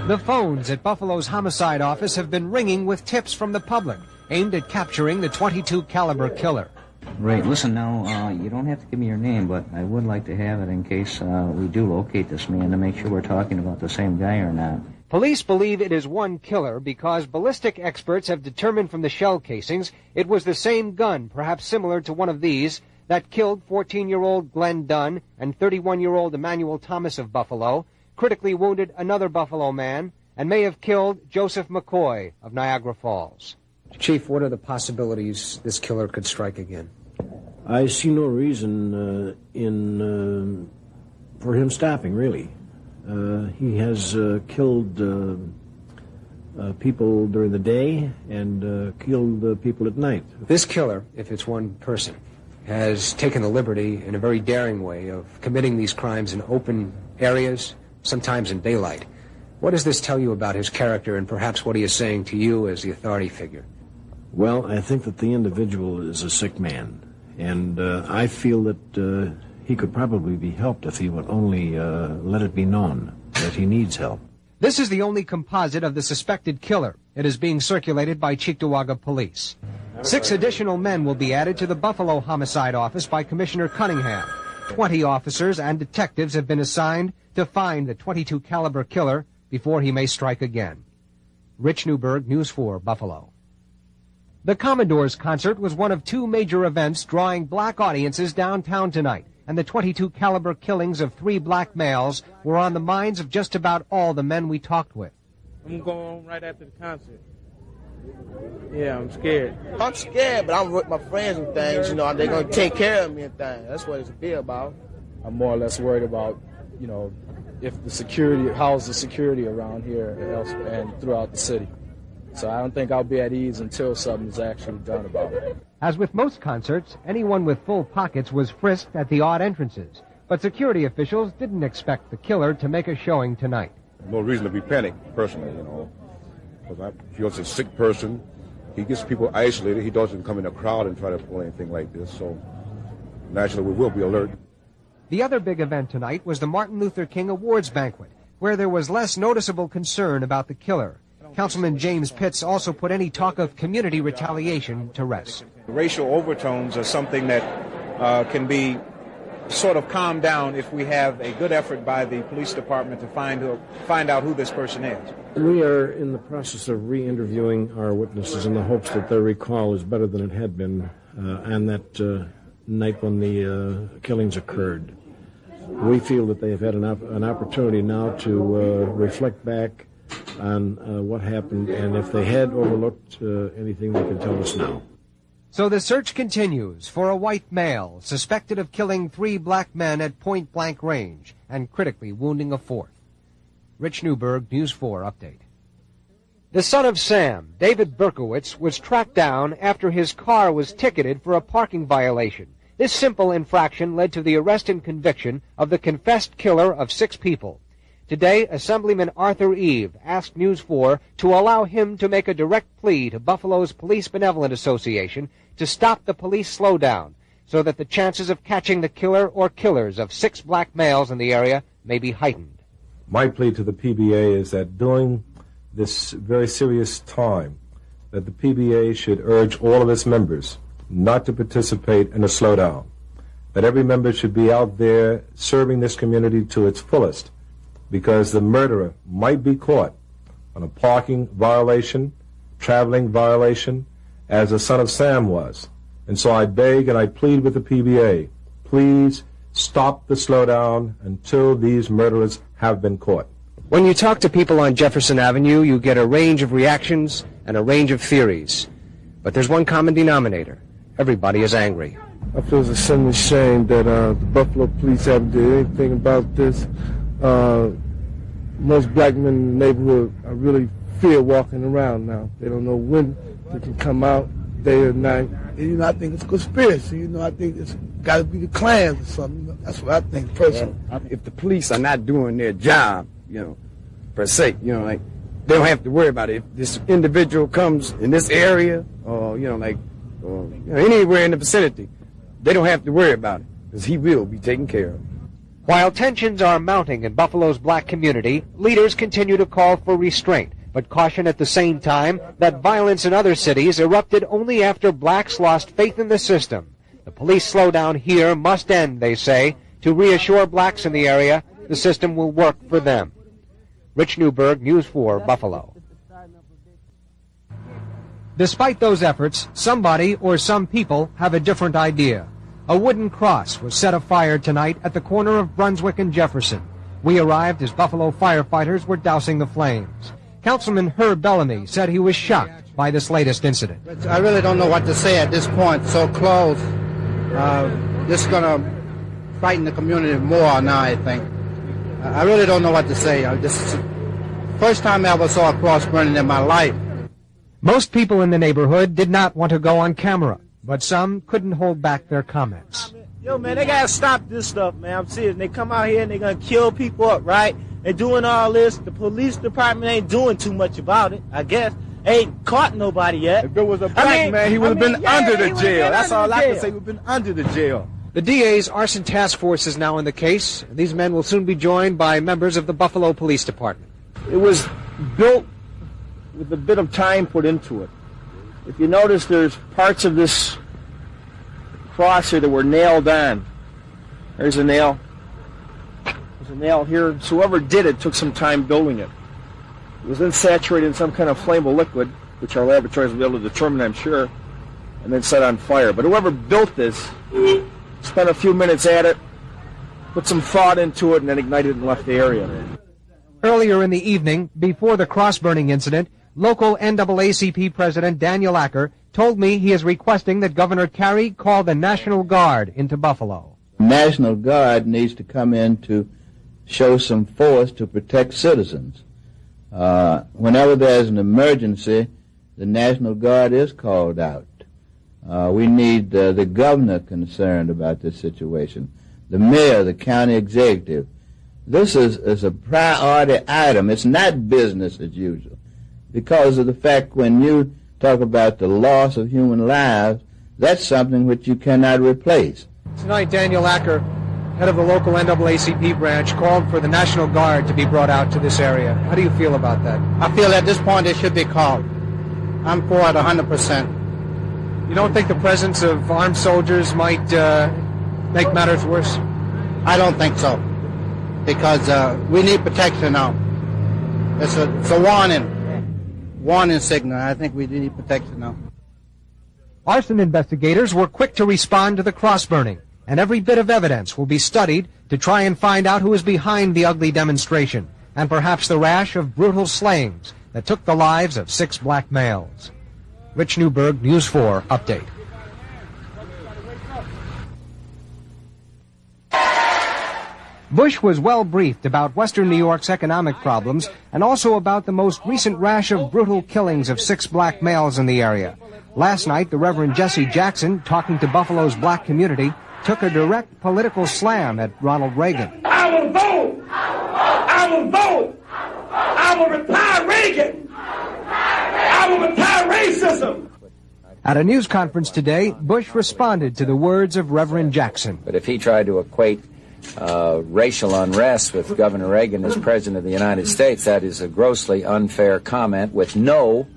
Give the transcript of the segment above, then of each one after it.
The phones at Buffalo's homicide office have been ringing with tips from the public aimed at capturing the .22 caliber killer. Right. Listen, now, you don't have to give me your name, but I would like to have it in case we do locate this man to make sure we're talking about the same guy or not. Police believe it is one killer because ballistic experts have determined from the shell casings it was the same gun, perhaps similar to one of these, that killed 14-year-old Glenn Dunn and 31-year-old Emmanuel Thomas of Buffalo, critically wounded another Buffalo man, and may have killed Joseph McCoy of Niagara Falls. Chief, what are the possibilities this killer could strike again? I see no reason for him stopping, really. He has killed people during the day and killed people at night. This killer, if it's one person, has taken the liberty in a very daring way of committing these crimes in open areas, sometimes in daylight. What does this tell you about his character and perhaps what he is saying to you as the authority figure? Well, I think that the individual is a sick man, and I feel that he could probably be helped if he would only let it be known that he needs help. This is the only composite of the suspected killer. It is being circulated by Cheektowaga Police. 6 additional men will be added to the Buffalo Homicide Office by Commissioner Cunningham. 20 officers and detectives have been assigned to find the .22 caliber killer before he may strike again. Rich Newberg, News 4, Buffalo. The Commodore's concert was one of 2 major events drawing black audiences downtown tonight, and the .22 caliber killings of 3 black males were on the minds of just about all the men we talked with. I'm going right after the concert. Yeah, I'm scared. I'm scared, but I'm with my friends and things, you know, they're going to take care of me and things. That's what it's be about. I'm more or less worried about, you know, if the security, how's the security around here and throughout the city. So I don't think I'll be at ease until something's actually done about it. As with most concerts, anyone with full pockets was frisked at the odd entrances. But security officials didn't expect the killer to make a showing tonight. No reason to be panicked, personally, you know. Because he was a sick person. He gets people isolated. He doesn't come in a crowd and try to pull anything like this. So naturally, we will be alert. The other big event tonight was the Martin Luther King Awards banquet, where there was less noticeable concern about the killer. Councilman James Pitts also put any talk of community retaliation to rest. Racial overtones are something that can be sort of calmed down if we have a good effort by the police department to find out who this person is. We are in the process of re-interviewing our witnesses in the hopes that their recall is better than it had been on that night when the killings occurred. We feel that they have had an opportunity now to reflect back on what happened, and if they had overlooked anything, they can tell us now. So the search continues for a white male suspected of killing 3 black men at point-blank range and critically wounding a 4th. Rich Newberg, News 4 Update. The son of Sam, David Berkowitz, was tracked down after his car was ticketed for a parking violation. This simple infraction led to the arrest and conviction of the confessed killer of 6 people. Today, Assemblyman Arthur Eve asked News 4 to allow him to make a direct plea to Buffalo's Police Benevolent Association to stop the police slowdown so that the chances of catching the killer or killers of 6 black males in the area may be heightened. My plea to the PBA is that during this very serious time, that the PBA should urge all of its members not to participate in a slowdown, that every member should be out there serving this community to its fullest, because the murderer might be caught on a parking violation, traveling violation, as the son of Sam was. And so I beg and I plead with the PBA, please stop the slowdown until these murderers have been caught. When you talk to people on Jefferson Avenue, you get a range of reactions and a range of theories. But there's one common denominator. Everybody is angry. I feel it's a sinless shame that the Buffalo police haven't did anything about this. Most black men in the neighborhood are really fear walking around now. They don't know when they can come out, day or night. And, you know, I think it's a conspiracy. You know, I think it's got to be the Klans or something. You know, that's what I think personally. If the police are not doing their job, you know, per se, you know, like, they don't have to worry about it. If this individual comes in this area, or, you know, like, or, you know, anywhere in the vicinity, they don't have to worry about it, because he will be taken care of. While tensions are mounting in Buffalo's black community, leaders continue to call for restraint, but caution at the same time that violence in other cities erupted only after blacks lost faith in the system. The police slowdown here must end, they say, to reassure blacks in the area the system will work for them. Rich Newberg, News 4, Buffalo. Despite those efforts, somebody or some people have a different idea. A wooden cross was set afire tonight at the corner of Brunswick and Jefferson. We arrived as Buffalo firefighters were dousing the flames. Councilman Herb Bellamy said he was shocked by this latest incident. I really don't know what to say at this point, so close. This is going to frighten the community more now, I think. I really don't know what to say. This is the first time I ever saw a cross burning in my life. Most people in the neighborhood did not want to go on camera, but some couldn't hold back their comments. Yo, man, they gotta stop this stuff, man. I'm serious. They come out here and they're gonna kill people up, right? They're doing all this. The police department ain't doing too much about it, I guess. Ain't caught nobody yet. If it was a black man, he would have been under the jail. That's all I can say. He would have been under the jail. The DA's arson task force is now in the case. These men will soon be joined by members of the Buffalo Police Department. It was built with a bit of time put into it. If you notice, there's parts of this cross here that were nailed on. There's a nail. There's a nail here. So whoever did it took some time building it. It was then saturated in some kind of flammable liquid, which our laboratories will be able to determine, I'm sure, and then set on fire. But whoever built this spent a few minutes at it, put some thought into it, and then ignited and left the area. Earlier in the evening, before the cross-burning incident, local NAACP President Daniel Acker told me he is requesting that Governor Carey call the National Guard into Buffalo. National Guard needs to come in to show some force to protect citizens. Whenever there's an emergency, the National Guard is called out. We need the governor concerned about this situation, the mayor, the county executive. This is a priority item. It's not business as usual because of the fact when you talk about the loss of human lives, that's something which you cannot replace. Tonight, Daniel Acker, head of the local NAACP branch, called for the National Guard to be brought out to this area. How do you feel about that? I feel at this point it should be called. I'm for it 100%. You don't think the presence of armed soldiers might make matters worse? I don't think so, because we need protection now. It's a warning signal. I think we need protection now. Arson investigators were quick to respond to the cross-burning, and every bit of evidence will be studied to try and find out who is behind the ugly demonstration, and perhaps the rash of brutal slayings that took the lives of 6 black males. Rich Newberg, News 4, Update. Bush was well briefed about Western New York's economic problems and also about the most recent rash of brutal killings of 6 black males in the area. Last night, the Reverend Jesse Jackson, talking to Buffalo's black community, took a direct political slam at Ronald Reagan. I will vote! I will vote! I will retire Reagan! I will retire racism! At a news conference today, Bush responded to the words of Reverend Jackson. But if he tried to equate racial unrest with Governor Reagan as President of the United States, that is a grossly unfair comment with no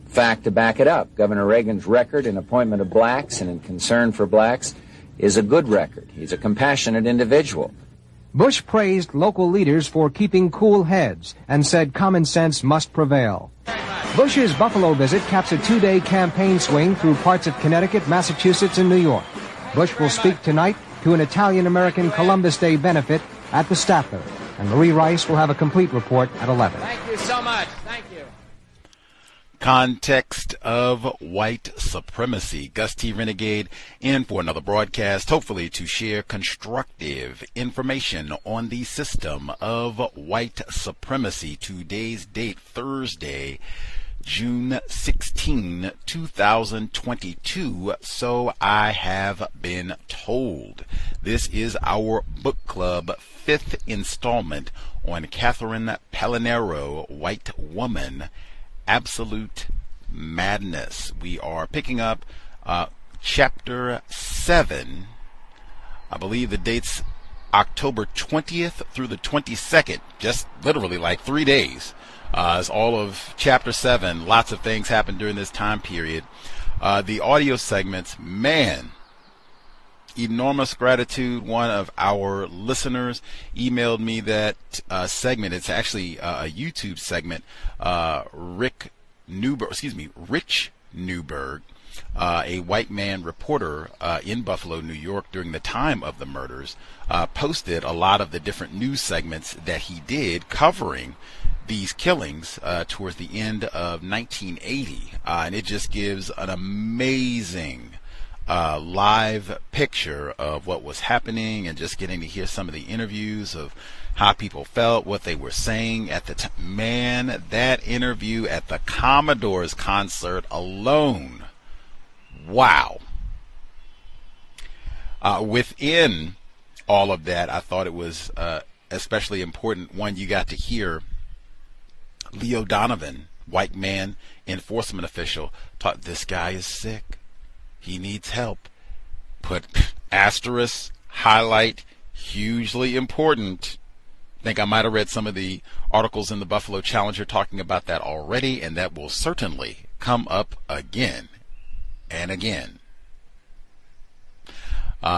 fact to back it up. Governor Reagan's record in appointment of blacks and in concern for blacks is a good record. He's a compassionate individual. Bush praised local leaders for keeping cool heads and said common sense must prevail. Bush's Buffalo visit caps a 2-day campaign swing through parts of Connecticut, Massachusetts, and New York. Bush will speak tonight to an Italian-American Columbus Day benefit at the Statler, and Marie Rice will have a complete report at 11. Thank you so much. Thank you. Context of White Supremacy. Gus T. Renegade in for another broadcast, hopefully to share constructive information on the system of white supremacy. Today's date, Thursday, June 16, 2022, so I have been told. This is our book club 5th installment on Catherine Pelonero, White Woman, Absolute Madness. We are picking up chapter 7. I believe the dates October 20th through the 22nd, just literally like 3 days. It's all of Chapter 7. Lots of things happened during this time period. The audio segments, man, enormous gratitude. One of our listeners emailed me that segment. It's actually a YouTube segment. Rich Newberg, a white man reporter in Buffalo, New York during the time of the murders, posted a lot of the different news segments that he did covering these killings towards the end of 1980. And it just gives an amazing live picture of what was happening, and just getting to hear some of the interviews of how people felt, what they were saying at the time. Man, that interview at the Commodores concert alone. Wow. Within all of that, I thought it was especially important. One, you got to hear Leo Donovan, white man enforcement official, taught this guy is sick. He needs help. Put asterisk, highlight, hugely important. I think I might have read some of the articles in the Buffalo Challenger talking about that already, and that will certainly come up again and again.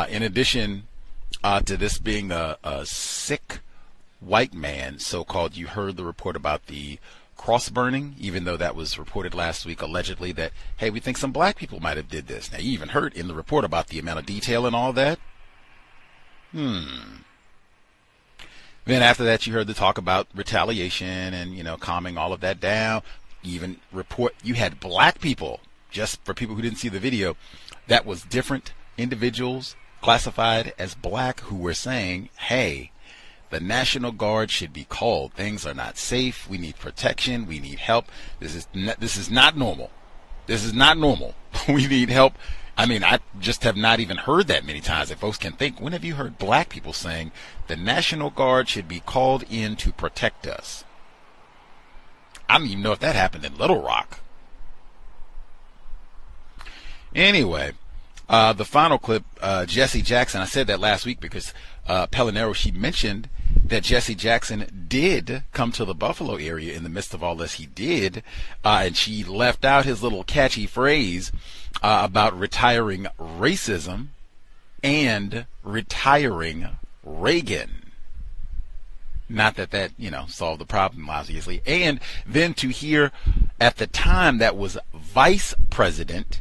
In addition to this being a sick white man, so-called, you heard the report about the cross burning, even though that was reported last week allegedly that, hey, we think some black people might have did this. Now, you even heard in the report about the amount of detail and all that. Then after that, you heard the talk about retaliation and, calming all of that down. Even report, you had black people, just for people who didn't see the video, that was different individuals classified as black who were saying, hey, the National Guard should be called. Things are not safe. We need protection. We need help. This is not normal. This is not normal. We need help. I mean, I just have not even heard that many times that folks can think. When have you heard black people saying the National Guard should be called in to protect us? I don't even know if that happened in Little Rock. Anyway, the final clip, Jesse Jackson. I said that last week because Pelonero, she mentioned that Jesse Jackson did come to the Buffalo area in the midst of all this. He did, and she left out his little catchy phrase about retiring racism and retiring Reagan. Not that solved the problem, obviously. And then to hear at the time that was Vice President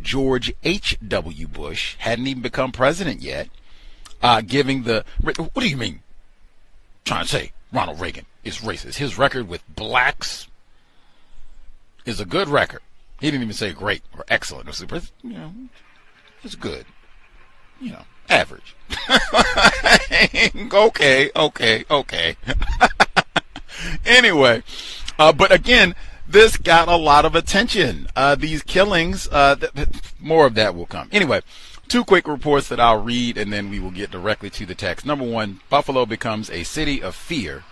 George H.W. Bush, hadn't even become president yet, giving the, what do you mean? Trying to say Ronald Reagan is racist. His record with blacks is a good record. He didn't even say great or excellent or super. It's good. Average. Okay. Anyway, but again, this got a lot of attention. These killings, more of that will come. Anyway, two quick reports that I'll read, and then we will get directly to the text. Number one, Buffalo becomes a city of fear,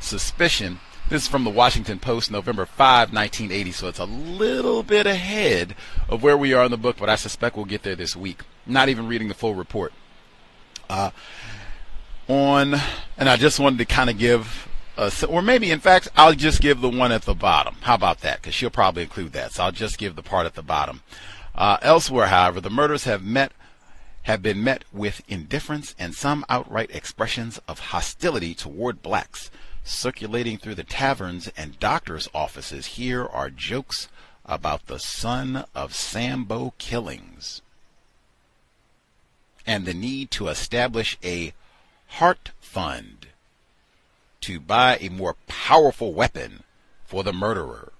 suspicion. This is from the Washington Post, November 5, 1980, so it's a little bit ahead of where we are in the book, but I suspect we'll get there this week. Not even reading the full report. And I just wanted to kind of give, or maybe, in fact, I'll just give the one at the bottom. How about that? Because she'll probably include that, so I'll just give the part at the bottom. Elsewhere, however, the murders have been met with indifference and some outright expressions of hostility toward blacks. Circulating through the taverns and doctors' offices here are jokes about the son of Sambo killings and the need to establish a heart fund to buy a more powerful weapon for the murderer.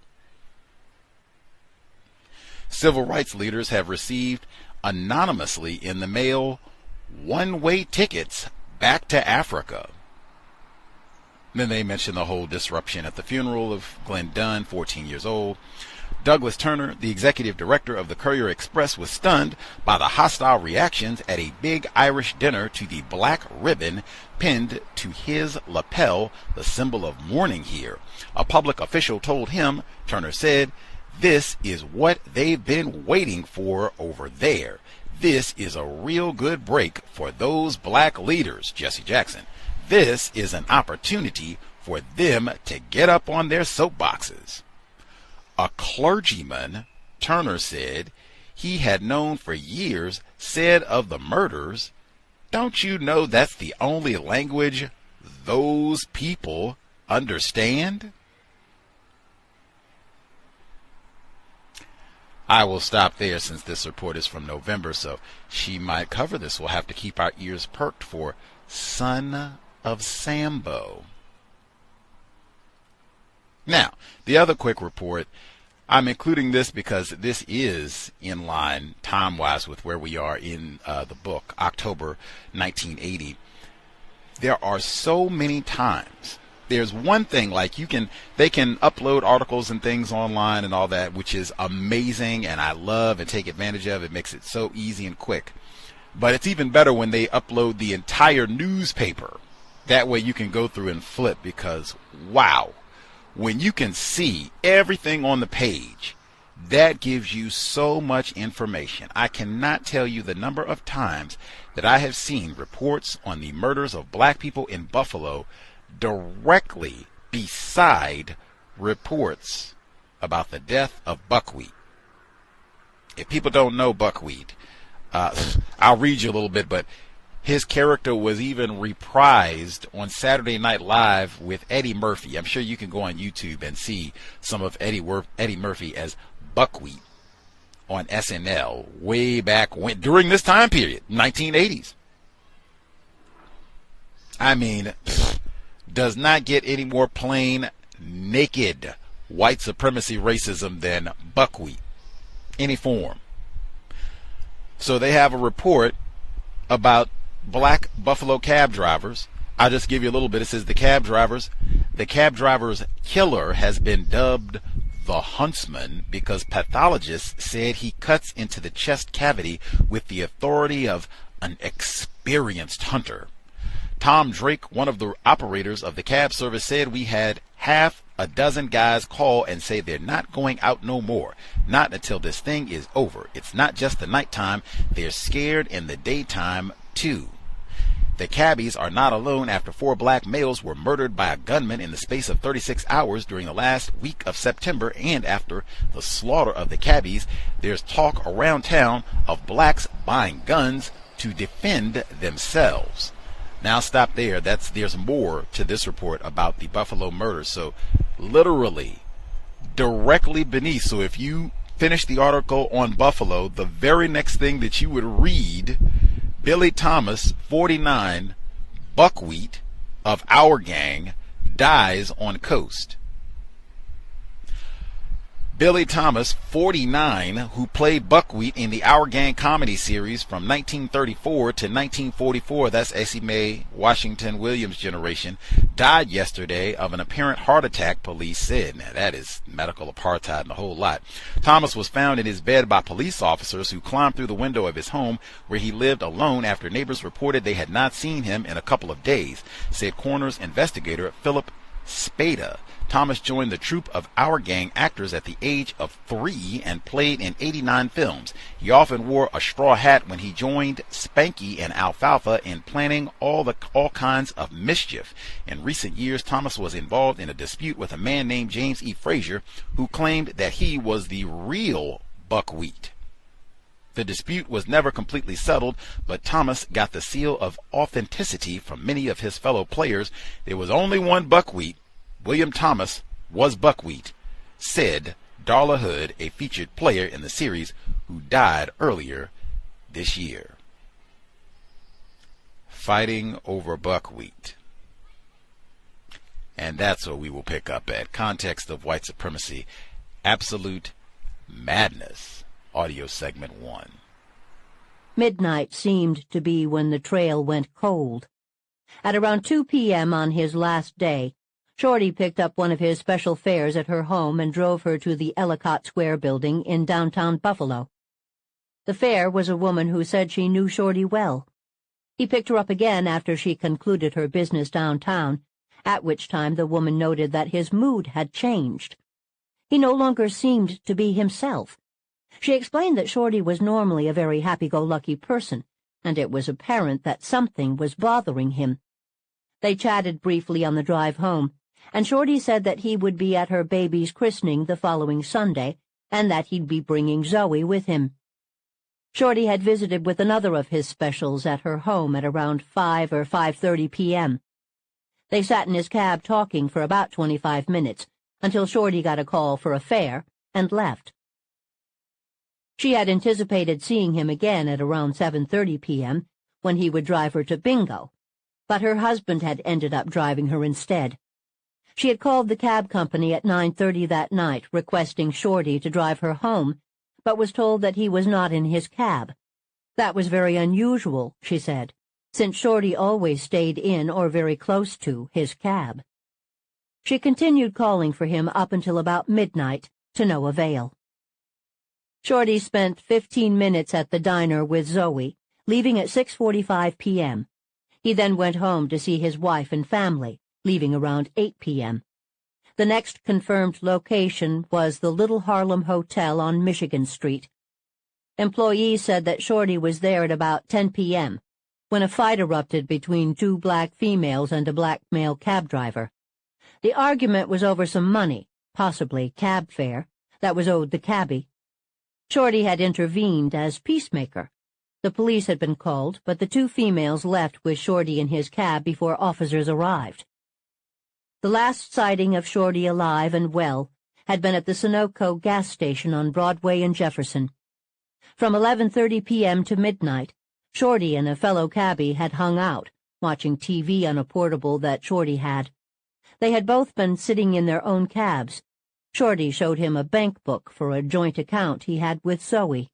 Civil rights leaders have received anonymously in the mail one-way tickets back to Africa. Then they mention the whole disruption at the funeral of Glenn Dunn, 14 years old. Douglas Turner, the executive director of the Courier Express, was stunned by the hostile reactions at a big Irish dinner to the black ribbon pinned to his lapel, the symbol of mourning here. A public official told him, Turner said, "This is what they've been waiting for over there. This is a real good break for those black leaders, Jesse Jackson. This is an opportunity for them to get up on their soapboxes. A clergyman, Turner said, he had known for years, said of the murders, "Don't you know that's the only language those people understand?" I will stop there since this report is from November, so she might cover this. We'll have to keep our ears perked for Son of Sambo. Now, the other quick report, I'm including this because this is in line time-wise with where we are in the book, October 1980. There are so many times. There's one thing, like they can upload articles and things online and all that, which is amazing and I love and take advantage of. It makes it so easy and quick. But it's even better when they upload the entire newspaper. That way you can go through and flip, because wow, when you can see everything on the page, that gives you so much information. I cannot tell you the number of times that I have seen reports on the murders of black people in Buffalo directly beside reports about the death of Buckwheat. If people don't know Buckwheat, I'll read you a little bit, but his character was even reprised on Saturday Night Live with Eddie Murphy. I'm sure you can go on YouTube and see some of Eddie Murphy as Buckwheat on SNL way back when, during this time period, 1980s. I mean, does not get any more plain, naked white supremacy racism than Buckwheat. Any form. So they have a report about black Buffalo cab drivers. I'll just give you a little bit. It says the cab driver's killer has been dubbed the Huntsman because pathologists said he cuts into the chest cavity with the authority of an experienced hunter. Tom Drake, one of the operators of the cab service, said, "We had half a dozen guys call and say they're not going out no more. Not until this thing is over. It's not just the nighttime. They're scared in the daytime, too." The cabbies are not alone after 4 black males were murdered by a gunman in the space of 36 hours during the last week of September, and after the slaughter of the cabbies, there's talk around town of blacks buying guns to defend themselves. Now stop there. There's more to this report about the Buffalo murders. So literally directly beneath. So if you finish the article on Buffalo, the very next thing that you would read, Billy Thomas, 49, Buckwheat of Our Gang, dies on coast. Billy Thomas, 49, who played Buckwheat in the Our Gang comedy series from 1934 to 1944, that's Essie Mae Washington Williams' generation, died yesterday of an apparent heart attack, police said. Now that is medical apartheid and a whole lot. Thomas was found in his bed by police officers who climbed through the window of his home where he lived alone after neighbors reported they had not seen him in a couple of days, said coroner's investigator Philip Spada. Thomas joined the troupe of Our Gang actors at the age of 3 and played in 89 films. He often wore a straw hat when he joined Spanky and Alfalfa in planning all kinds of mischief. In recent years, Thomas was involved in a dispute with a man named James E. Frazier, who claimed that he was the real Buckwheat. The dispute was never completely settled, but Thomas got the seal of authenticity from many of his fellow players. There was only one Buckwheat. William Thomas was Buckwheat, said Darla Hood, a featured player in the series, who died earlier this year. Fighting over Buckwheat. And that's what we will pick up at. Context of White Supremacy. Absolute Madness. Audio segment 1. Midnight seemed to be when the trail went cold. At around 2 p.m. on his last day, Shorty picked up one of his special fares at her home and drove her to the Ellicott Square building in downtown Buffalo. The fare was a woman who said she knew Shorty well. He picked her up again after she concluded her business downtown, at which time the woman noted that his mood had changed. He no longer seemed to be himself. She explained that Shorty was normally a very happy-go-lucky person, and it was apparent that something was bothering him. They chatted briefly on the drive home, and Shorty said that he would be at her baby's christening the following Sunday, and that he'd be bringing Zoe with him. Shorty had visited with another of his specials at her home at around 5 or 5:30 p.m. They sat in his cab talking for about 25 minutes, until Shorty got a call for a fare and left. She had anticipated seeing him again at around 7:30 p.m., when he would drive her to bingo, but her husband had ended up driving her instead. She had called the cab company at 9:30 that night, requesting Shorty to drive her home, but was told that he was not in his cab. That was very unusual, she said, since Shorty always stayed in or very close to his cab. She continued calling for him up until about midnight, to no avail. Shorty spent 15 minutes at the diner with Zoe, leaving at 6:45 p.m. He then went home to see his wife and family, leaving around 8 p.m. The next confirmed location was the Little Harlem Hotel on Michigan Street. Employees said that Shorty was there at about 10 p.m., when a fight erupted between two black females and a black male cab driver. The argument was over some money, possibly cab fare, that was owed the cabbie. Shorty had intervened as peacemaker. The police had been called, but the two females left with Shorty in his cab before officers arrived. The last sighting of Shorty alive and well had been at the Sunoco gas station on Broadway and Jefferson. From 11:30 p.m. to midnight, Shorty and a fellow cabbie had hung out, watching TV on a portable that Shorty had. They had both been sitting in their own cabs. Shorty showed him a bank book for a joint account he had with Zoe.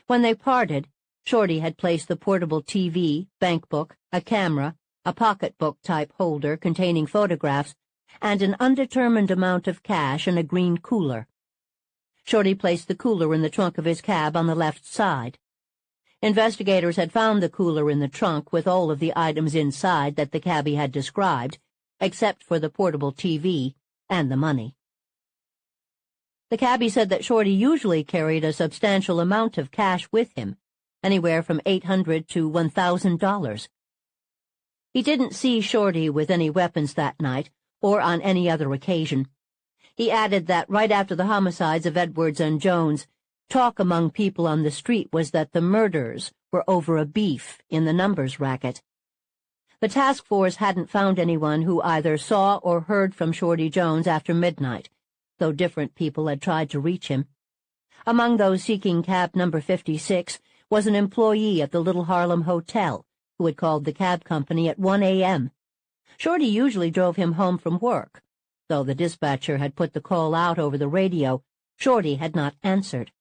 When they parted, Shorty had placed the portable TV, bank book, a camera, a pocketbook-type holder containing photographs, and an undetermined amount of cash in a green cooler. Shorty placed the cooler in the trunk of his cab on the left side. Investigators had found the cooler in the trunk with all of the items inside that the cabbie had described, except for the portable TV and the money. The cabbie said that Shorty usually carried a substantial amount of cash with him, anywhere from $800 to $1,000. He didn't see Shorty with any weapons that night, or on any other occasion. He added that right after the homicides of Edwards and Jones, talk among people on the street was that the murders were over a beef in the numbers racket. The task force hadn't found anyone who either saw or heard from Shorty Jones after midnight, though different people had tried to reach him. Among those seeking cab number 56 was an employee at the Little Harlem Hotel, who had called the cab company at 1 a.m. Shorty usually drove him home from work. Though the dispatcher had put the call out over the radio, Shorty had not answered,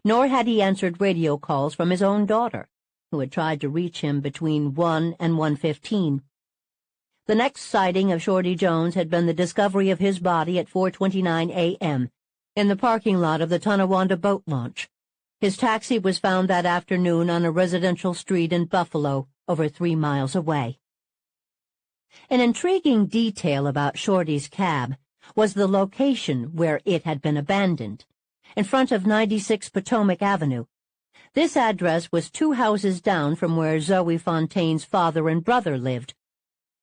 nor had he answered radio calls from his own daughter, who had tried to reach him between 1 and 1:15. The next sighting of Shorty Jones had been the discovery of his body at 4:29 a.m. in the parking lot of the Tonawanda boat launch. His taxi was found that afternoon on a residential street in Buffalo, over 3 miles away. An intriguing detail about Shorty's cab was the location where it had been abandoned, in front of 96 Potomac Avenue. This address was 2 houses down from where Zoe Fontaine's father and brother lived.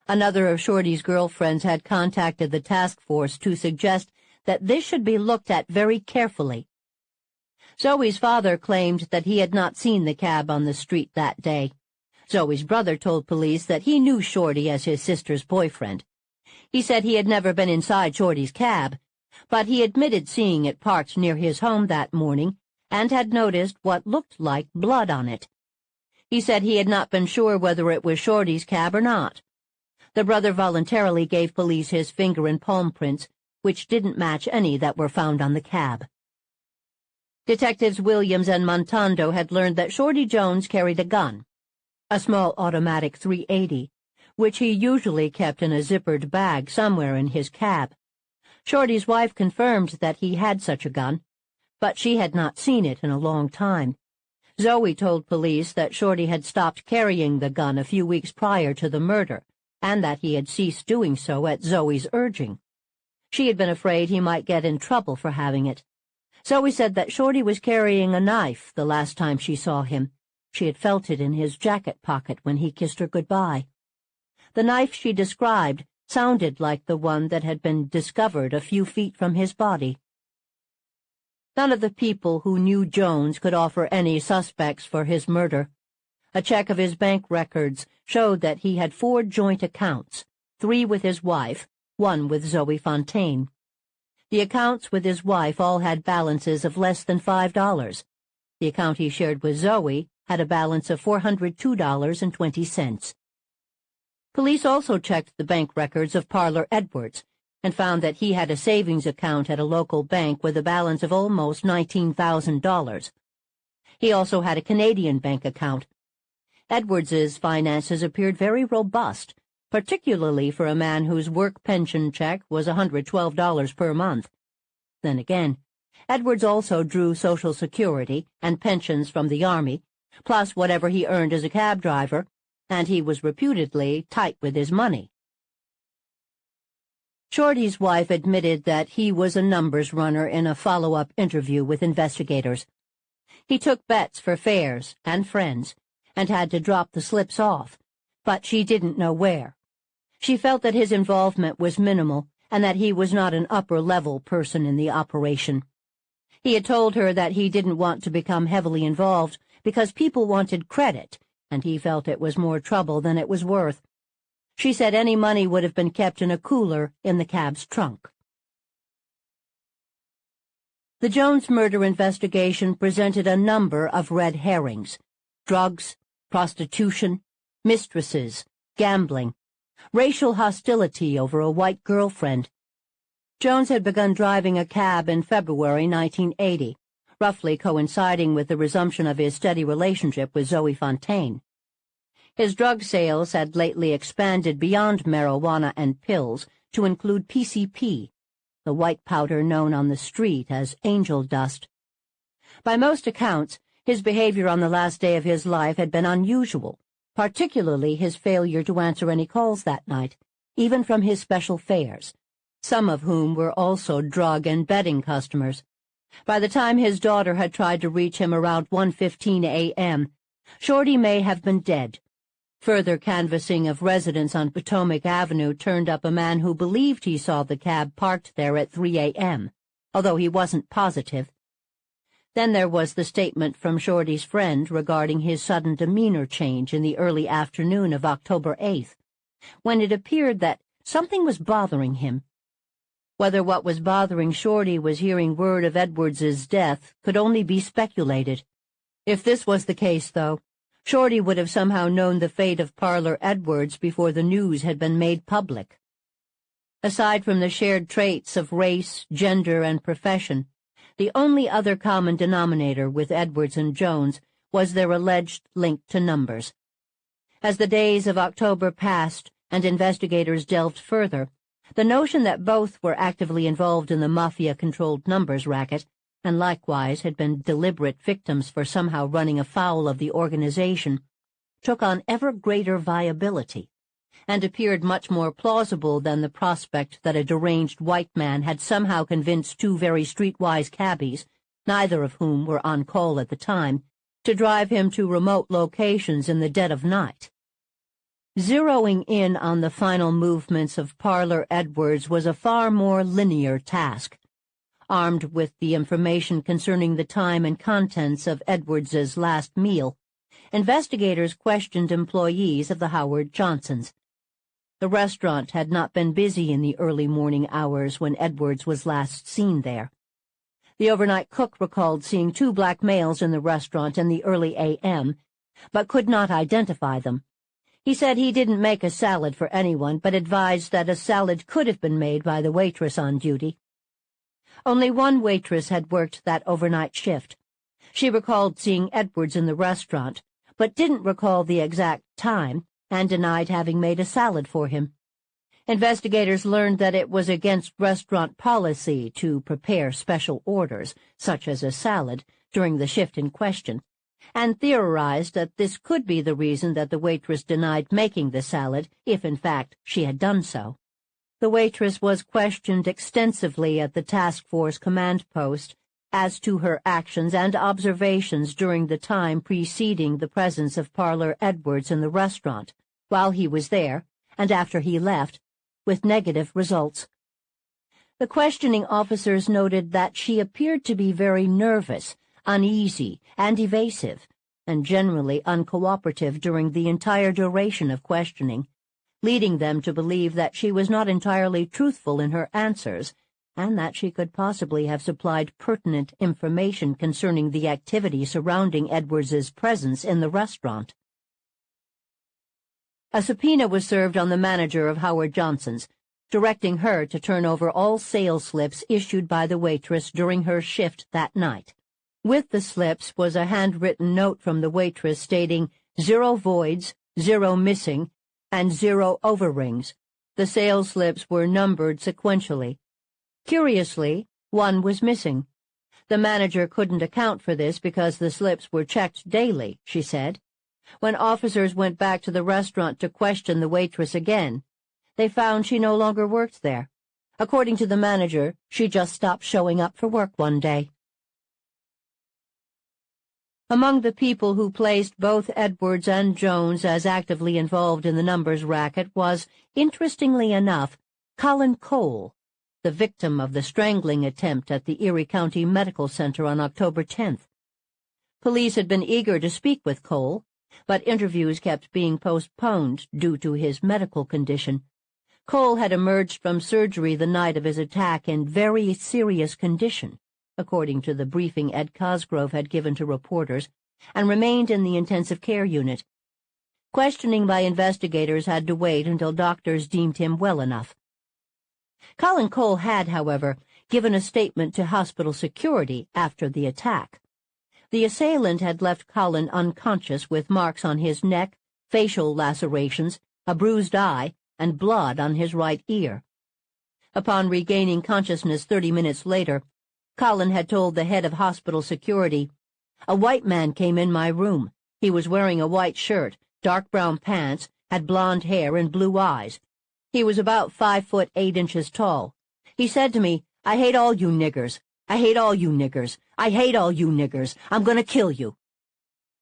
Another of Shorty's girlfriends had contacted the task force to suggest that this should be looked at very carefully. Zoe's father claimed that he had not seen the cab on the street that day. Zoe's brother told police that he knew Shorty as his sister's boyfriend. He said he had never been inside Shorty's cab, but he admitted seeing it parked near his home that morning and had noticed what looked like blood on it. He said he had not been sure whether it was Shorty's cab or not. The brother voluntarily gave police his finger and palm prints, which didn't match any that were found on the cab. Detectives Williams and Montando had learned that Shorty Jones carried a gun, a small automatic .380, which he usually kept in a zippered bag somewhere in his cab. Shorty's wife confirmed that he had such a gun, but she had not seen it in a long time. Zoe told police that Shorty had stopped carrying the gun a few weeks prior to the murder, and that he had ceased doing so at Zoe's urging. She had been afraid he might get in trouble for having it. Zoe said that Shorty was carrying a knife the last time she saw him. She had felt it in his jacket pocket when he kissed her goodbye. The knife she described sounded like the one that had been discovered a few feet from his body. None of the people who knew Jones could offer any suspects for his murder. A check of his bank records showed that he had 4 joint accounts, 3 with his wife, 1 with Zoe Fontaine. The accounts with his wife all had balances of less than $5. The account he shared with Zoe had a balance of $402.20. Police also checked the bank records of Parlor Edwards and found that he had a savings account at a local bank with a balance of almost $19,000. He also had a Canadian bank account. Edwards's finances appeared very robust, particularly for a man whose work pension check was $112 per month. Then again, Edwards also drew Social Security and pensions from the Army, plus whatever he earned as a cab driver, and he was reputedly tight with his money. Shorty's wife admitted that he was a numbers runner in a follow-up interview with investigators. He took bets for fares and friends, and had to drop the slips off, but she didn't know where. She felt that his involvement was minimal and that he was not an upper-level person in the operation. He had told her that he didn't want to become heavily involved because people wanted credit, and he felt it was more trouble than it was worth. She said any money would have been kept in a cooler in the cab's trunk. The Jones murder investigation presented a number of red herrings: drugs, prostitution, mistresses, gambling, racial hostility over a white girlfriend. Jones had begun driving a cab in February 1980. Roughly coinciding with the resumption of his steady relationship with Zoe Fontaine. His drug sales had lately expanded beyond marijuana and pills to include PCP, the white powder known on the street as angel dust. By most accounts, his behavior on the last day of his life had been unusual, particularly his failure to answer any calls that night, even from his special fares, some of whom were also drug and betting customers. By the time his daughter had tried to reach him around 1:15 a.m., Shorty may have been dead. Further canvassing of residents on Potomac Avenue turned up a man who believed he saw the cab parked there at 3 a.m., although he wasn't positive. Then there was the statement from Shorty's friend regarding his sudden demeanor change in the early afternoon of October 8th, when it appeared that something was bothering him. Whether what was bothering Shorty was hearing word of Edwards's death could only be speculated. If this was the case, though, Shorty would have somehow known the fate of Parlor Edwards before the news had been made public. Aside from the shared traits of race, gender, and profession, the only other common denominator with Edwards and Jones was their alleged link to numbers. As the days of October passed and investigators delved further, the notion that both were actively involved in the mafia-controlled numbers racket, and likewise had been deliberate victims for somehow running afoul of the organization, took on ever greater viability, and appeared much more plausible than the prospect that a deranged white man had somehow convinced 2 very streetwise cabbies, neither of whom were on call at the time, to drive him to remote locations in the dead of night. Zeroing in on the final movements of Parlor Edwards was a far more linear task. Armed with the information concerning the time and contents of Edwards's last meal, investigators questioned employees of the Howard Johnsons. The restaurant had not been busy in the early morning hours when Edwards was last seen there. The overnight cook recalled seeing 2 black males in the restaurant in the early a.m., but could not identify them. He said he didn't make a salad for anyone, but advised that a salad could have been made by the waitress on duty. Only one waitress had worked that overnight shift. She recalled seeing Edwards in the restaurant, but didn't recall the exact time and denied having made a salad for him. Investigators learned that it was against restaurant policy to prepare special orders, such as a salad, during the shift in question, and theorized that this could be the reason that the waitress denied making the salad, if in fact she had done so. The waitress was questioned extensively at the task force command post, as to her actions and observations during the time preceding the presence of Parlor Edwards in the restaurant, while he was there, and after he left, with negative results. The questioning officers noted that she appeared to be very nervous, uneasy, and evasive, and generally uncooperative during the entire duration of questioning, leading them to believe that she was not entirely truthful in her answers, and that she could possibly have supplied pertinent information concerning the activity surrounding Edwards's presence in the restaurant. A subpoena was served on the manager of Howard Johnson's, directing her to turn over all sales slips issued by the waitress during her shift that night. With the slips was a handwritten note from the waitress stating 0 voids, 0 missing, and 0 overrings. The sales slips were numbered sequentially. Curiously, 1 was missing. The manager couldn't account for this because the slips were checked daily, she said. When officers went back to the restaurant to question the waitress again, they found she no longer worked there. According to the manager, she just stopped showing up for work one day. Among the people who placed both Edwards and Jones as actively involved in the numbers racket was, interestingly enough, Colin Cole, the victim of the strangling attempt at the Erie County Medical Center on October 10th. Police had been eager to speak with Cole, but interviews kept being postponed due to his medical condition. Cole had emerged from surgery the night of his attack in very serious condition, according to the briefing Ed Cosgrove had given to reporters, and remained in the intensive care unit. Questioning by investigators had to wait until doctors deemed him well enough. Colin Cole had, however, given a statement to hospital security after the attack. The assailant had left Colin unconscious with marks on his neck, facial lacerations, a bruised eye, and blood on his right ear. Upon regaining consciousness 30 minutes later, Colin had told the head of hospital security, "A white man came in my room. He was wearing a white shirt, dark brown pants, had blonde hair and blue eyes. He was about 5'8" tall. He said to me, 'I hate all you niggers. I hate all you niggers. I hate all you niggers. I'm going to kill you.'"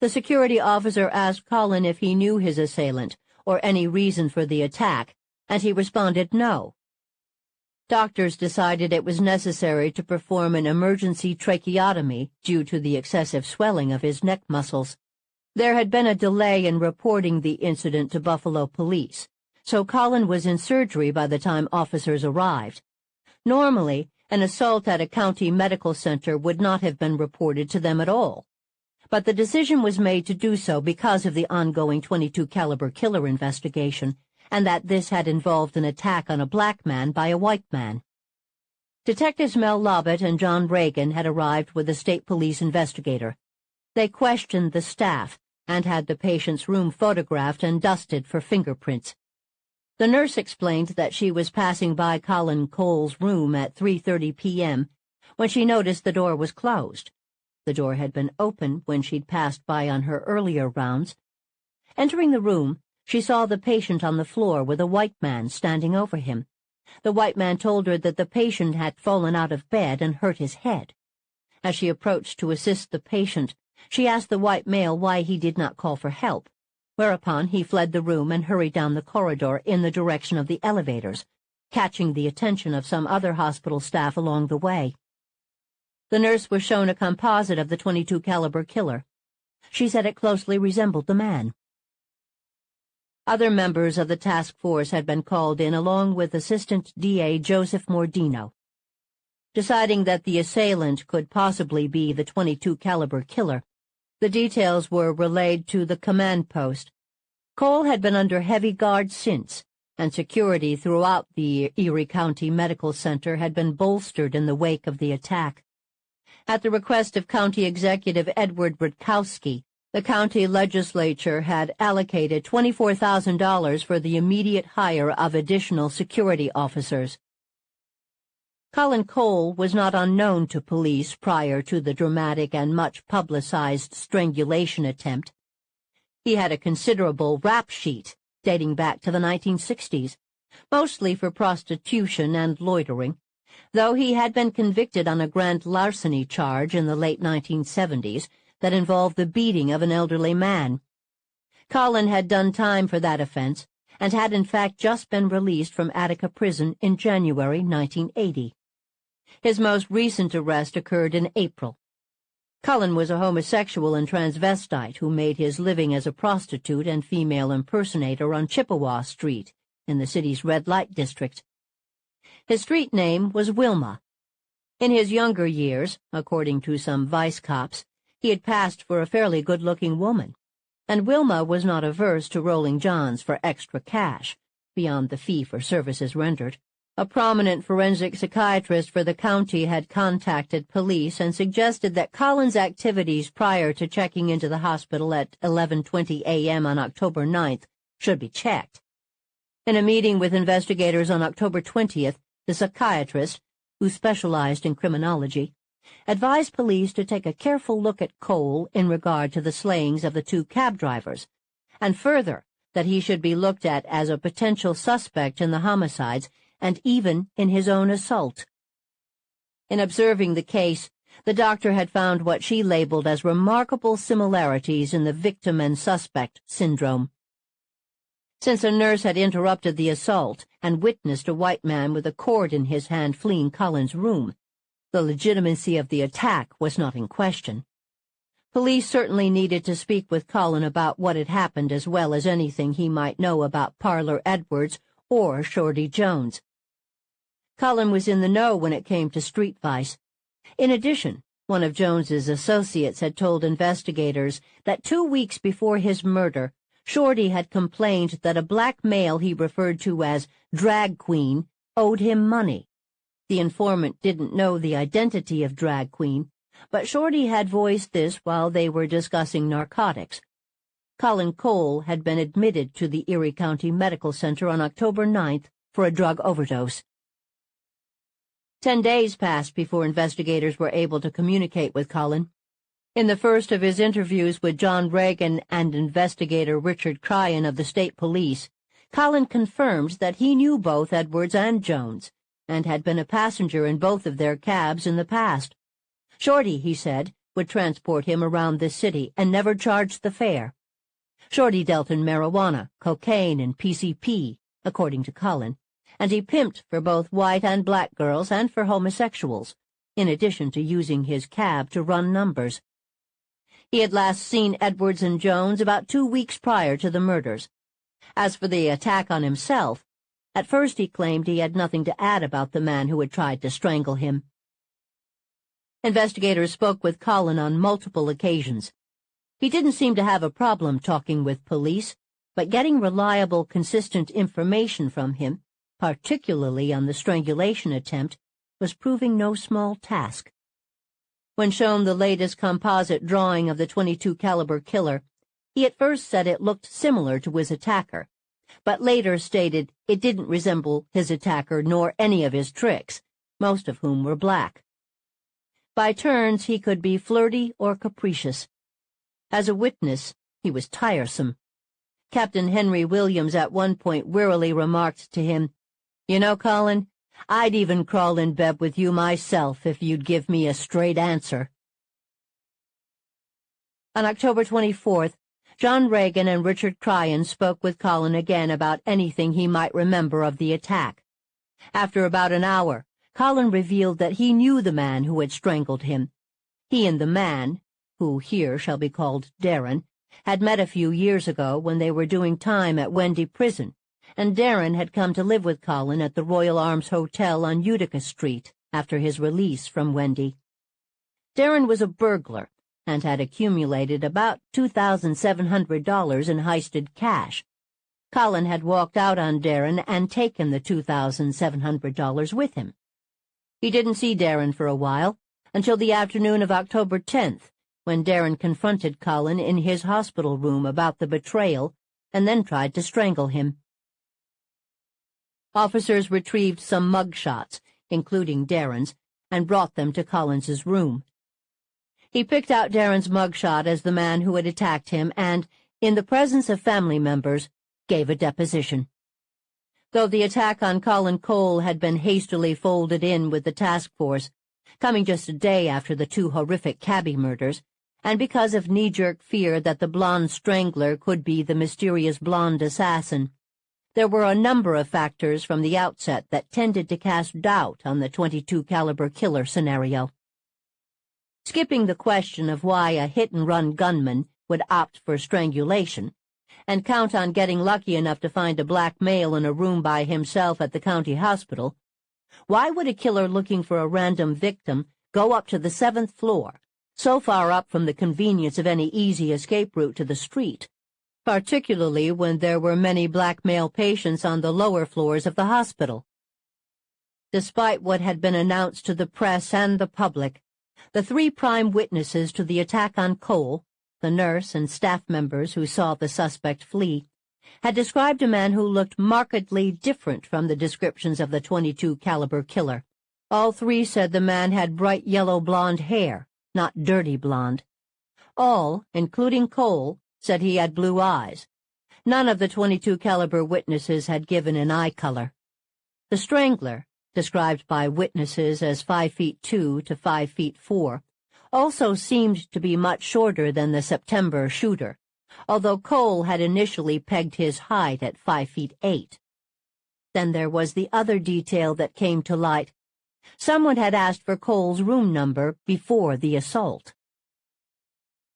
The security officer asked Colin if he knew his assailant or any reason for the attack, and he responded no. Doctors decided it was necessary to perform an emergency tracheotomy due to the excessive swelling of his neck muscles. There had been a delay in reporting the incident to Buffalo police, so Colin was in surgery by the time officers arrived. Normally, an assault at a county medical center would not have been reported to them at all, but the decision was made to do so because of the ongoing .22 caliber killer investigation, and that this had involved an attack on a black man by a white man. Detectives Mel Lobbett and John Reagan had arrived with a state police investigator. They questioned the staff and had the patient's room photographed and dusted for fingerprints. The nurse explained that she was passing by Colin Cole's room at 3:30 p.m. when she noticed the door was closed. The door had been open when she'd passed by on her earlier rounds. Entering the room, she saw the patient on the floor with a white man standing over him. The white man told her that the patient had fallen out of bed and hurt his head. As she approached to assist the patient, she asked the white male why he did not call for help, whereupon he fled the room and hurried down the corridor in the direction of the elevators, catching the attention of some other hospital staff along the way. The nurse was shown a composite of the .22 caliber killer. She said it closely resembled the man. Other members of the task force had been called in along with Assistant DA Joseph Mordino. Deciding that the assailant could possibly be the .22 caliber killer, the details were relayed to the command post. Cole had been under heavy guard since, and security throughout the Erie County Medical Center had been bolstered in the wake of the attack. At the request of County Executive Edward Rutkowski, the county legislature had allocated $24,000 for the immediate hire of additional security officers. Colin Cole was not unknown to police prior to the dramatic and much publicized strangulation attempt. He had a considerable rap sheet dating back to the 1960s, mostly for prostitution and loitering, though he had been convicted on a grand larceny charge in the late 1970s that involved the beating of an elderly man. Colin had done time for that offense and had in fact just been released from Attica Prison in January 1980. His most recent arrest occurred in April. Colin was a homosexual and transvestite who made his living as a prostitute and female impersonator on Chippewa Street in the city's red light district. His street name was Wilma. In his younger years, according to some vice cops, he had passed for a fairly good-looking woman, and Wilma was not averse to rolling johns for extra cash, beyond the fee for services rendered. A prominent forensic psychiatrist for the county had contacted police and suggested that Colin's activities prior to checking into the hospital at 11:20 a.m. on October 9th should be checked. In a meeting with investigators on October 20th, the psychiatrist, who specialized in criminology, advised police to take a careful look at Cole in regard to the slayings of the two cab drivers, and further that he should be looked at as a potential suspect in the homicides and even in his own assault. In observing the case, the doctor had found what she labeled as remarkable similarities in the victim and suspect syndrome. Since a nurse had interrupted the assault and witnessed a white man with a cord in his hand fleeing Colin's room, the legitimacy of the attack was not in question. Police certainly needed to speak with Colin about what had happened as well as anything he might know about Parlor Edwards or Shorty Jones. Colin was in the know when it came to street vice. In addition, one of Jones's associates had told investigators that 2 weeks before his murder, Shorty had complained that a black male he referred to as Drag Queen owed him money. The informant didn't know the identity of Drag Queen, but Shorty had voiced this while they were discussing narcotics. Colin Cole had been admitted to the Erie County Medical Center on October 9th for a drug overdose. 10 days passed before investigators were able to communicate with Colin. In the first of his interviews with John Reagan and investigator Richard Cryan of the state police, Colin confirmed that he knew both Edwards and Jones, and had been a passenger in both of their cabs in the past. Shorty, he said, would transport him around the city and never charged the fare. Shorty dealt in marijuana, cocaine, and PCP, according to Colin, and he pimped for both white and black girls and for homosexuals, in addition to using his cab to run numbers. He had last seen Edwards and Jones about 2 weeks prior to the murders. As for the attack on himself, at first he claimed he had nothing to add about the man who had tried to strangle him. Investigators spoke with Colin on multiple occasions. He didn't seem to have a problem talking with police, but getting reliable, consistent information from him, particularly on the strangulation attempt, was proving no small task. When shown the latest composite drawing of the .22 caliber killer, he at first said it looked similar to his attacker, but later stated it didn't resemble his attacker nor any of his tricks, most of whom were black. By turns, he could be flirty or capricious. As a witness, he was tiresome. Captain Henry Williams at one point wearily remarked to him, "You know, Colin, I'd even crawl in bed with you myself if you'd give me a straight answer." On October 24th, John Reagan and Richard Cryan spoke with Colin again about anything he might remember of the attack. After about an hour, Colin revealed that he knew the man who had strangled him. He and the man, who here shall be called Darren, had met a few years ago when they were doing time at Wendy Prison, and Darren had come to live with Colin at the Royal Arms Hotel on Utica Street after his release from Wendy. Darren was a burglar and had accumulated about $2,700 in heisted cash. Colin had walked out on Darren and taken the $2,700 with him. He didn't see Darren for a while, until the afternoon of October 10th, when Darren confronted Colin in his hospital room about the betrayal and then tried to strangle him. Officers retrieved some mug shots, including Darren's, and brought them to Collins's room. He picked out Darren's mugshot as the man who had attacked him and, in the presence of family members, gave a deposition. Though the attack on Colin Cole had been hastily folded in with the task force, coming just a day after the two horrific cabbie murders, and because of knee-jerk fear that the blonde strangler could be the mysterious blonde assassin, there were a number of factors from the outset that tended to cast doubt on the .22 caliber killer scenario. Skipping the question of why a hit-and-run gunman would opt for strangulation and count on getting lucky enough to find a black male in a room by himself at the county hospital, why would a killer looking for a random victim go up to the 7th floor, so far up from the convenience of any easy escape route to the street, particularly when there were many black male patients on the lower floors of the hospital? Despite what had been announced to the press and the public, the three prime witnesses to the attack on Cole, the nurse and staff members who saw the suspect flee, had described a man who looked markedly different from the descriptions of the .22 caliber killer. All three said the man had bright yellow blonde hair, not dirty blonde. All, including Cole, said he had blue eyes. None of the .22 caliber witnesses had given an eye color. The strangler, described by witnesses as 5'2" to 5'4", also seemed to be much shorter than the September shooter, although Cole had initially pegged his height at 5'8". Then there was the other detail that came to light. Someone had asked for Cole's room number before the assault.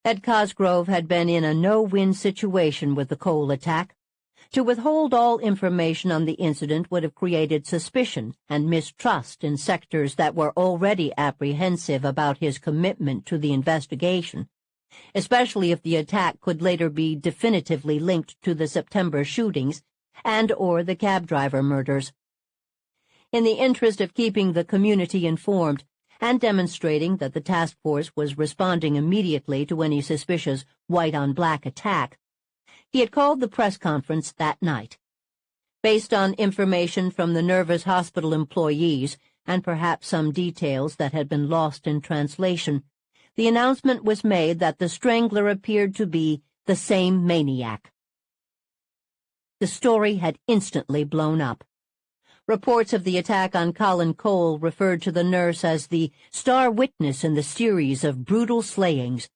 Ed Cosgrove had been in a no-win situation with the Cole attack. To withhold all information on the incident would have created suspicion and mistrust in sectors that were already apprehensive about his commitment to the investigation, especially if the attack could later be definitively linked to the September shootings and/or the cab driver murders. In the interest of keeping the community informed and demonstrating that the task force was responding immediately to any suspicious white-on-black attack, he had called the press conference that night. Based on information from the nervous hospital employees and perhaps some details that had been lost in translation, the announcement was made that the strangler appeared to be the same maniac. The story had instantly blown up. Reports of the attack on Colin Cole referred to the nurse as the star witness in the series of brutal slayings.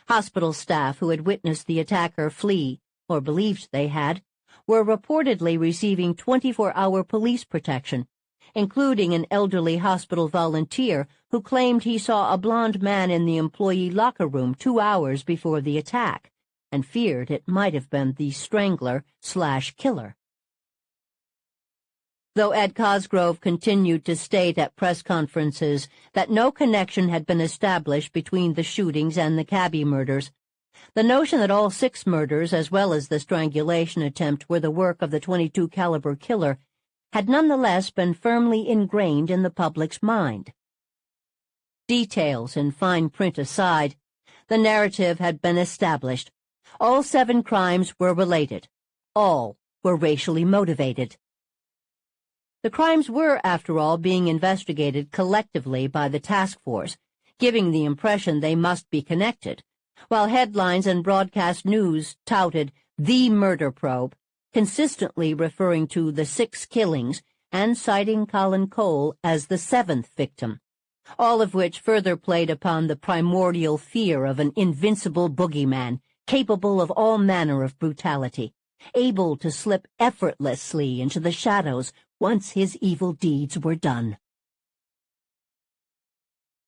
Hospital staff who had witnessed the attacker flee, or believed they had, were reportedly receiving 24-hour police protection, including an elderly hospital volunteer who claimed he saw a blond man in the employee locker room 2 hours before the attack, and feared it might have been the strangler/killer. Though Ed Cosgrove continued to state at press conferences that no connection had been established between the shootings and the cabbie murders, the notion that all 6 murders, as well as the strangulation attempt, were the work of the .22 caliber killer had nonetheless been firmly ingrained in the public's mind. Details and fine print aside, the narrative had been established. All 7 crimes were related. All were racially motivated. The crimes were, after all, being investigated collectively by the task force, giving the impression they must be connected, while headlines and broadcast news touted the murder probe, consistently referring to the 6 killings and citing Colin Cole as the 7th victim, all of which further played upon the primordial fear of an invincible boogeyman, capable of all manner of brutality, able to slip effortlessly into the shadows once his evil deeds were done.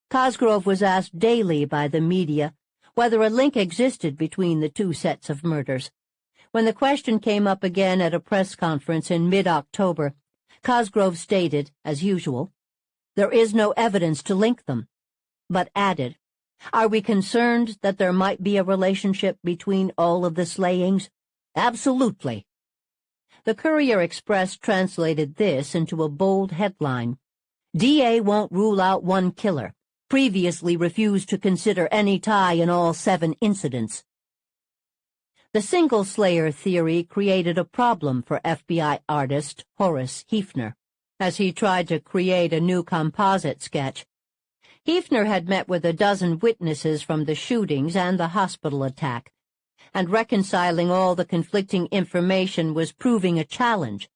Cosgrove was asked daily by the media whether a link existed between the 2 sets of murders. When the question came up again at a press conference in mid-October, Cosgrove stated, as usual, "There is no evidence to link them," but added, "Are we concerned that there might be a relationship between all of the slayings? Absolutely." The Courier-Express translated this into a bold headline: "DA won't rule out one killer. Previously refused to consider any tie in all 7 incidents." The single-slayer theory created a problem for FBI artist Horace Hefner, as he tried to create a new composite sketch. Hefner had met with a dozen witnesses from the shootings and the hospital attack, and reconciling all the conflicting information was proving a challenge.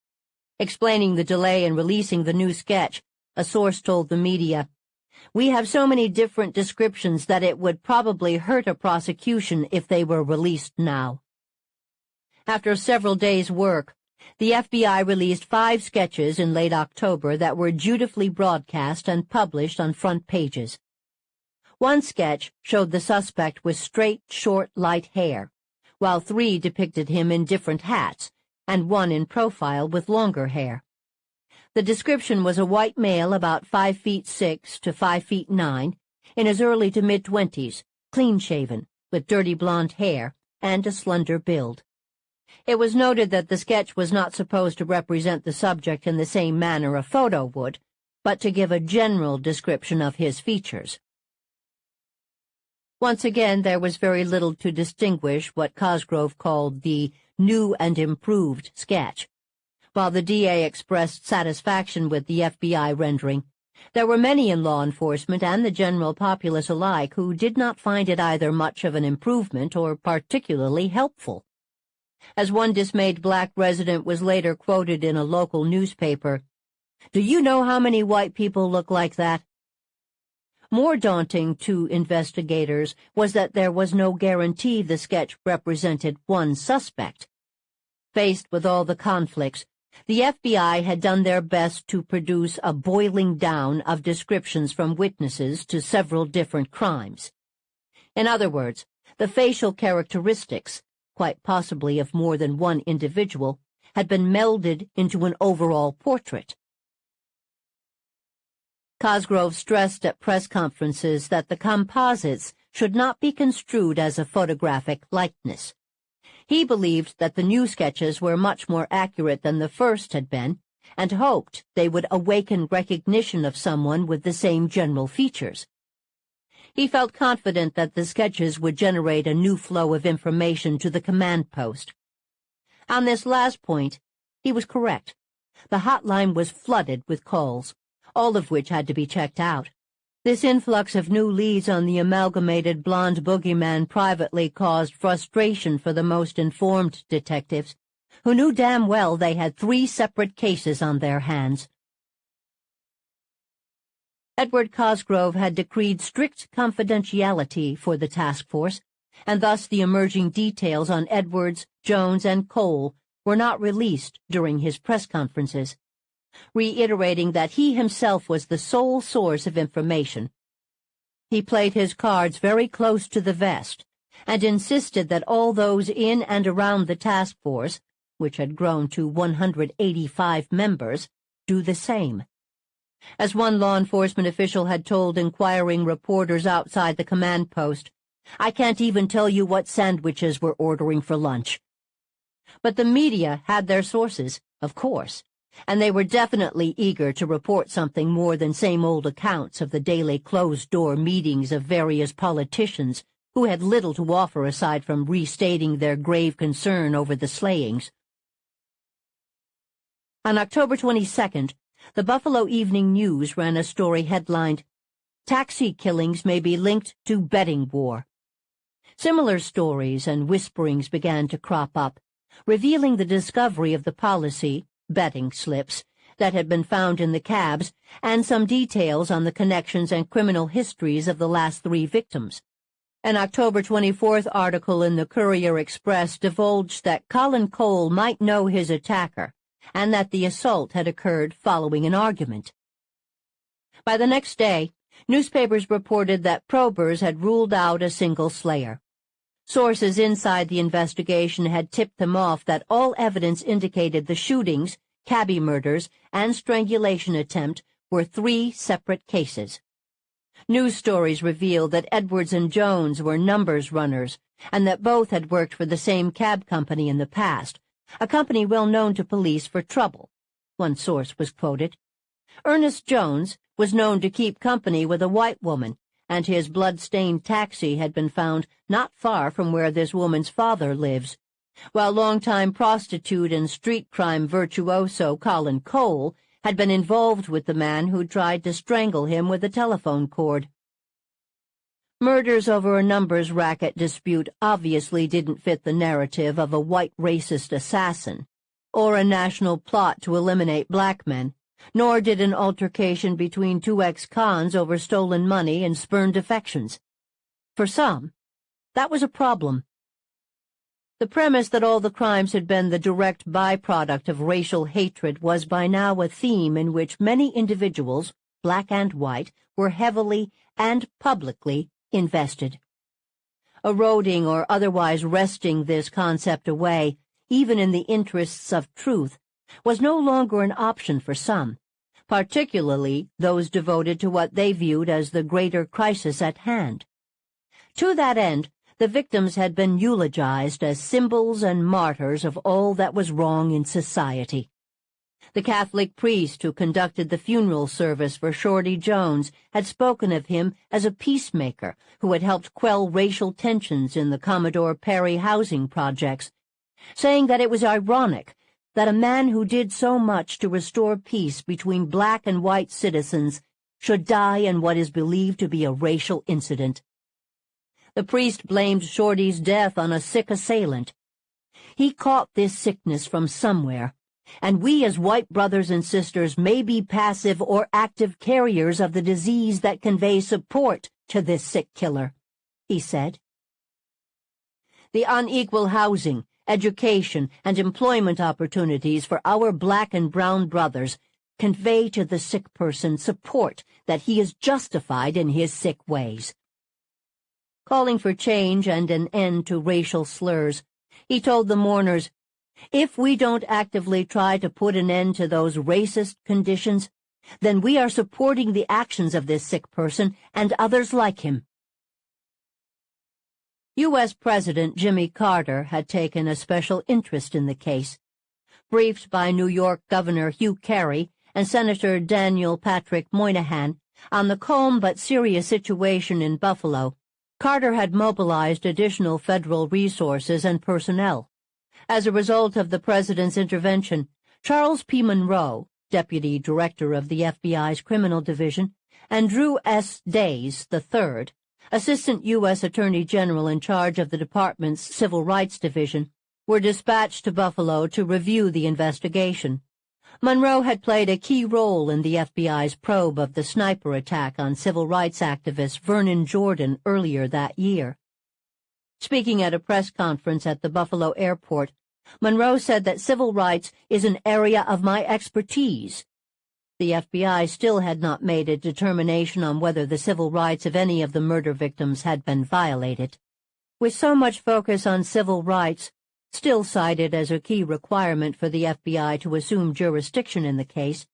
Explaining the delay in releasing the new sketch, a source told the media, "We have so many different descriptions that it would probably hurt a prosecution if they were released now." After several days' work, the FBI released 5 sketches in late October that were dutifully broadcast and published on front pages. One sketch showed the suspect with straight, short, light hair, while 3 depicted him in different hats, and 1 in profile with longer hair. The description was a white male about 5'6" to 5'9", in his early to mid-20s, clean-shaven, with dirty blonde hair, and a slender build. It was noted that the sketch was not supposed to represent the subject in the same manner a photo would, but to give a general description of his features. Once again, there was very little to distinguish what Cosgrove called the new and improved sketch. While the DA expressed satisfaction with the FBI rendering, there were many in law enforcement and the general populace alike who did not find it either much of an improvement or particularly helpful. As one dismayed black resident was later quoted in a local newspaper, "Do you know how many white people look like that?" More daunting to investigators was that there was no guarantee the sketch represented one suspect. Faced with all the conflicts, the FBI had done their best to produce a boiling down of descriptions from witnesses to several different crimes. In other words, the facial characteristics, quite possibly of more than one individual, had been melded into an overall portrait. Cosgrove stressed at press conferences that the composites should not be construed as a photographic likeness. He believed that the new sketches were much more accurate than the first had been, and hoped they would awaken recognition of someone with the same general features. He felt confident that the sketches would generate a new flow of information to the command post. On this last point, he was correct. The hotline was flooded with calls, all of which had to be checked out. This influx of new leads on the amalgamated blonde boogeyman privately caused frustration for the most informed detectives, who knew damn well they had 3 separate cases on their hands. Edward Cosgrove had decreed strict confidentiality for the task force, and thus the emerging details on Edwards, Jones, and Cole were not released during his press conferences, reiterating that he himself was the sole source of information. He played his cards very close to the vest, and insisted that all those in and around the task force, which had grown to 185 members, do the same. As one law enforcement official had told inquiring reporters outside the command post, "I can't even tell you what sandwiches we're ordering for lunch." But the media had their sources, of course, and they were definitely eager to report something more than same-old accounts of the daily closed-door meetings of various politicians who had little to offer aside from restating their grave concern over the slayings. On October 22nd, the Buffalo Evening News ran a story headlined, "Taxi Killings May Be Linked to Betting War." Similar stories and whisperings began to crop up, revealing the discovery of the policy, betting slips, that had been found in the cabs, and some details on the connections and criminal histories of the last 3 victims. An October 24th article in the Courier-Express divulged that Colin Cole might know his attacker, and that the assault had occurred following an argument. By the next day, newspapers reported that probers had ruled out a single slayer. Sources inside the investigation had tipped them off that all evidence indicated the shootings, cabbie murders, and strangulation attempt were 3 separate cases. News stories revealed that Edwards and Jones were numbers runners, and that both had worked for the same cab company in the past, a company well known to police for trouble, one source was quoted. Ernest Jones was known to keep company with a white woman, and his blood-stained taxi had been found not far from where this woman's father lives, while longtime prostitute and street crime virtuoso Colin Cole had been involved with the man who tried to strangle him with a telephone cord. Murders over a numbers racket dispute obviously didn't fit the narrative of a white racist assassin, or a national plot to eliminate black men, nor did an altercation between two ex-cons over stolen money and spurned affections. For some, that was a problem. The premise that all the crimes had been the direct byproduct of racial hatred was by now a theme in which many individuals, black and white, were heavily and publicly invested. Eroding or otherwise wresting this concept away, even in the interests of truth, was no longer an option for some, particularly those devoted to what they viewed as the greater crisis at hand. To that end, the victims had been eulogized as symbols and martyrs of all that was wrong in society. The Catholic priest who conducted the funeral service for Shorty Jones had spoken of him as a peacemaker who had helped quell racial tensions in the Commodore Perry housing projects, saying that it was ironic that a man who did so much to restore peace between black and white citizens should die in what is believed to be a racial incident. The priest blamed Shorty's death on a sick assailant. He caught this sickness from somewhere, and we as white brothers and sisters may be passive or active carriers of the disease that convey support to this sick killer, he said. The unequal housing, education, and employment opportunities for our black and brown brothers convey to the sick person support that he is justified in his sick ways. Calling for change and an end to racial slurs, he told the mourners, "If we don't actively try to put an end to those racist conditions, then we are supporting the actions of this sick person and others like him." U.S. President Jimmy Carter had taken a special interest in the case. Briefed by New York Governor Hugh Carey and Senator Daniel Patrick Moynihan on the calm but serious situation in Buffalo, Carter had mobilized additional federal resources and personnel. As a result of the president's intervention, Charles P. Monroe, Deputy Director of the FBI's Criminal Division, and Drew S. Days III, Assistant U.S. Attorney General in charge of the department's Civil Rights Division, were dispatched to Buffalo to review the investigation. Monroe had played a key role in the FBI's probe of the sniper attack on civil rights activist Vernon Jordan earlier that year. Speaking at a press conference at the Buffalo airport, Monroe said that civil rights is an area of my expertise. The FBI still had not made a determination on whether the civil rights of any of the murder victims had been violated. With so much focus on civil rights, still cited as a key requirement for the FBI to assume jurisdiction in the case,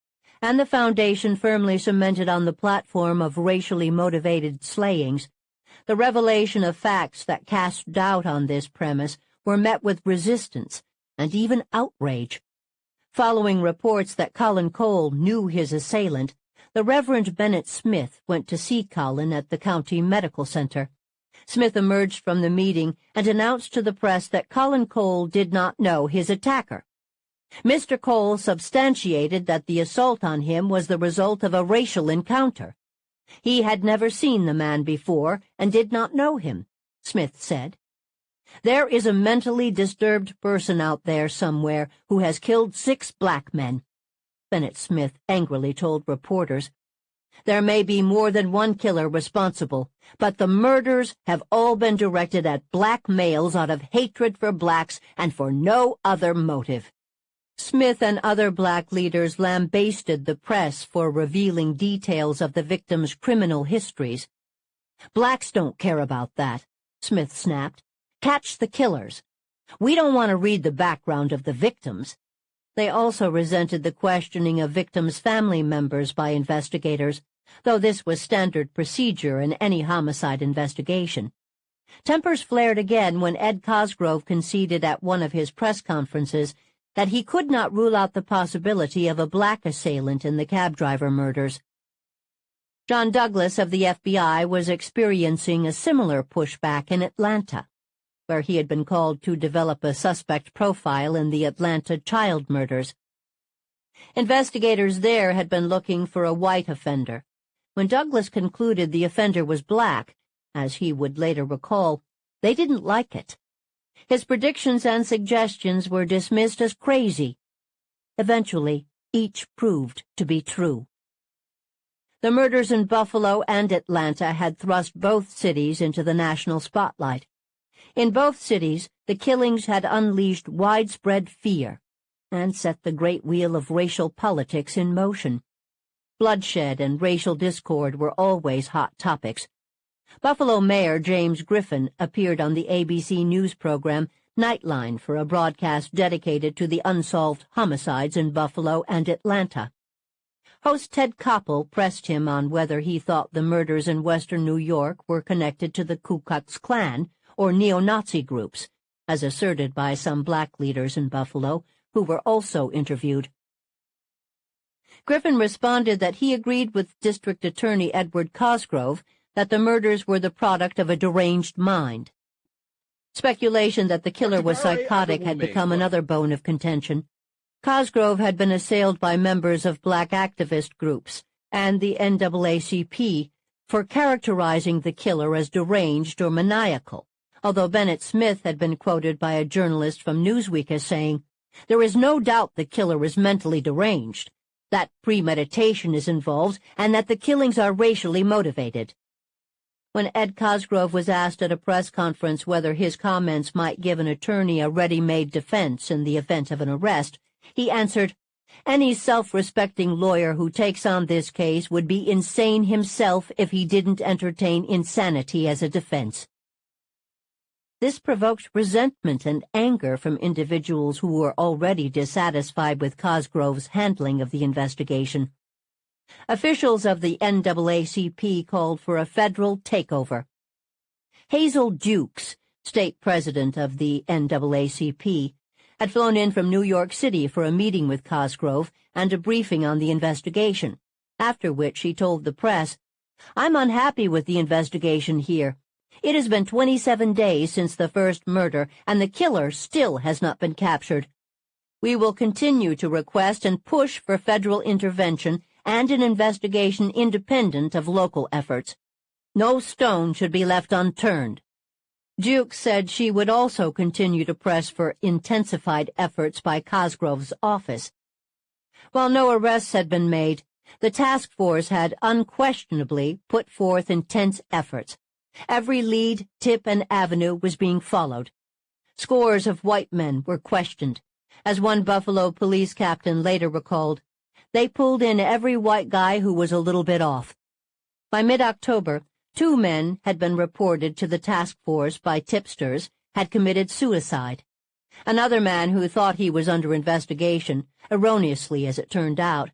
and the foundation firmly cemented on the platform of racially motivated slayings, the revelation of facts that cast doubt on this premise were met with resistance and even outrage. Following reports that Colin Cole knew his assailant, the Reverend Bennett Smith went to see Colin at the county medical center. Smith emerged from the meeting and announced to the press that Colin Cole did not know his attacker. Mr. Cole substantiated that the assault on him was the result of a racial encounter. He had never seen the man before and did not know him, Smith said. There is a mentally disturbed person out there somewhere who has killed 6 black men, Bennett Smith angrily told reporters. There may be more than one killer responsible, but the murders have all been directed at black males out of hatred for blacks and for no other motive. Smith and other black leaders lambasted the press for revealing details of the victims' criminal histories. Blacks don't care about that, Smith snapped. Catch the killers. We don't want to read the background of the victims. They also resented the questioning of victims' family members by investigators, though this was standard procedure in any homicide investigation. Tempers flared again when Ed Cosgrove conceded at one of his press conferences that he could not rule out the possibility of a black assailant in the cab driver murders. John Douglas of the FBI was experiencing a similar pushback in Atlanta, where he had been called to develop a suspect profile in the Atlanta child murders. Investigators there had been looking for a white offender. When Douglas concluded the offender was black, as he would later recall, they didn't like it. His predictions and suggestions were dismissed as crazy, Eventually, each proved to be true. The murders in Buffalo and Atlanta had thrust both cities into the national spotlight. In both cities, the killings had unleashed widespread fear and set the great wheel of racial politics in motion. Bloodshed and racial discord were always hot topics. Buffalo Mayor James Griffin appeared on the ABC News program Nightline for a broadcast dedicated to the unsolved homicides in Buffalo and Atlanta. Host Ted Koppel pressed him on whether he thought the murders in western New York were connected to the Ku Klux Klan or neo-Nazi groups, as asserted by some black leaders in Buffalo who were also interviewed. Griffin responded that he agreed with District Attorney Edward Cosgrove that the murders were the product of a deranged mind. Speculation that the killer was psychotic had become another bone of contention. Cosgrove had been assailed by members of black activist groups and the NAACP for characterizing the killer as deranged or maniacal, although Bennett Smith had been quoted by a journalist from Newsweek as saying, "There is no doubt the killer is mentally deranged, that premeditation is involved, and that the killings are racially motivated." When Ed Cosgrove was asked at a press conference whether his comments might give an attorney a ready-made defense in the event of an arrest, he answered, "Any self-respecting lawyer who takes on this case would be insane himself if he didn't entertain insanity as a defense." This provoked resentment and anger from individuals who were already dissatisfied with Cosgrove's handling of the investigation. Officials of the NAACP called for a federal takeover. Hazel Dukes, state president of the NAACP, had flown in from New York City for a meeting with Cosgrove and a briefing on the investigation, after which she told the press, "I'm unhappy with the investigation here. It has been 27 days since the first murder, and the killer still has not been captured. We will continue to request and push for federal intervention and an investigation independent of local efforts. No stone should be left unturned." Duke said she would also continue to press for intensified efforts by Cosgrove's office. While no arrests had been made, the task force had unquestionably put forth intense efforts. Every lead, tip, and avenue was being followed. Scores of white men were questioned. As one Buffalo police captain later recalled, "They pulled in every white guy who was a little bit off." By mid-October, 2 men had been reported to the task force by tipsters, had committed suicide. Another man who thought he was under investigation, erroneously as it turned out,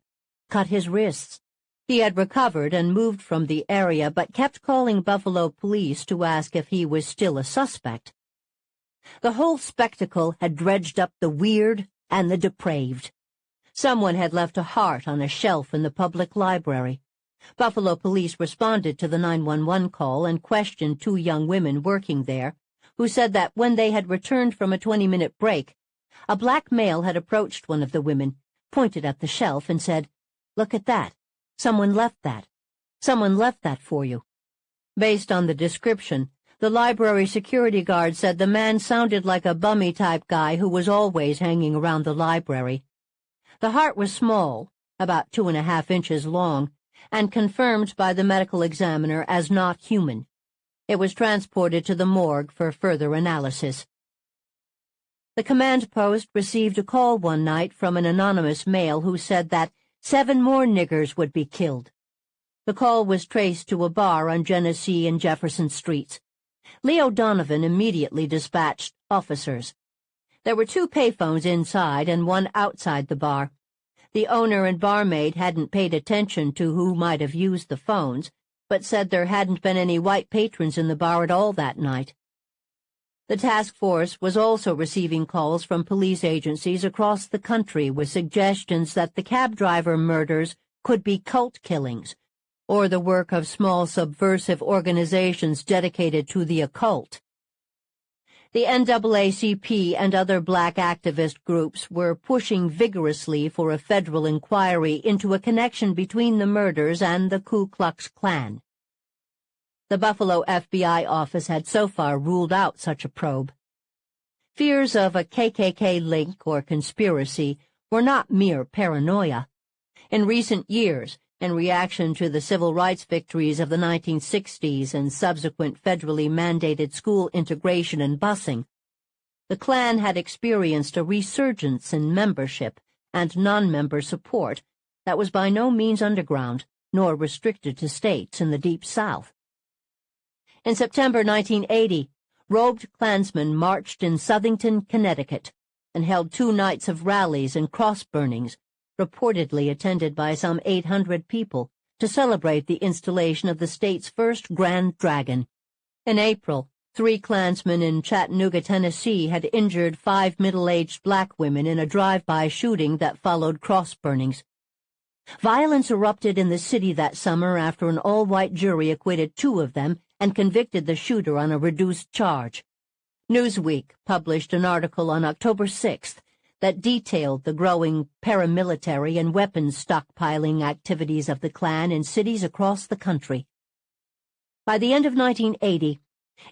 cut his wrists. He had recovered and moved from the area, but kept calling Buffalo police to ask if he was still a suspect. The whole spectacle had dredged up the weird and the depraved. Someone had left a heart on a shelf in the public library. Buffalo police responded to the 911 call and questioned 2 young women working there, who said that when they had returned from a 20-minute break, a black male had approached one of the women, pointed at the shelf, and said, "Look at that. Someone left that. Someone left that for you." Based on the description, the library security guard said the man sounded like a bummy-type guy who was always hanging around the library. The heart was small, about 2.5 inches long, and confirmed by the medical examiner as not human. It was transported to the morgue for further analysis. The command post received a call one night from an anonymous male who said that 7 more niggers would be killed. The call was traced to a bar on Genesee and Jefferson Streets. Leo Donovan immediately dispatched officers. There were 2 payphones inside and 1 outside the bar. The owner and barmaid hadn't paid attention to who might have used the phones, but said there hadn't been any white patrons in the bar at all that night. The task force was also receiving calls from police agencies across the country with suggestions that the cab driver murders could be cult killings, or the work of small subversive organizations dedicated to the occult. The NAACP and other black activist groups were pushing vigorously for a federal inquiry into a connection between the murders and the Ku Klux Klan. The Buffalo FBI office had so far ruled out such a probe. Fears of a KKK link or conspiracy were not mere paranoia. In recent years, in reaction to the civil rights victories of the 1960s and subsequent federally mandated school integration and busing, the Klan had experienced a resurgence in membership and non-member support that was by no means underground, nor restricted to states in the Deep South. In September 1980, robed Klansmen marched in Southington, Connecticut, and held 2 nights of rallies and cross-burnings, reportedly attended by some 800 people, to celebrate the installation of the state's first Grand Dragon. In April, 3 Klansmen in Chattanooga, Tennessee had injured 5 middle-aged black women in a drive-by shooting that followed cross-burnings. Violence erupted in the city that summer after an all-white jury acquitted 2 of them and convicted the shooter on a reduced charge. Newsweek published an article on October 6th that detailed the growing paramilitary and weapons stockpiling activities of the Klan in cities across the country. By the end of 1980,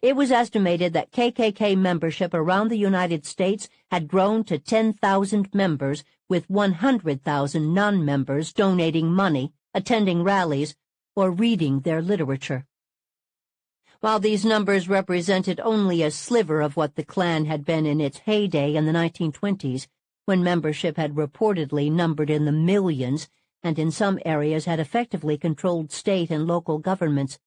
it was estimated that KKK membership around the United States had grown to 10,000 members, with 100,000 non-members donating money, attending rallies, or reading their literature. While these numbers represented only a sliver of what the Klan had been in its heyday in the 1920s, when membership had reportedly numbered in the millions and in some areas had effectively controlled state and local governments,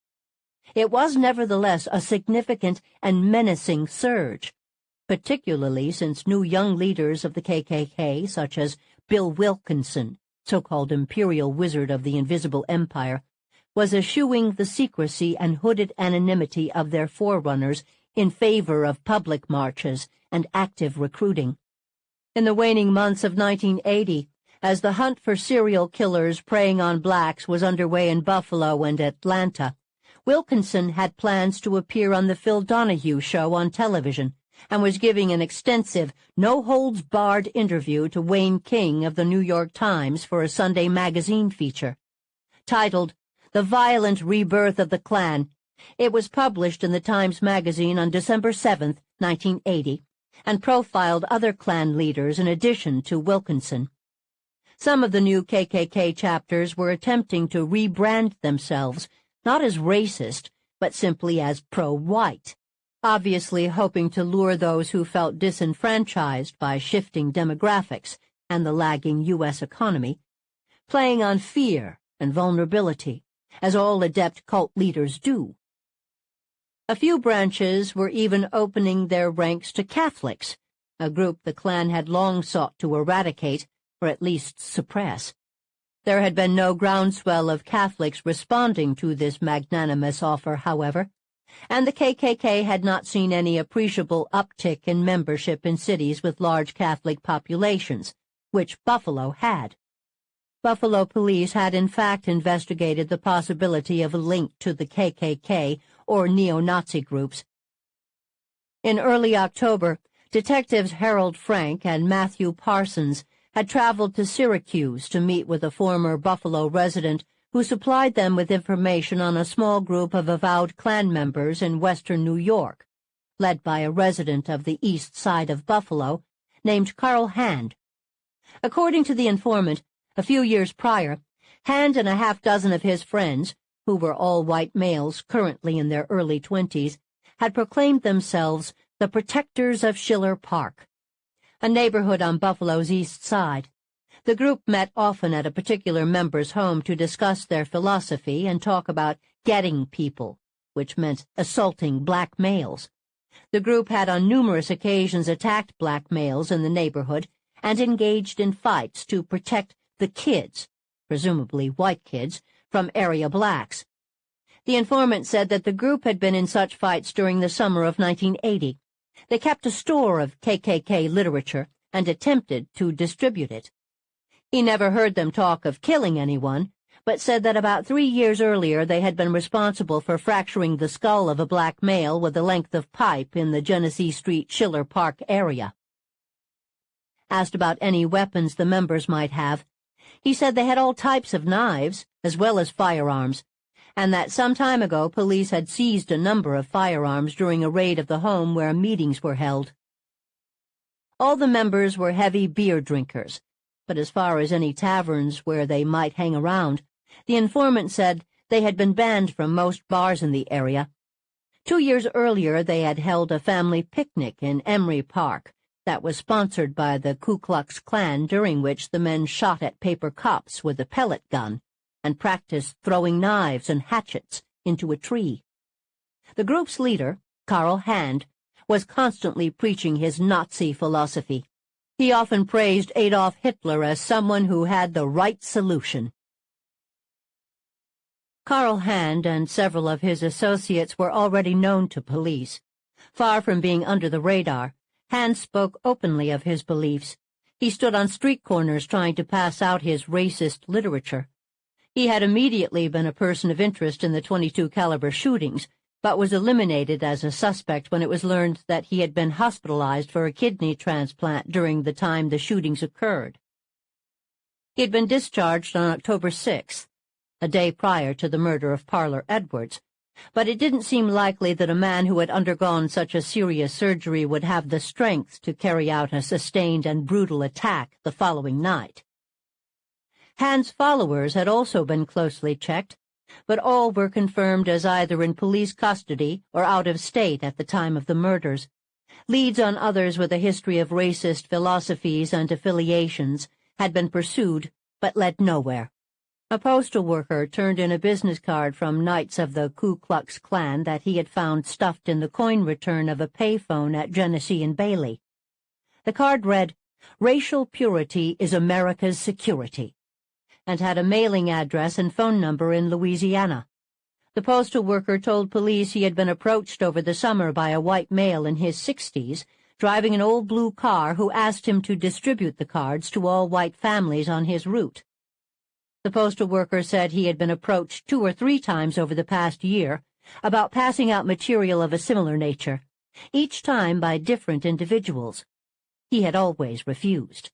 it was nevertheless a significant and menacing surge, particularly since new young leaders of the KKK, such as Bill Wilkinson, so-called Imperial Wizard of the Invisible Empire, was eschewing the secrecy and hooded anonymity of their forerunners in favor of public marches and active recruiting. In the waning months of 1980, as the hunt for serial killers preying on blacks was underway in Buffalo and Atlanta, Wilkinson had plans to appear on the Phil Donahue Show on television and was giving an extensive, no-holds-barred interview to Wayne King of the New York Times for a Sunday magazine feature. Titled, "The Violent Rebirth of the Klan," it was published in the Times Magazine on December 7, 1980, and profiled other Klan leaders in addition to Wilkinson. Some of the new KKK chapters were attempting to rebrand themselves, not as racist, but simply as pro-white, obviously hoping to lure those who felt disenfranchised by shifting demographics and the lagging U.S. economy, playing on fear and vulnerability, as all adept cult leaders do. A few branches were even opening their ranks to Catholics, a group the Klan had long sought to eradicate, or at least suppress. There had been no groundswell of Catholics responding to this magnanimous offer, however, and the KKK had not seen any appreciable uptick in membership in cities with large Catholic populations, which Buffalo had. Buffalo police had in fact investigated the possibility of a link to the KKK or neo-Nazi groups. In early October, detectives Harold Frank and Matthew Parsons had traveled to Syracuse to meet with a former Buffalo resident who supplied them with information on a small group of avowed Klan members in western New York, led by a resident of the east side of Buffalo named Carl Hand. According to the informant, a few years prior, Hand and a half-dozen of his friends, who were all white males currently in their early 20s, had proclaimed themselves the protectors of Schiller Park, a neighborhood on Buffalo's east side. The group met often at a particular member's home to discuss their philosophy and talk about getting people, which meant assaulting black males. The group had on numerous occasions attacked black males in the neighborhood and engaged in fights to protect the kids, presumably white kids, from area blacks. The informant said that the group had been in such fights during the summer of 1980. They kept a store of KKK literature and attempted to distribute it. He never heard them talk of killing anyone, but said that about 3 years earlier they had been responsible for fracturing the skull of a black male with a length of pipe in the Genesee Street Schiller Park area. Asked about any weapons the members might have, he said they had all types of knives, as well as firearms, and that some time ago police had seized a number of firearms during a raid of the home where meetings were held. All the members were heavy beer drinkers, but as far as any taverns where they might hang around, the informant said they had been banned from most bars in the area. 2 years earlier, they had held a family picnic in Emery Park that was sponsored by the Ku Klux Klan, during which the men shot at paper cops with a pellet gun and practiced throwing knives and hatchets into a tree. The group's leader, Karl Hand, was constantly preaching his Nazi philosophy. He often praised Adolf Hitler as someone who had the right solution. Karl Hand and several of his associates were already known to police. Far from being under the radar, Hand spoke openly of his beliefs. He stood on street corners trying to pass out his racist literature. He had immediately been a person of interest in the .22 caliber shootings, but was eliminated as a suspect when it was learned that he had been hospitalized for a kidney transplant during the time the shootings occurred. He had been discharged on October 6th, a day prior to the murder of Parlor Edwards, but it didn't seem likely that a man who had undergone such a serious surgery would have the strength to carry out a sustained and brutal attack the following night. Hand's followers had also been closely checked, but all were confirmed as either in police custody or out of state at the time of the murders. Leads on others with a history of racist philosophies and affiliations had been pursued, but led nowhere. A postal worker turned in a business card from Knights of the Ku Klux Klan that he had found stuffed in the coin return of a payphone at Genesee and Bailey. The card read, "Racial purity is America's security," and had a mailing address and phone number in Louisiana. The postal worker told police he had been approached over the summer by a white male in his 60s, driving an old blue car, who asked him to distribute the cards to all white families on his route. The postal worker said he had been approached 2 or 3 times over the past year about passing out material of a similar nature, each time by different individuals. He had always refused.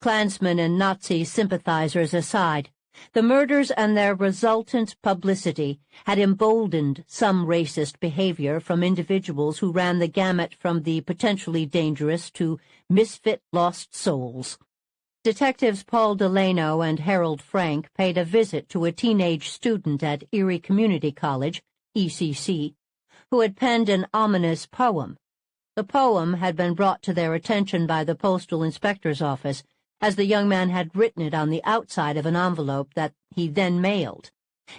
Klansmen and Nazi sympathizers aside, the murders and their resultant publicity had emboldened some racist behavior from individuals who ran the gamut from the potentially dangerous to misfit lost souls. Detectives Paul Delano and Harold Frank paid a visit to a teenage student at Erie Community College, ECC, who had penned an ominous poem. The poem had been brought to their attention by the postal inspector's office, as the young man had written it on the outside of an envelope that he then mailed.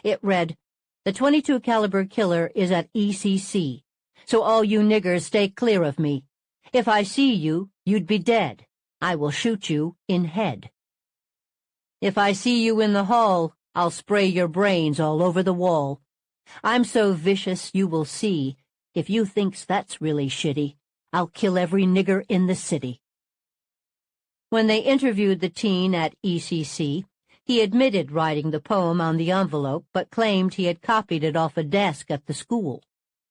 It read, "The .22 caliber killer is at ECC, so all you niggers stay clear of me. If I see you, you'd be dead. I will shoot you in head. If I see you in the hall, I'll spray your brains all over the wall. I'm so vicious you will see. If you thinks that's really shitty, I'll kill every nigger in the city." When they interviewed the teen at ECC, he admitted writing the poem on the envelope, but claimed he had copied it off a desk at the school,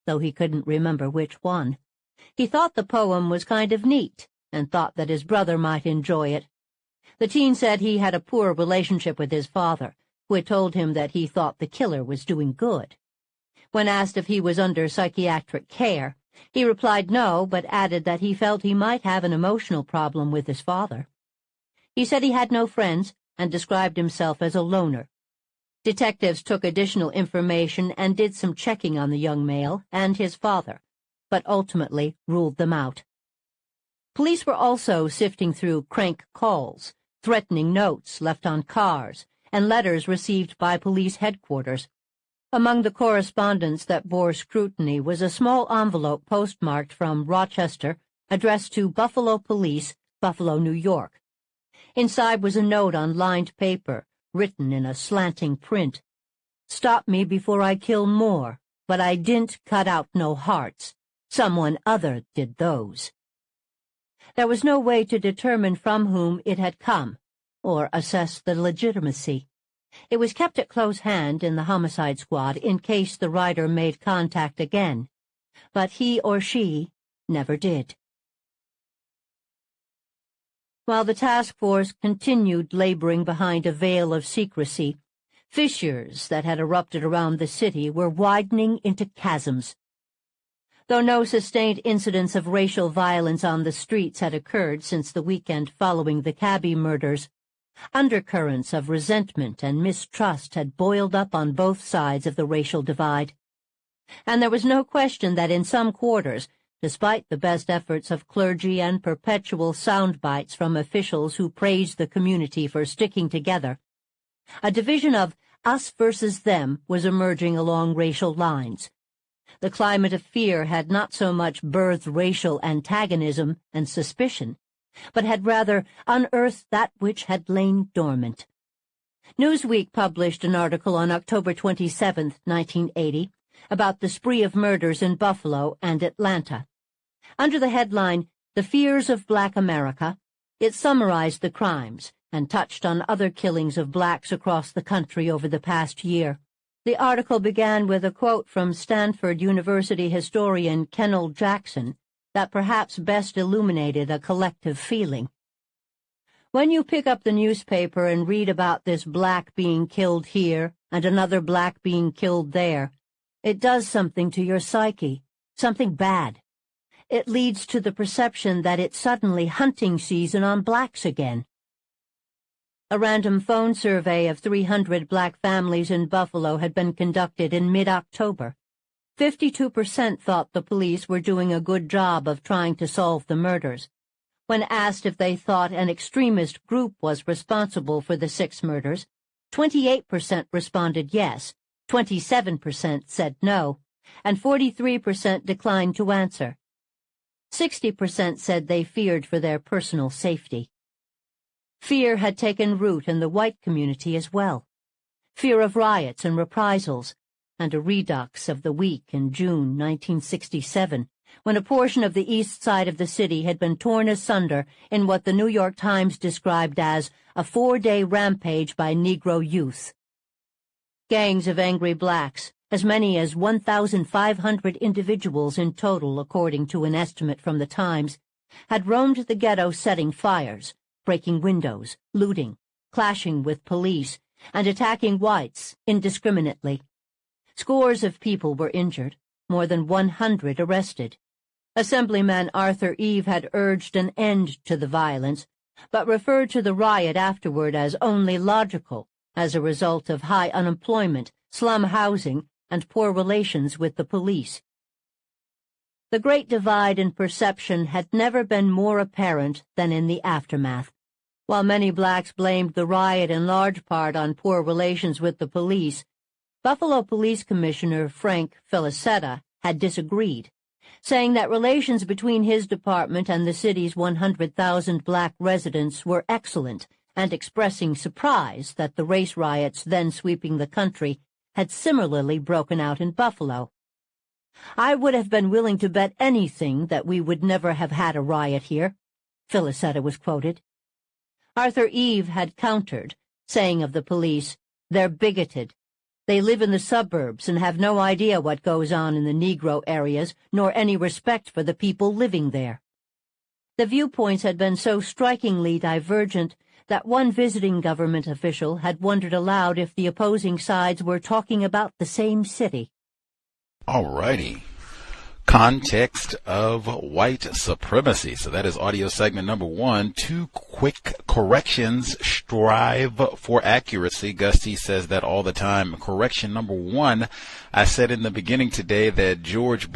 though he couldn't remember which one. He thought the poem was kind of neat, and thought that his brother might enjoy it. The teen said he had a poor relationship with his father, who had told him that he thought the killer was doing good. When asked if he was under psychiatric care, he replied no, but added that he felt he might have an emotional problem with his father. He said he had no friends and described himself as a loner. Detectives took additional information and did some checking on the young male and his father, but ultimately ruled them out. Police were also sifting through crank calls, threatening notes left on cars, and letters received by police headquarters. Among the correspondence that bore scrutiny was a small envelope postmarked from Rochester, addressed to Buffalo Police, Buffalo, New York. Inside was a note on lined paper, written in a slanting print. "Stop me before I kill more, but I didn't cut out no hearts. Someone other did those." There was no way to determine from whom it had come, or assess the legitimacy. It was kept at close hand in the homicide squad in case the writer made contact again, but he or she never did. While the task force continued laboring behind a veil of secrecy, fissures that had erupted around the city were widening into chasms. Though no sustained incidents of racial violence on the streets had occurred since the weekend following the Cabby murders, undercurrents of resentment and mistrust had boiled up on both sides of the racial divide. And there was no question that in some quarters, despite the best efforts of clergy and perpetual sound bites from officials who praised the community for sticking together, a division of us versus them was emerging along racial lines. The climate of fear had not so much birthed racial antagonism and suspicion, but had rather unearthed that which had lain dormant. Newsweek published an article on October 27, 1980, about the spree of murders in Buffalo and Atlanta. Under the headline, "The Fears of Black America," it summarized the crimes and touched on other killings of blacks across the country over the past year. The article began with a quote from Stanford University historian Kennel Jackson that perhaps best illuminated a collective feeling. When you pick up the newspaper and read about this black being killed here and another black being killed there, it does something to your psyche, something bad. It leads to the perception that it's suddenly hunting season on blacks again. A random phone survey of 300 black families in Buffalo had been conducted in mid-October. 52% thought the police were doing a good job of trying to solve the murders. When asked if they thought an extremist group was responsible for the 6 murders, 28% responded yes, 27% said no, and 43% declined to answer. 60% said they feared for their personal safety. Fear had taken root in the white community as well. Fear of riots and reprisals, and a redux of the week in June 1967, when a portion of the east side of the city had been torn asunder in what the New York Times described as a 4-day rampage by Negro youth. Gangs of angry blacks, as many as 1,500 individuals in total according to an estimate from the Times, had roamed the ghetto setting fires, breaking windows, looting, clashing with police, and attacking whites indiscriminately. Scores of people were injured, more than 100 arrested. Assemblyman Arthur Eve had urged an end to the violence, but referred to the riot afterward as only logical, as a result of high unemployment, slum housing, and poor relations with the police. The great divide in perception had never been more apparent than in the aftermath. While many blacks blamed the riot in large part on poor relations with the police, Buffalo Police Commissioner Frank Felicetta had disagreed, saying that relations between his department and the city's 100,000 black residents were excellent, and expressing surprise that the race riots then sweeping the country had similarly broken out in Buffalo. "I would have been willing to bet anything that we would never have had a riot here," Felicetta was quoted. Arthur Eve had countered, saying of the police, "They're bigoted. They live in the suburbs and have no idea what goes on in the Negro areas, nor any respect for the people living there." The viewpoints had been so strikingly divergent that one visiting government official had wondered aloud if the opposing sides were talking about the same city. All righty. Context of White Supremacy. So that is audio segment number 1. 2 quick corrections. Strive for accuracy. Gusty says that all the time. Correction number 1. I said in the beginning today that George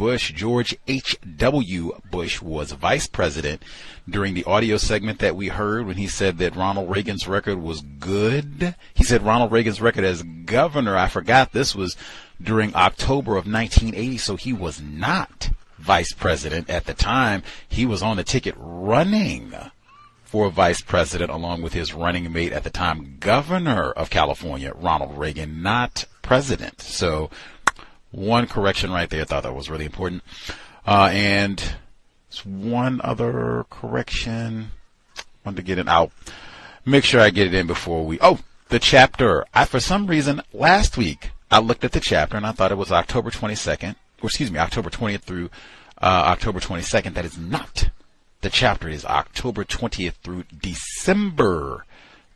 H.W. Bush was vice president during the audio segment that we heard when he said that Ronald Reagan's record was good. He said Ronald Reagan's record as governor. I forgot this was during October of 1980, so he was not vice president at the time. He was on the ticket running for vice president along with his running mate at the time, Governor of California, Ronald Reagan, not president. So one correction right there. I thought that was really important. And one other correction. Wanted to get it out. Make sure I get it in before the chapter. For some reason, last week, I looked at the chapter and I thought it was October 20th through October 22nd. That is not the chapter. It is October 20th through December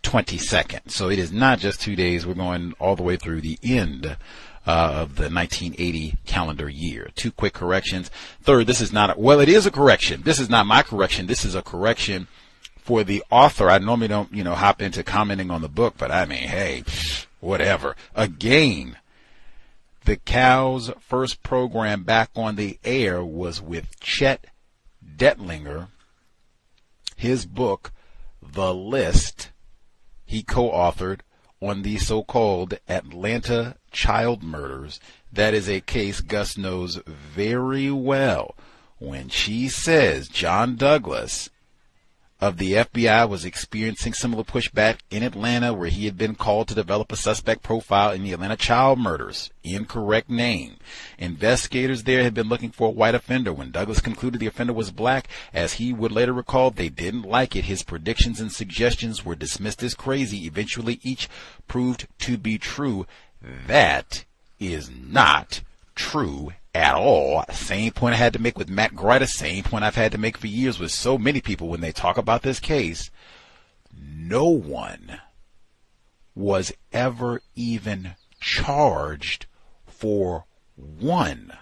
22nd. So it is not just 2 days. We're going all the way through the end of the 1980 calendar year. 2 quick corrections. Third, this is not, well, it is a correction. This is not my correction. This is a correction for the author. I normally don't, hop into commenting on the book, but I mean, hey, whatever. Again, the Cow's first program back on the air was with Chet Dettlinger. His book, The List, he co-authored on the so-called Atlanta child murders. That is a case Gus knows very well when she says John Douglas of the FBI was experiencing similar pushback in Atlanta, where he had been called to develop a suspect profile in the Atlanta child murders. Incorrect name. Investigators there had been looking for a white offender. When Douglas concluded the offender was black, as he would later recall, they didn't like it. His predictions and suggestions were dismissed as crazy. Eventually, each proved to be true. That is not true at all. Same point I had to make with Matt Grider, same point I've had to make for years with so many people when they talk about this case. No one was ever even charged for one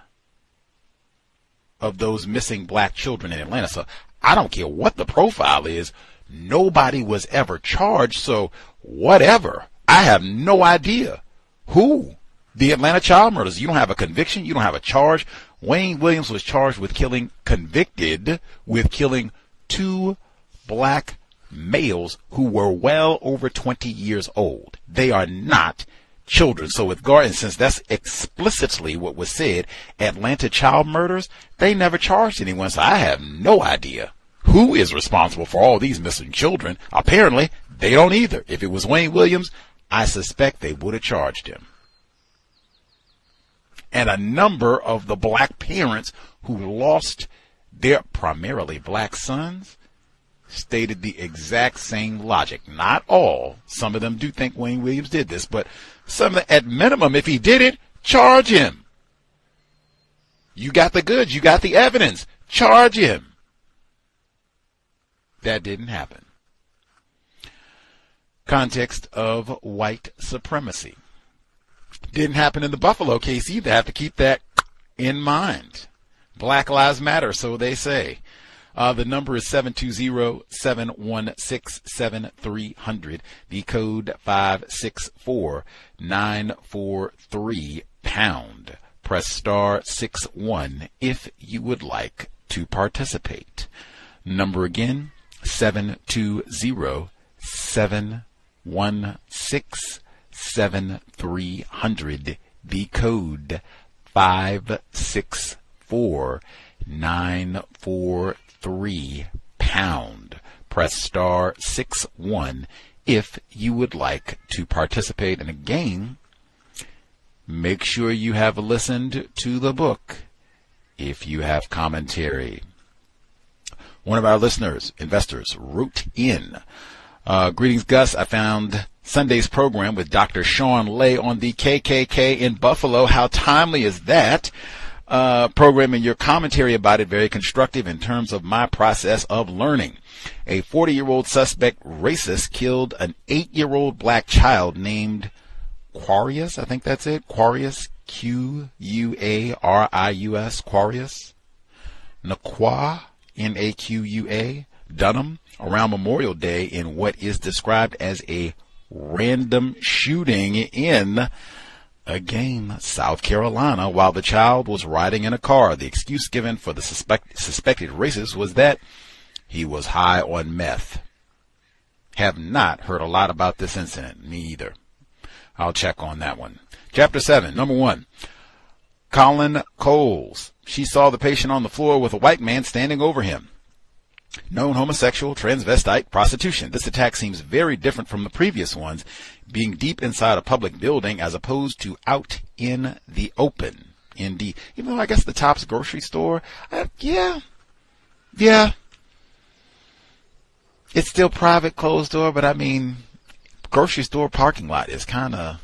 of those missing black children in Atlanta. So I don't care what the profile is. Nobody was ever charged. So whatever. I have no idea who. The Atlanta child murders, you don't have a conviction, you don't have a charge. Wayne Williams was charged with convicted with killing 2 black males who were well over 20 years old. They are not children. So with Garden, since that's explicitly what was said, Atlanta child murders, they never charged anyone. So I have no idea who is responsible for all these missing children. Apparently, they don't either. If it was Wayne Williams, I suspect they would have charged him. And a number of the black parents who lost their primarily black sons stated the exact same logic. Not all. Some of them do think Wayne Williams did this, but some of them, at minimum, if he did it, charge him. You got the goods. You got the evidence. Charge him. That didn't happen. Context of white supremacy. Didn't happen in the Buffalo case either. Have to keep that in mind. Black Lives Matter, so they say. The number is 720-716-7300. The code 564-943#. Press star 61 if you would like to participate. Number again, 720-716-7300. The code 564-943#. Press star 61 if you would like to participate. And again, make sure you have listened to the book if you have commentary. One of our listeners, investors, wrote in, greetings, Gus. I found Sunday's program with Dr. Sean Lay on the KKK in Buffalo. How timely is that? Program and your commentary about it very constructive in terms of my process of learning. A 40-year-old suspect racist killed an 8-year-old black child named Quarius. I think that's it. Quarius, Quarius, Quarius. Naqua, Naqua, Dunham, around Memorial Day in what is described as a random shooting in, again, South Carolina, while the child was riding in a car. The excuse given for the suspected racist was that he was high on meth. Have not heard a lot about this incident. Me either. I'll check on that one. Chapter 7, number 1. Colin Coles. She saw the patient on the floor with a white man standing over him. Known homosexual, transvestite, prostitution. This attack seems very different from the previous ones, being deep inside a public building as opposed to out in the open. Indeed. Even though I guess the Tops grocery store, yeah. It's still private, closed door, but I mean, grocery store parking lot is kind of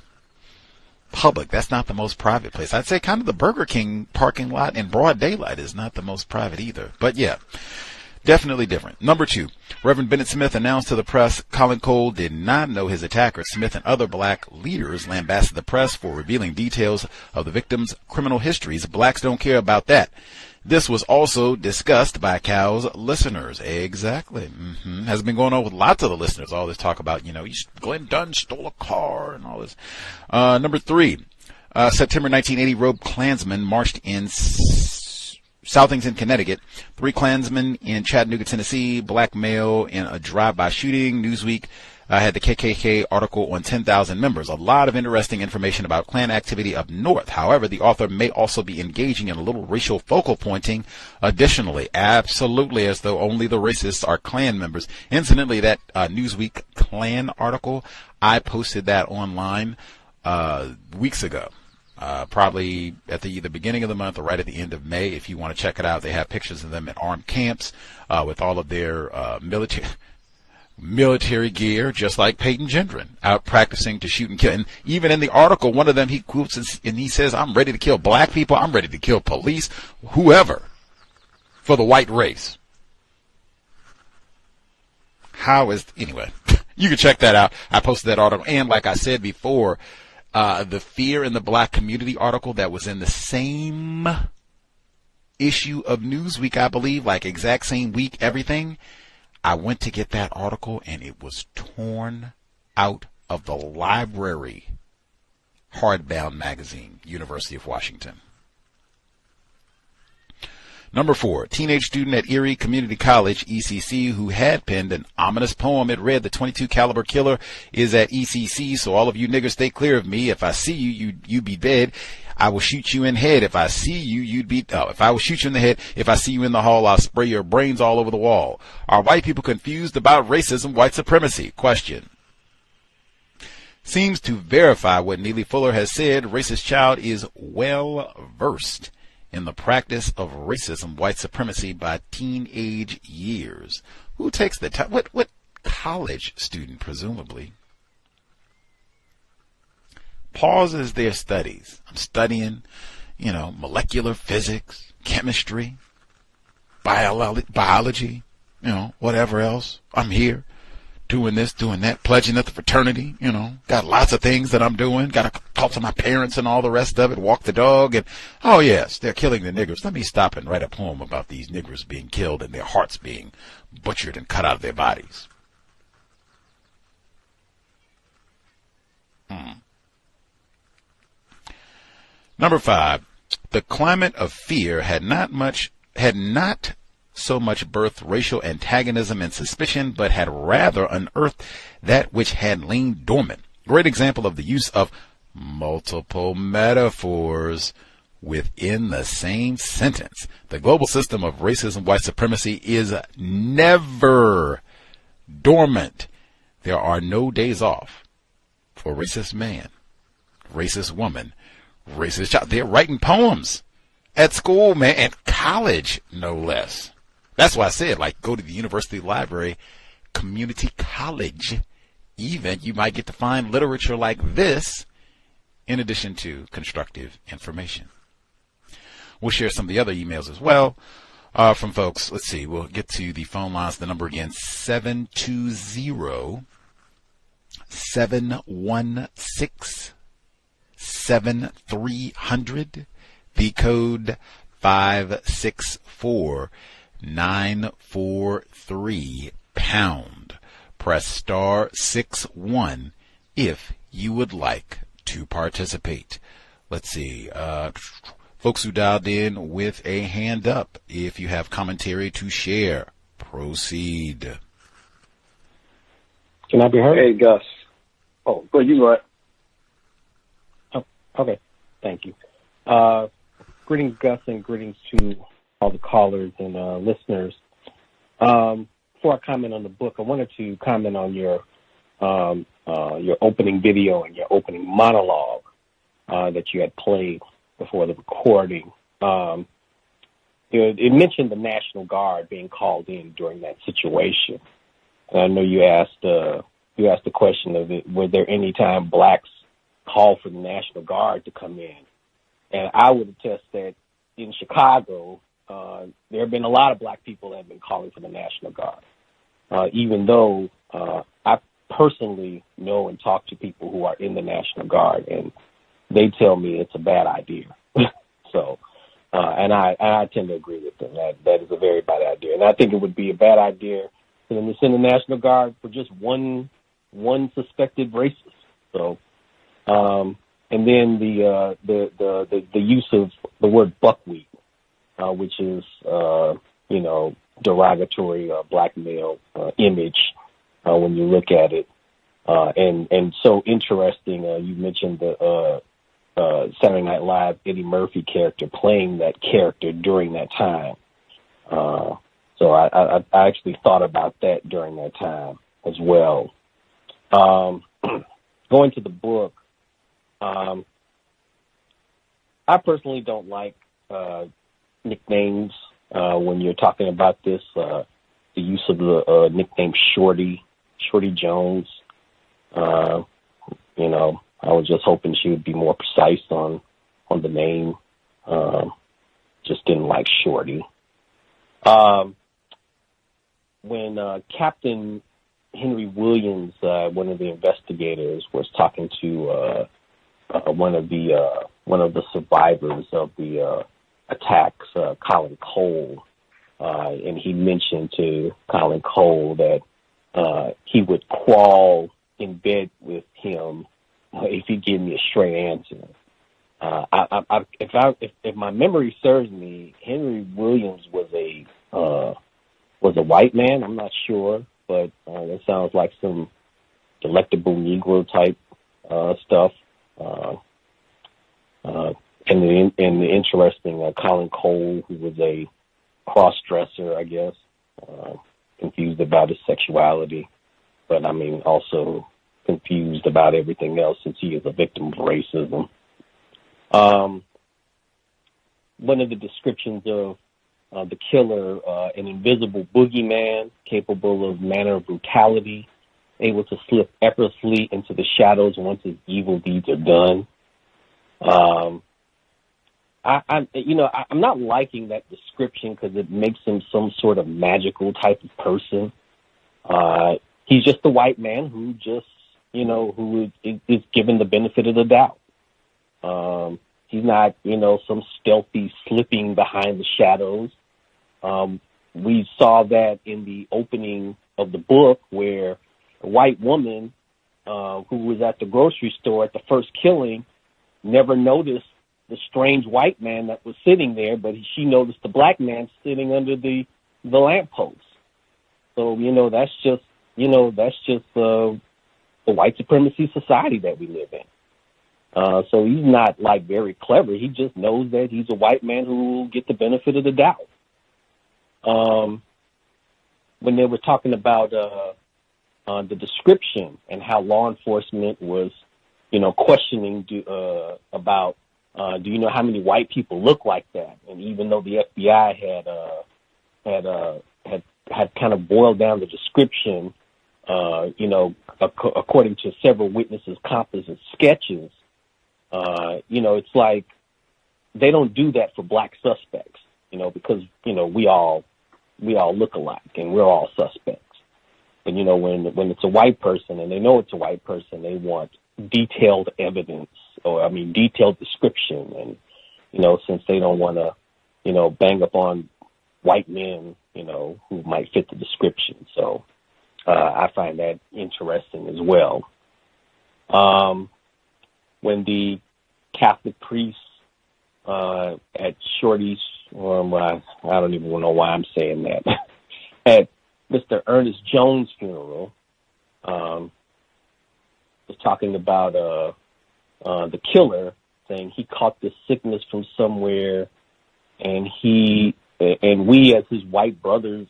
public. That's not the most private place. I'd say kind of the Burger King parking lot in broad daylight is not the most private either. But yeah. Definitely different. Number 2, Reverend Bennett Smith announced to the press Colin Cole did not know his attacker. Smith and other black leaders lambasted the press for revealing details of the victims' criminal histories. Blacks don't care about that. This was also discussed by Cal's listeners. Exactly. Has been going on with lots of the listeners. All this talk about, Glenn Dunn stole a car and all this. Number 3, September 1980, Rogue Klansmen marched in Southington, Connecticut. 3 Klansmen in Chattanooga, Tennessee. Black male in a drive-by shooting. Newsweek had the KKK article on 10,000 members. A lot of interesting information about Klan activity up north. However, the author may also be engaging in a little racial focal pointing additionally. Absolutely, as though only the racists are Klan members. Incidentally, that Newsweek Klan article, I posted that online weeks ago. Probably at the beginning of the month or right at the end of May. If you want to check it out, they have pictures of them at armed camps with all of their military gear, just like Payton Gendron, out practicing to shoot and kill. And even in the article, one of them, he quotes and he says, I'm ready to kill black people. I'm ready to kill police, whoever, for the white race. Anyway, you can check that out. I posted that article. And like I said before, the Fear in the Black Community article that was in the same issue of Newsweek, I believe, like exact same week, everything. I went to get that article and it was torn out of the library. Hardbound magazine, University of Washington. Number 4, teenage student at Erie Community College, ECC, who had penned an ominous poem. It read, the .22 caliber killer is at ECC, so all of you niggers stay clear of me. If I see you, you be dead. I will shoot you in the head. If I see you, if I will shoot you in the head, if I see you in the hall, I'll spray your brains all over the wall. Are white people confused about racism, white supremacy? Question. Seems to verify what Neely Fuller has said. Racist child is well versed in the practice of racism, white supremacy by teenage years. Who takes the time? What college student, presumably, pauses their studies? I'm studying, molecular physics, chemistry, biology, whatever else. I'm here doing this, doing that, pledging at the fraternity, got lots of things that I'm doing. Got to talk to my parents and all the rest of it, walk the dog, and, oh yes, they're killing the niggers. Let me stop and write a poem about these niggers being killed and their hearts being butchered and cut out of their bodies. Number 5, the climate of fear had not so much birthed racial antagonism and suspicion, but had rather unearthed that which had lain dormant. Great example of the use of multiple metaphors within the same sentence. The global system of racism, white supremacy is never dormant. There are no days off for racist man, racist woman, racist child. They're writing poems at school, man, and college, no less. That's why I said, go to the university library, community college, even. You might get to find literature like this in addition to constructive information. We'll share some of the other emails as well from folks. Let's see. We'll get to the phone lines. The number again, 720-716-7300. The code 564-943 pound. Press star 61 if you would like to participate. Let's see. Folks who dialed in with a hand up, if you have commentary to share, proceed. Can I be heard? Hey, Gus. Oh, good. You go ahead. Oh, okay. Thank you. Greetings, Gus, and greetings to all the callers and listeners. Before I comment on the book, I wanted to comment on your opening video and your opening monologue that you had played before the recording. It mentioned the National Guard being called in during that situation. And I know you asked the question of were there any time blacks called for the National Guard to come in? And I would attest that in Chicago, there have been a lot of black people that have been calling for the National Guard, even though I personally know and talk to people who are in the National Guard, and they tell me it's a bad idea. So, and I tend to agree with them. That is a very bad idea, and I think it would be a bad idea for them to send the National Guard for just one suspected racist. So, and then the use of the word buckwheat, which is derogatory black male image when you look at it, and so interesting. You mentioned the Saturday Night Live Eddie Murphy character playing that character during that time. So I actually thought about that during that time as well. Going to the book, I personally don't like nicknames when you're talking about this. The use of the nickname Shorty Jones. I was just hoping she would be more precise on the name. Just didn't like Shorty. When Captain Henry Williams, one of the investigators, was talking to one of the survivors of the attacks, Colin Cole, and he mentioned to Colin Cole that he would crawl in bed with him if he gave me a straight answer. If my memory serves me, Henry Williams was a white man. I'm not sure, but that sounds like some delectable Negro type stuff. And the interesting Colin Cole, who was a cross-dresser, I guess, confused about his sexuality, but I mean also confused about everything else since he is a victim of racism. One of the descriptions of the killer, an invisible boogeyman capable of manner of brutality, able to slip effortlessly into the shadows once his evil deeds are done. I'm not liking that description because it makes him some sort of magical type of person. He's just a white man who who is given the benefit of the doubt. He's not, some stealthy slipping behind the shadows. We saw that in the opening of the book where a white woman who was at the grocery store at the first killing never noticed the strange white man that was sitting there, but she noticed the black man sitting under the lamppost. So, that's just the white supremacy society that we live in. So he's not very clever. He just knows that he's a white man who will get the benefit of the doubt. When they were talking about the description and how law enforcement was, questioning about, do you know how many white people look like that? And even though the FBI had kind of boiled down the description, according to several witnesses' composite sketches, it's like they don't do that for black suspects, because, we all look alike and we're all suspects. But, when it's a white person and they know it's a white person, they want detailed evidence detailed description. And, since they don't want to, bang up on white men, who might fit the description. So I find that interesting as well. When the Catholic priest at Shorty's, I don't even know why I'm saying that, at Mr. Ernest Jones' funeral, was talking about the killer, saying he caught this sickness from somewhere, and we as his white brothers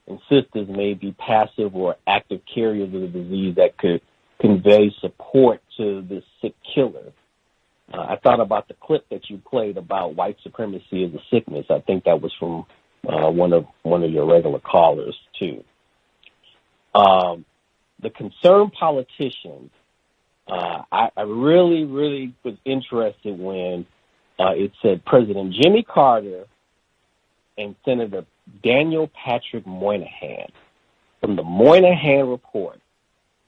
and sisters may be passive or active carriers of the disease that could convey support to this sick killer. I thought about the clip that you played about white supremacy as a sickness. I think that was from one of your regular callers too. The concerned politicians. I really, really was interested when it said President Jimmy Carter and Senator Daniel Patrick Moynihan from the Moynihan Report,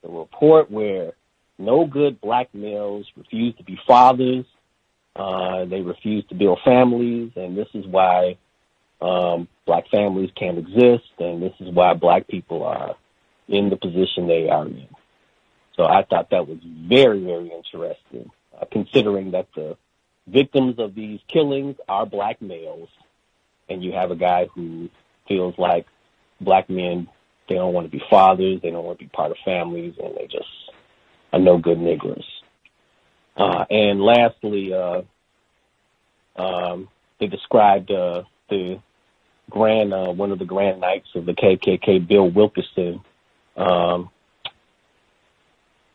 the report where no good black males refuse to be fathers, they refuse to build families, and this is why black families can't exist, and this is why black people are in the position they are in. So I thought that was very, very interesting, considering that the victims of these killings are black males, and you have a guy who feels like black men, they don't want to be fathers, they don't want to be part of families, and they just are no good niggers. And lastly, they described the one of the grand knights of the KKK, Bill Wilkerson.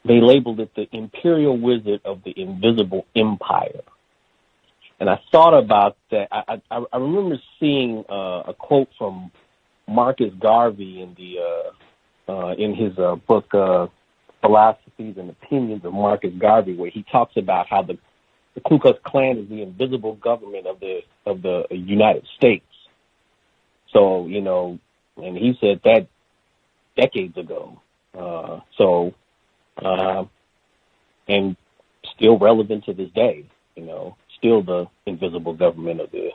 They labeled it the Imperial Wizard of the Invisible Empire. And I thought about that. I remember seeing a quote from Marcus Garvey in his book Philosophies and Opinions of Marcus Garvey, where he talks about how the Ku Klux Klan is the invisible government of the United States. So, you know, and he said that decades ago. And still relevant to this day, you know, still the invisible government of the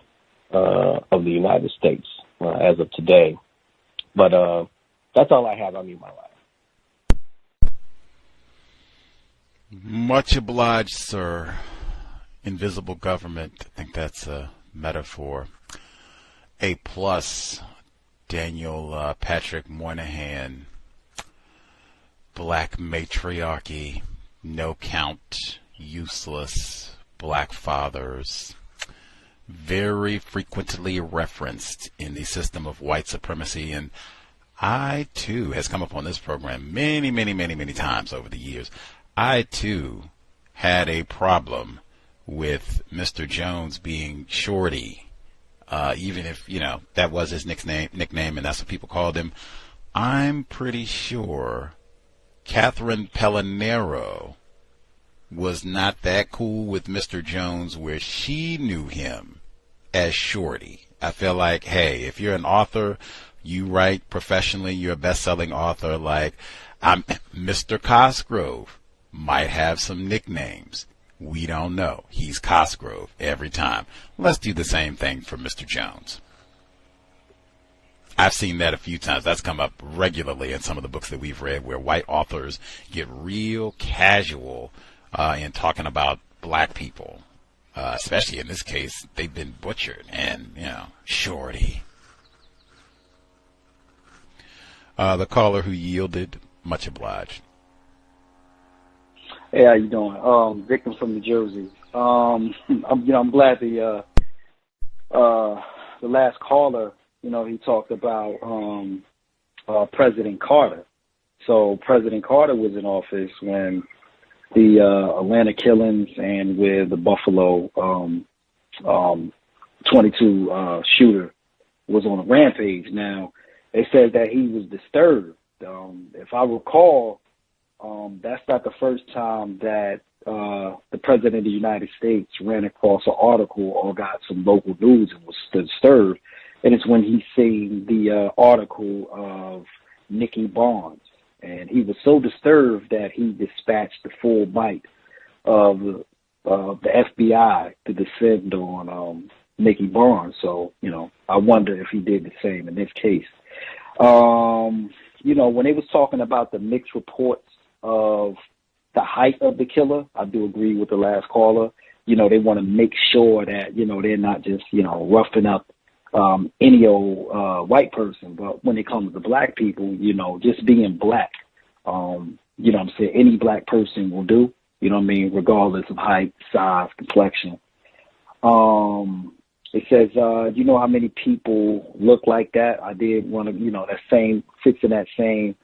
United States as of today. But that's all I have. I mean, my life. Much obliged, sir. Invisible government. I think that's a metaphor. A plus, Daniel Patrick Moynihan. Black matriarchy, no count, useless, black fathers, very frequently referenced in the system of white supremacy. And I, too, has come up on this program many, many, many, many times over the years. I, too, had a problem with Mr. Jones being Shorty, even if, you know, that was his nickname, and that's what people called him. I'm pretty sure Catherine Pelonero was not that cool with Mr. Jones where she knew him as Shorty. I feel like, hey, if you're an author, you write professionally, you're a best-selling author, like I'm Mr. Cosgrove might have some nicknames. We don't know. He's Cosgrove every time. Let's do the same thing for Mr. Jones. I've seen that a few times. That's come up regularly in some of the books that we've read where white authors get real casual in talking about black people. Especially in this case, they've been butchered and, you know, Shorty. The caller who yielded, much obliged. Hey, how you doing? Victim from New Jersey. I'm glad the last caller, you know, he talked about President Carter. So President Carter was in office when the Atlanta killings and with the Buffalo 22 shooter was on a rampage. Now, they said that he was disturbed. If I recall, that's not the first time that the President of the United States ran across an article or got some local news and was disturbed. And it's when he seen the article of Nicky Barnes. And he was so disturbed that he dispatched the full might of the FBI to descend on Nicky Barnes. So, you know, I wonder if he did the same in this case. You know, when they was talking about the mixed reports of the height of the killer, I do agree with the last caller. You know, they want to make sure that, you know, they're not just, you know, roughing up any old white person. But when it comes to black people, you know, just being black, you know what I'm saying, any black person will do, you know what I mean, regardless of height, size, complexion. It says, you know how many people look like that? I did want to, you know, that same, fits in that same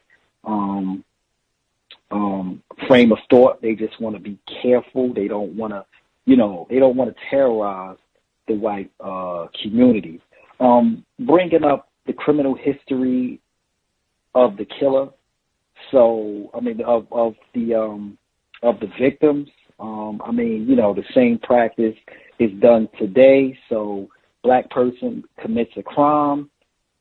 frame of thought. They just want to be careful. They don't want to, you know, they don't want to terrorize the white community. Bringing up the criminal history of the killer. So, I mean, of the victims. I mean, you know, the same practice is done today. So, black person commits a crime,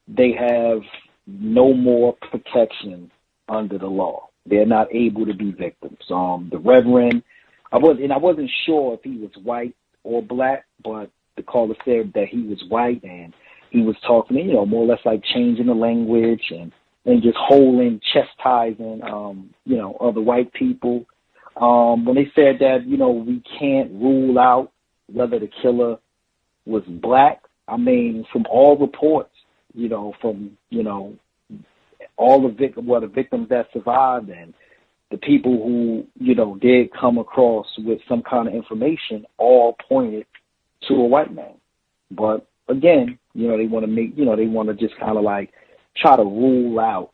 they have no more protection under the law. They're not able to be victims. The Reverend, I wasn't sure if he was white or black, but the caller said that he was white, and he was talking, you know, more or less like changing the language and just chastising, you know, other white people. When they said that, you know, we can't rule out whether the killer was black, I mean, from all reports, you know, from, you know, all the victims that survived and the people who, you know, did come across with some kind of information all pointed to a white man. But again, you know, they want to just kind of like try to rule out,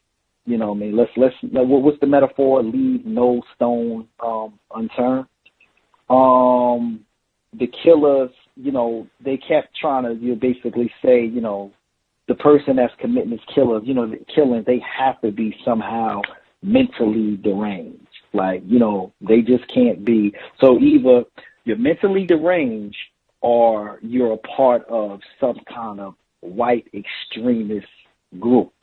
you know, I mean, what's the metaphor? Leave no stone unturned. The killers, you know, they kept trying to basically say, you know, the person that's committing this killer, you know, the killing, they have to be somehow mentally deranged. Like, you know, they just can't be. So either you're mentally deranged or you're a part of some kind of white extremist group.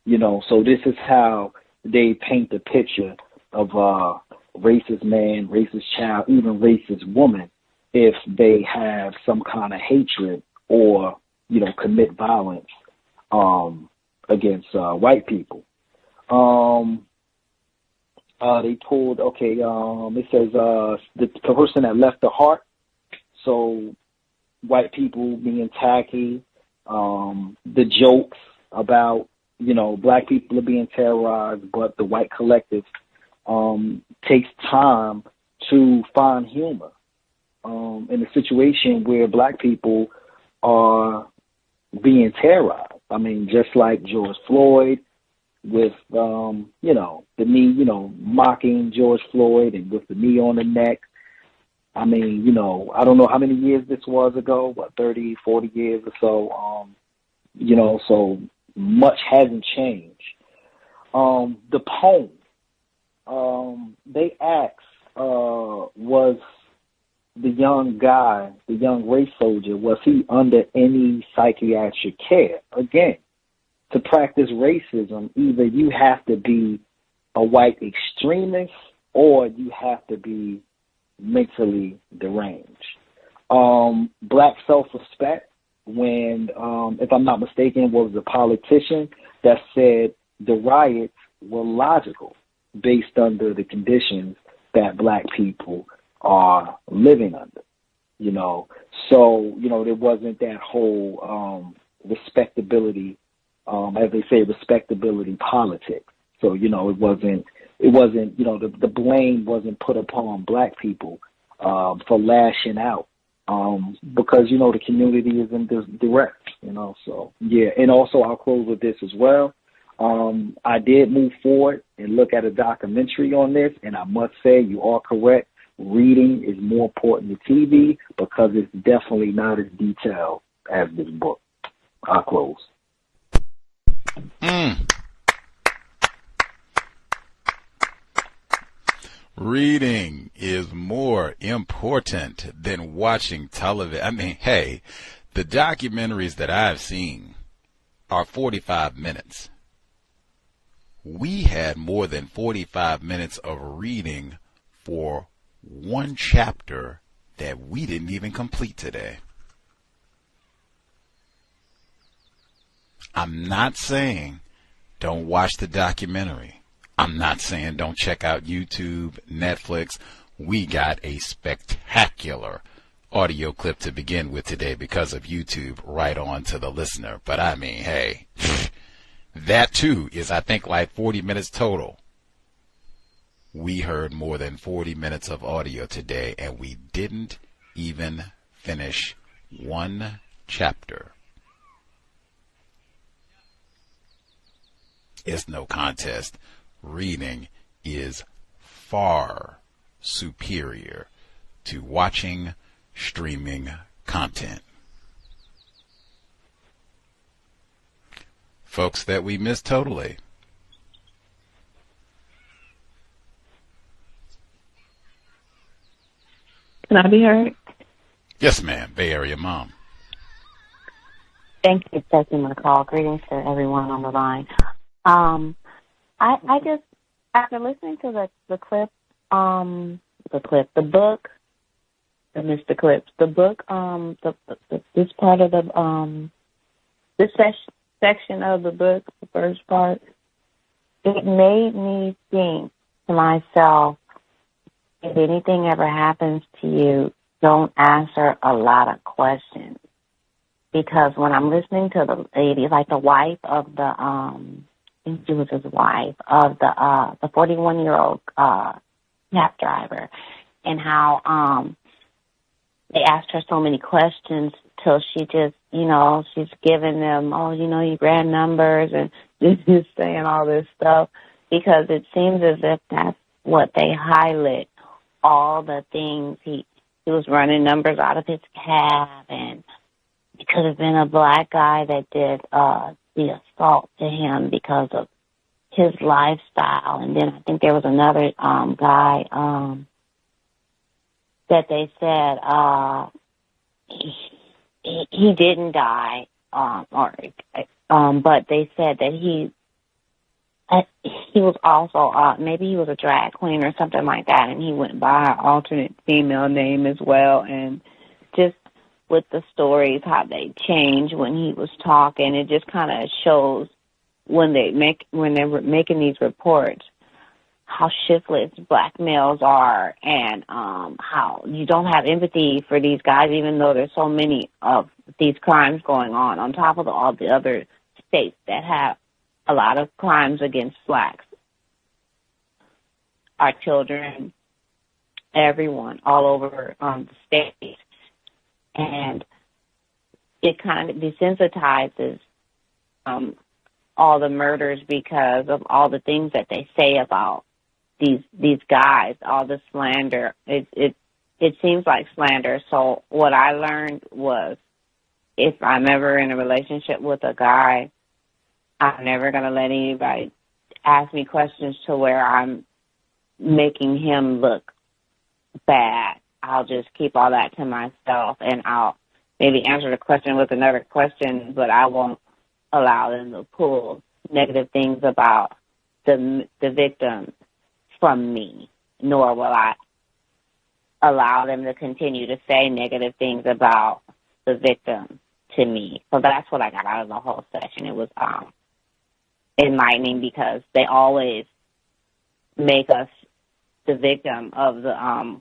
You know, so this is how they paint the picture of a racist man, racist child, even racist woman, if they have some kind of hatred or, you know, commit violence against white people. They pulled, it says the person that left the heart. So white people being tacky, the jokes about, you know, black people are being terrorized, but the white collective takes time to find humor in a situation where black people are being terrorized. I mean, just like George Floyd with, you know, the knee, you know, mocking George Floyd and with the knee on the neck. I mean, you know, I don't know how many years this was ago, 30, 40 years or so. You know, so much hasn't changed. The poem, they asked, was the young guy, the young race soldier, was he under any psychiatric care? Again, to practice racism, either you have to be a white extremist or you have to be mentally deranged. Black self-respect, when, if I'm not mistaken, was a politician that said the riots were logical based under the conditions that black people are living under, you know. So, you know, there wasn't that whole respectability, as they say, respectability politics. So, you know, it wasn't, you know, the blame wasn't put upon black people for lashing out, because, you know, the community isn't direct, you know. So, yeah. And also, I'll close with this as well. I did move forward and look at a documentary on this, and I must say you are correct. Reading is more important than TV because it's definitely not as detailed as this book. I'll close. Reading is more important than watching television. I mean, hey, the documentaries that I've seen are 45 minutes. We had more than 45 minutes of reading for one chapter that we didn't even complete today. I'm not saying don't watch the documentary. I'm not saying don't check out YouTube, Netflix. We got a spectacular audio clip to begin with today because of YouTube right on to the listener. But I mean, hey, that too is, I think, like 40 minutes total. We heard more than 40 minutes of audio today, and we didn't even finish one chapter. It's no contest. Reading is far superior to watching streaming content. Folks that we miss totally. Can I be heard? Yes, ma'am. Bay Area Mom. Thank you for taking my call. Greetings to everyone on the line. I just, after listening to the book, this part of this section of the book, the first part, it made me think to myself, if anything ever happens to you, don't answer a lot of questions. Because when I'm listening to the lady, like the wife of the, I think she was his wife, of the 41-year-old cab driver, and how they asked her so many questions till she just, she's giving them, your grand numbers and just saying all this stuff, because it seems as if that's what they highlight, all the things he was running numbers out of his cab, and it could have been a black guy that did the assault to him because of his lifestyle. And then I think there was another guy that they said he didn't die, but they said that he was also maybe he was a drag queen or something like that, and he went by an alternate female name as well. And just with the stories, how they change when he was talking, it just kind of shows when they were making these reports how shiftless black males are, and how you don't have empathy for these guys, even though there's so many of these crimes going on top of all the other states that have a lot of crimes against blacks. Our children, everyone, all over the state. And it kind of desensitizes all the murders because of all the things that they say about these guys, all the slander. It seems like slander. So what I learned was, if I'm ever in a relationship with a guy, I'm never going to let anybody ask me questions to where I'm making him look bad. I'll just keep all that to myself, and I'll maybe answer the question with another question, but I won't allow them to pull negative things about the victim from me, nor will I allow them to continue to say negative things about the victim to me. So that's what I got out of the whole session. It was enlightening, because they always make us the victim of the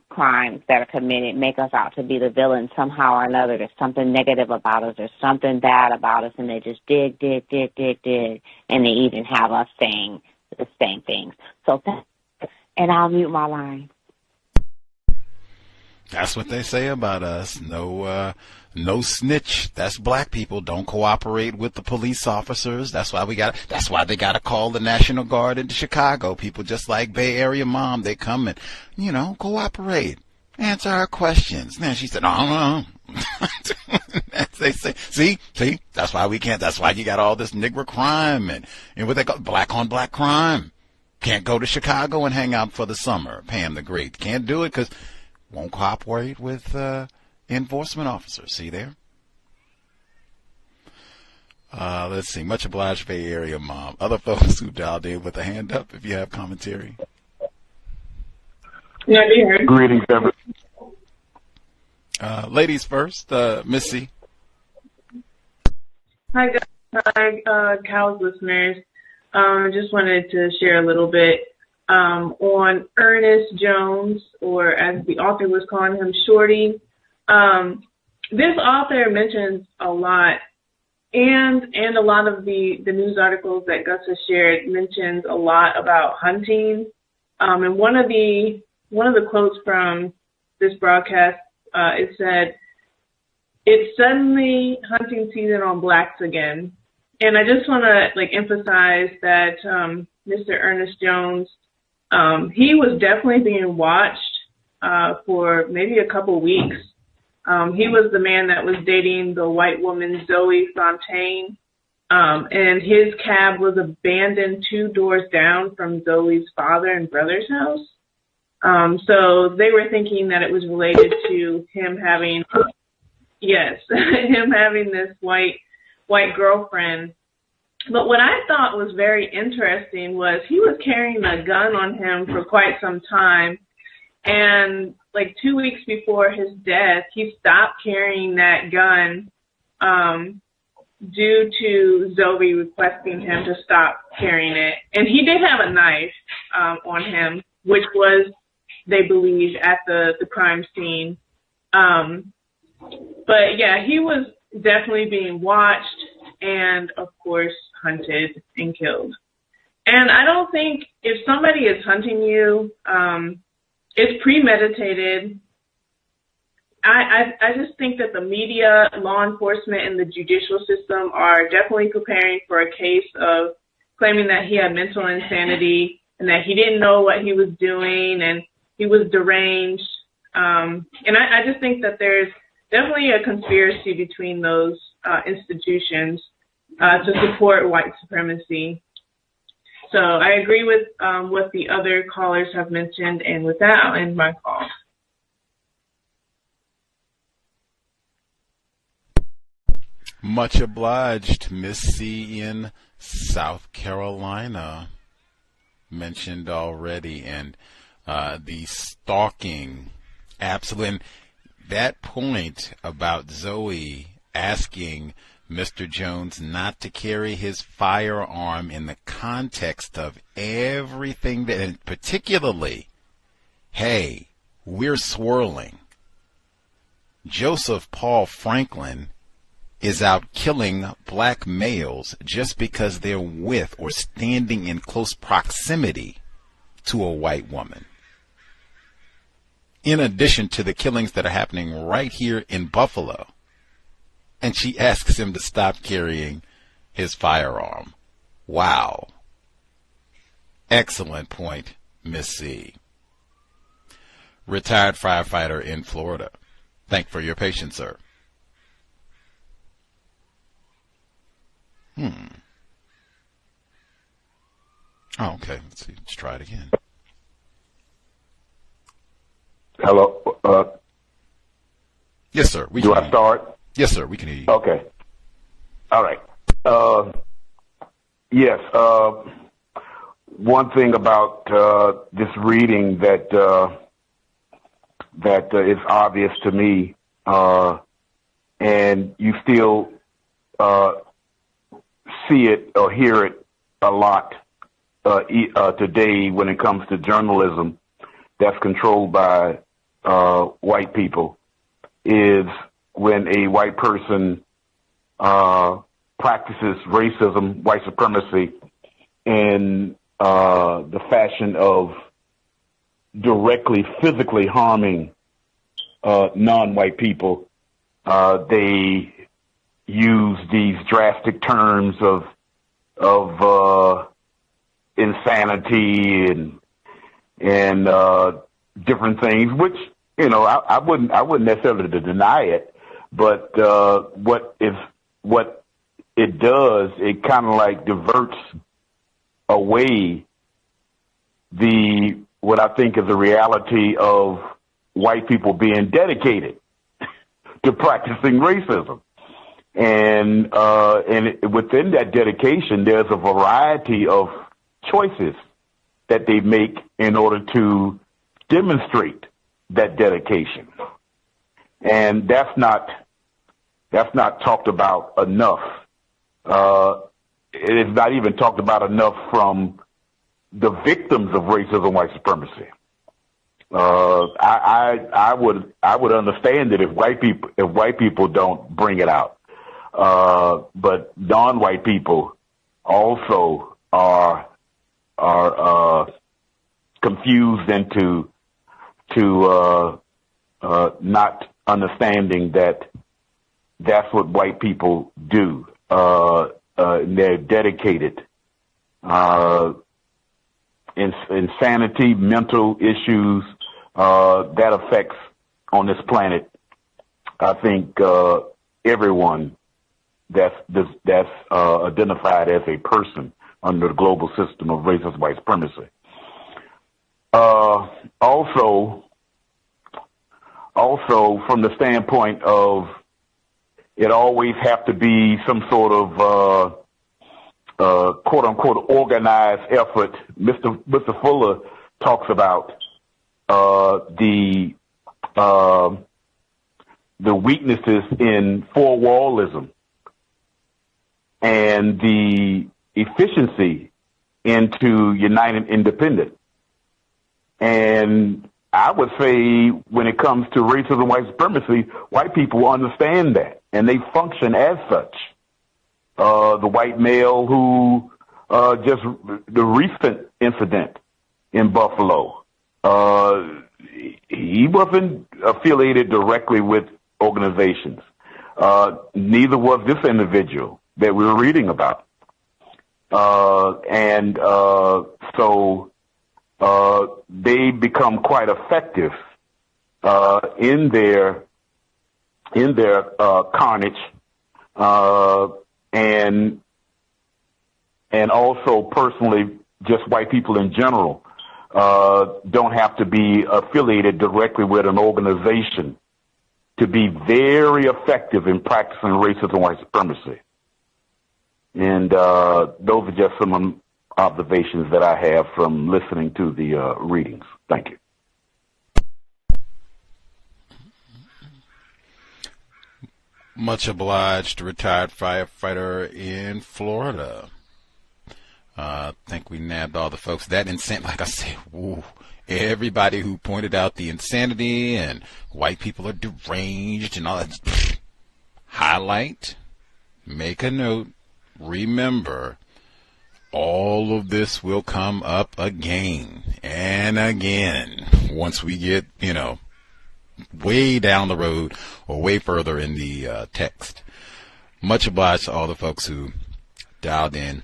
crimes that are committed, make us out to be the villain somehow or another. There's something negative about us. There's something bad about us, and they just dig, and they even have us saying the same things. So, and I'll mute my line. That's what they say about us. No snitch. That's black people. Don't cooperate with the police officers. That's why they gotta call the National Guard into Chicago. People just like Bay Area Mom, they come and, cooperate. Answer our questions. Now she said, no. They say, see, that's why we can't, that's why you got all this nigger crime and what they call black on black crime. Can't go to Chicago and hang out for the summer. Pam the Great. Can't do it because won't cooperate with enforcement officers. See there? Let's see. Much obliged, Bay Area Mom. Other folks who dialed in with a hand up, if you have commentary. Yeah, dear. Greetings, everyone. Ladies first, Missy. Hi, guys. Cal's listeners. Just wanted to share a little bit on Ernest Jones, or as the author was calling him, Shorty. This author mentions a lot, and a lot of the news articles that Gus has shared mentions a lot about hunting. And one of the quotes from this broadcast, it said, "It's suddenly hunting season on blacks again." And I just want to emphasize that Mr. Ernest Jones, he was definitely being watched for maybe a couple weeks. He was the man that was dating the white woman Zoe Fontaine, and his cab was abandoned 2 doors down from Zoe's father and brother's house. So they were thinking that it was related to him having, him having this white white girlfriend. But what I thought was very interesting was he was carrying a gun on him for quite some time. And like 2 weeks before his death, he stopped carrying that gun due to Zoe requesting him to stop carrying it. And he did have a knife on him, which was, they believe, at the crime scene. But yeah, he was definitely being watched and, of course, hunted and killed. And I don't think if somebody is hunting you, it's premeditated. I just think that the media, law enforcement, and the judicial system are definitely preparing for a case of claiming that he had mental insanity and that he didn't know what he was doing and he was deranged. And I just think that there's definitely a conspiracy between those institutions to support white supremacy. So I agree with what the other callers have mentioned, and with that, I'll end my call. Much obliged. Miss C in South Carolina mentioned already, and the stalking, absolutely. And that point about Zoe asking Mr. Jones not to carry his firearm in the context of everything that, and particularly, hey, we're swirling. Joseph Paul Franklin is out killing black males just because they're with or standing in close proximity to a white woman. In addition to the killings that are happening right here in Buffalo. And she asks him to stop carrying his firearm. Wow. Excellent point, Miss C. Retired firefighter in Florida. Thank you for your patience, sir. Oh, okay. Let's see. Let's try it again. Hello. Yes, sir. Do I start? Yes, sir. We can hear you. Okay. All right. Yes. One thing about this reading that is obvious to me, and you still see it or hear it a lot today when it comes to journalism that's controlled by white people, is when a white person practices racism, white supremacy, in the fashion of directly physically harming non-white people. They use these drastic terms of insanity and different things, which, you know, I wouldn't necessarily deny it, but what it does, it kind of like diverts away what I think is the reality of white people being dedicated to practicing racism. And within that dedication, there's a variety of choices that they make in order to demonstrate that dedication. And that's not talked about enough. It is not even talked about enough from the victims of racism, white supremacy. I would understand it if white people don't bring it out. But non-white people also are confused into not understanding that that's what white people do. They're dedicated. Insanity, mental issues that affects on this planet, I think everyone that's identified as a person under the global system of racist white supremacy. Also from the standpoint of it always have to be some sort of quote unquote organized effort. Mr. Fuller talks about the weaknesses in four-wallism and the efficiency into United Independent. And I would say when it comes to racism, white supremacy, white people understand that, and they function as such. The white male who just the recent incident in Buffalo, he wasn't affiliated directly with organizations. Neither was this individual that we were reading about. So they become quite effective in their carnage, and also personally, just white people in general don't have to be affiliated directly with an organization to be very effective in practicing racism and white supremacy. And those are just some observations that I have from listening to the readings. Thank you. Much obliged, retired firefighter in Florida. I think we nabbed all the folks. That insanity, like I said, woo, everybody who pointed out the insanity and white people are deranged and all that. Highlight, make a note, remember, all of this will come up again and again once we get, way down the road or way further in the text. Much obliged to all the folks who dialed in.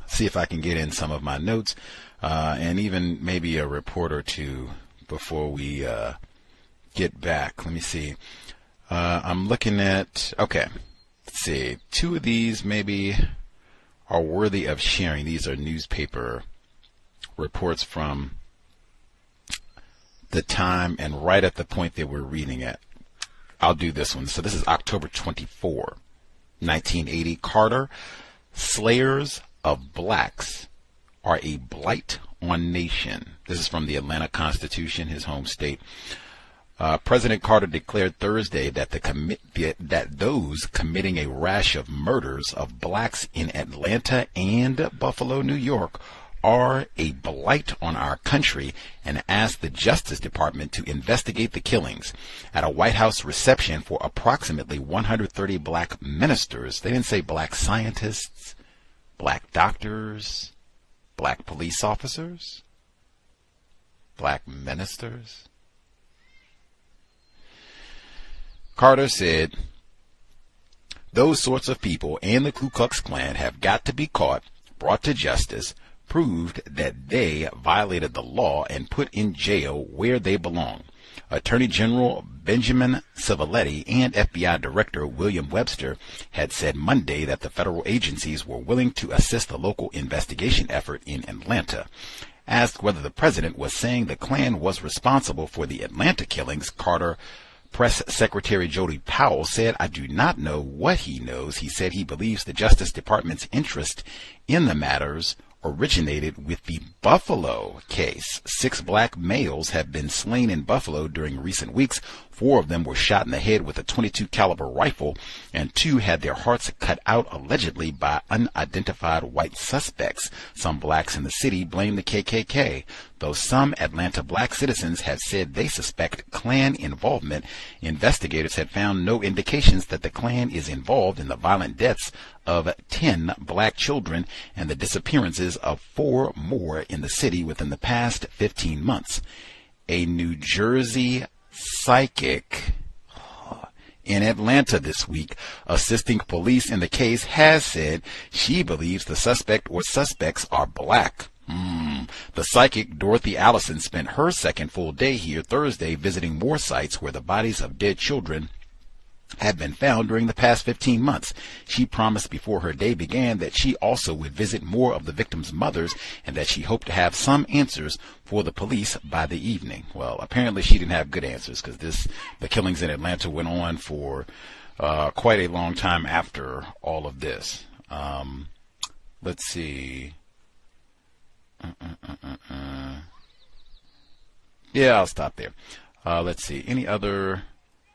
See if I can get in some of my notes and even maybe a report or two before we get back. Let me see. I'm looking at, okay, let's see. Two of these maybe are worthy of sharing. These are newspaper reports from the time and right at the point that we're reading it. I'll do this one. So this is October 24, 1980. Carter, slayers of blacks are a blight on nation. This is from the Atlanta Constitution, his home state. President Carter declared Thursday that that those committing a rash of murders of blacks in Atlanta and Buffalo, New York, are a blight on our country, and asked the Justice Department to investigate the killings. At a White House reception for approximately 130 black ministers, they didn't say black scientists, black doctors, black police officers, black ministers. Carter said, those sorts of people and the Ku Klux Klan have got to be caught, brought to justice, proved that they violated the law and put in jail where they belong. Attorney General Benjamin Civiletti and FBI Director William Webster had said Monday that the federal agencies were willing to assist the local investigation effort in Atlanta. Asked whether the president was saying the Klan was responsible for the Atlanta killings, Carter Press Secretary Jody Powell said, I do not know what he knows. He said he believes the Justice Department's interest in the matters originated with the Buffalo case. 6 black males have been slain in Buffalo during recent weeks. 4 of them were shot in the head with a .22 caliber rifle, and 2 had their hearts cut out allegedly by unidentified white suspects. Some blacks in the city blame the KKK, though some Atlanta black citizens have said they suspect Klan involvement. Investigators have found no indications that the Klan is involved in the violent deaths of 10 black children and the disappearances of 4 more in the city within the past 15 months. A New Jersey psychic in Atlanta this week, assisting police in the case, has said she believes the suspect or suspects are black. The psychic Dorothy Allison spent her second full day here Thursday visiting more sites where the bodies of dead children had been found during the past 15 months. She promised before her day began that she also would visit more of the victims' mothers and that she hoped to have some answers for the police by the evening. Well, apparently she didn't have good answers, because the killings in Atlanta went on for quite a long time after all of this. Let's see. Yeah, I'll stop there. Let's see. Any other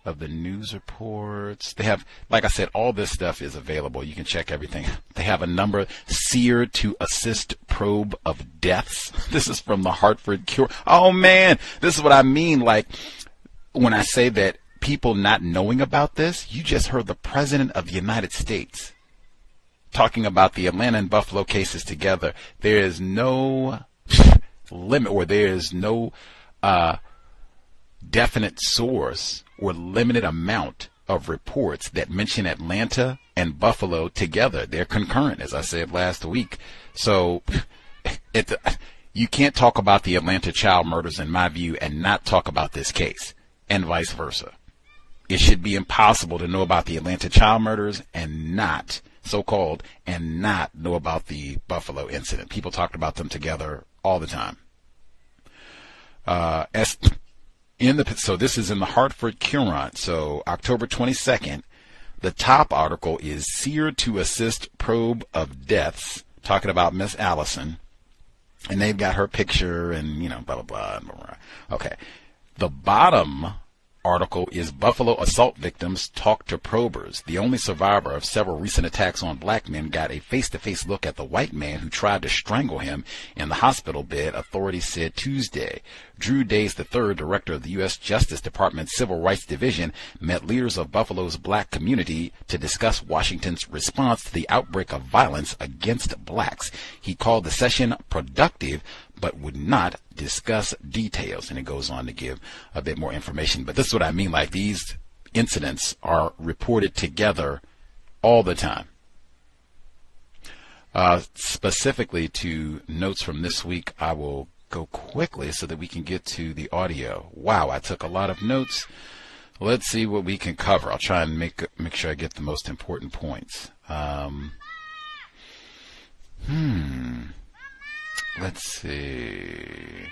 of the news reports? They have, like I said, all this stuff is available. You can check everything. They have a number, seared to assist probe of deaths. This is from the Hartford Cure. Oh, man, this is what I mean. Like, when I say that people not knowing about this, you just heard the President of the United States talking about the Atlanta and Buffalo cases together. There is no limit, or there is no definite source or limited amount of reports that mention Atlanta and Buffalo together. They're concurrent, as I said last week. So you can't talk about the Atlanta child murders, in my view, and not talk about this case, and vice versa. It should be impossible to know about the Atlanta child murders and not, so-called, and not know about the Buffalo incident. People talked about them together all the time. So this is in the Hartford Courant. So October 22nd, the top article is seared to assist probe of deaths, talking about Miss Allison. And they've got her picture and, blah, blah, blah, blah, blah. Okay. The bottom article is Buffalo assault victims talk to probers. The only survivor of several recent attacks on black men got a face-to-face look at the white man who tried to strangle him in the hospital bed, authorities said Tuesday. Drew Days III, director of the U.S. Justice Department's Civil Rights Division, met leaders of Buffalo's black community to discuss Washington's response to the outbreak of violence against blacks. He called the session productive, but would not discuss details. And it goes on to give a bit more information. But this is what I mean, like these incidents are reported together all the time. Specifically to notes from this week, I will go quickly so that we can get to the audio. Wow, I took a lot of notes. Let's see what we can cover. I'll try and make sure I get the most important points. Let's see.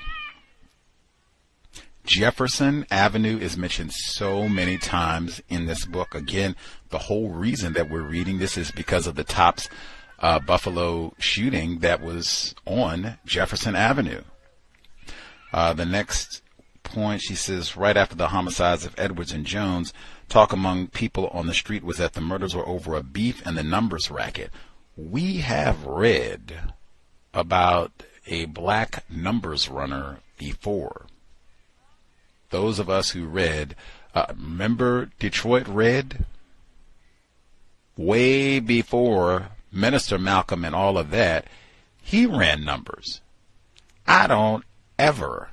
Jefferson Avenue is mentioned so many times in this book. Again, the whole reason that we're reading this is because of the Tops Buffalo shooting that was on Jefferson Avenue. The next point, she says, right after the homicides of Edwards and Jones, talk among people on the street was that the murders were over a beef and the numbers racket. We have read about a black numbers runner before. Those of us who read, remember Detroit Red? Way before Minister Malcolm and all of that, he ran numbers. I don't ever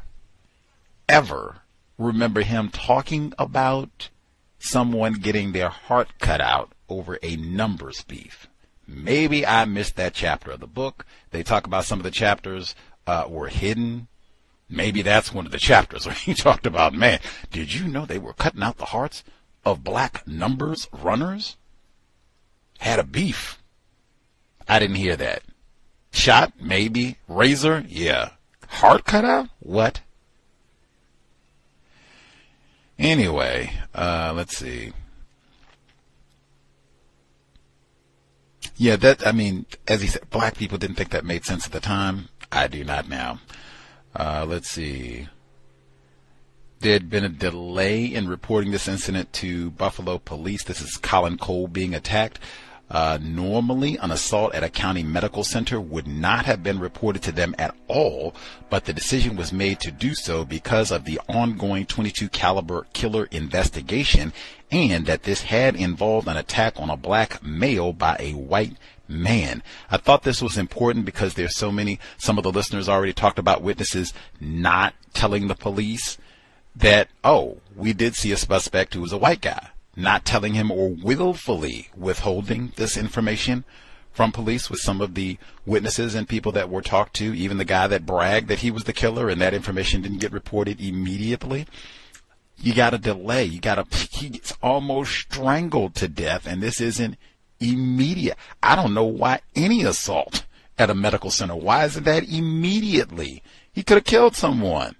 remember him talking about someone getting their heart cut out over a numbers beef. Maybe I missed that chapter of the book. They talk about some of the chapters were hidden. Maybe that's one of the chapters where he talked about, man, did you know they were cutting out the hearts of black numbers runners? Had a beef. I didn't hear that. Shot, maybe. Razor, yeah. Heart cut out? What? Anyway, let's see. Yeah, as he said, black people didn't think that made sense at the time. I do not now. Let's see. There had been a delay in reporting this incident to Buffalo police. This is Colin Cole being attacked. Normally, an assault at a county medical center would not have been reported to them at all, but the decision was made to do so because of the ongoing .22 caliber killer investigation, and that this had involved an attack on a black male by a white man. I thought this was important because there's some of the listeners already talked about witnesses not telling the police that, oh, we did see a suspect who was a white guy. Not telling him or willfully withholding this information from police with some of the witnesses and people that were talked to, even the guy that bragged that he was the killer and that information didn't get reported immediately. You got to delay. He gets almost strangled to death, and this isn't immediate. I don't know why any assault at a medical center, why isn't that immediately? He could have killed someone.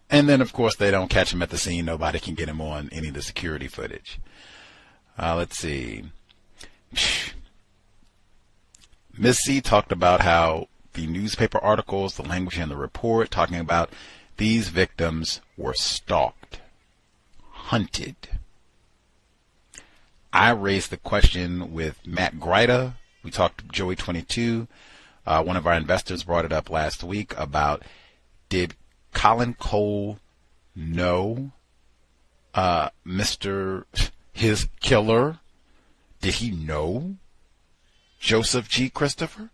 And then, of course, they don't catch him at the scene. Nobody can get him on any of the security footage. Let's see. Miss C talked about how the newspaper articles, the language in the report, talking about these victims were stalked, hunted. I raised the question with Matt Greida. We talked to Joey 22. One of our investors brought it up last week about, did Colin Cole know his killer? Did he know Joseph G. Christopher?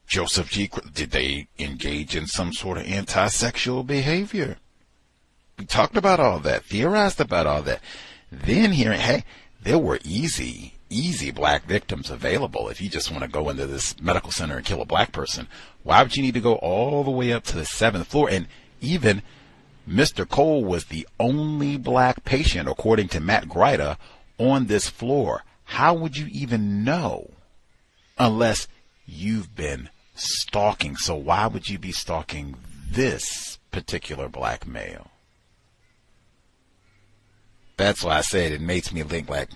Did they engage in some sort of anti-sexual behavior? We talked about all that, theorized about all that. Then hearing, hey, there were easy black victims available. If you just want to go into this medical center and kill a black person, why would you need to go all the way up to the 7th floor? And even Mr. Cole was the only black patient, according to Matt Greida, on this floor. How would you even know unless you've been stalking? So why would you be stalking this particular black male? That's why I said it makes me think like,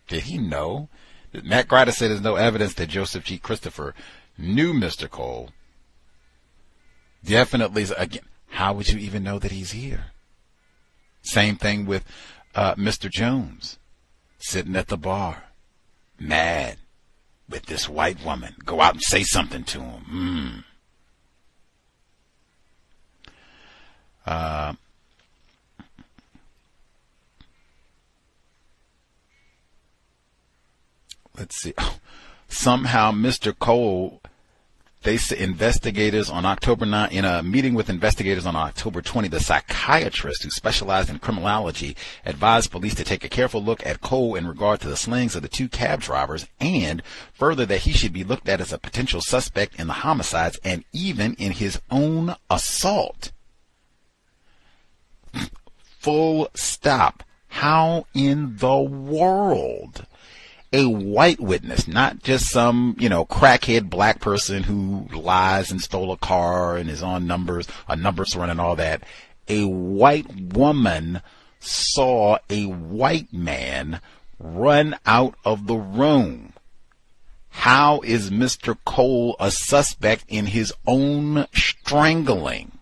did he know? Matt Greida said there's no evidence that Joseph G. Christopher knew Mr. Cole. Definitely, again, how would you even know that he's here? Same thing with Mr. Jones, sitting at the bar, mad with this white woman. Go out and say something to him. Let's see. Somehow Mr. Cole, they say investigators on October 9, in a meeting with investigators on October 20, the psychiatrist who specialized in criminology advised police to take a careful look at Cole in regard to the slayings of the 2 cab drivers, and further that he should be looked at as a potential suspect in the homicides and even in his own assault. Full stop. How in the world? A white witness, not just some, crackhead black person who lies and stole a car and is on numbers, a numbers run and all that. A white woman saw a white man run out of the room. How is Mr. Cole a suspect in his own strangling?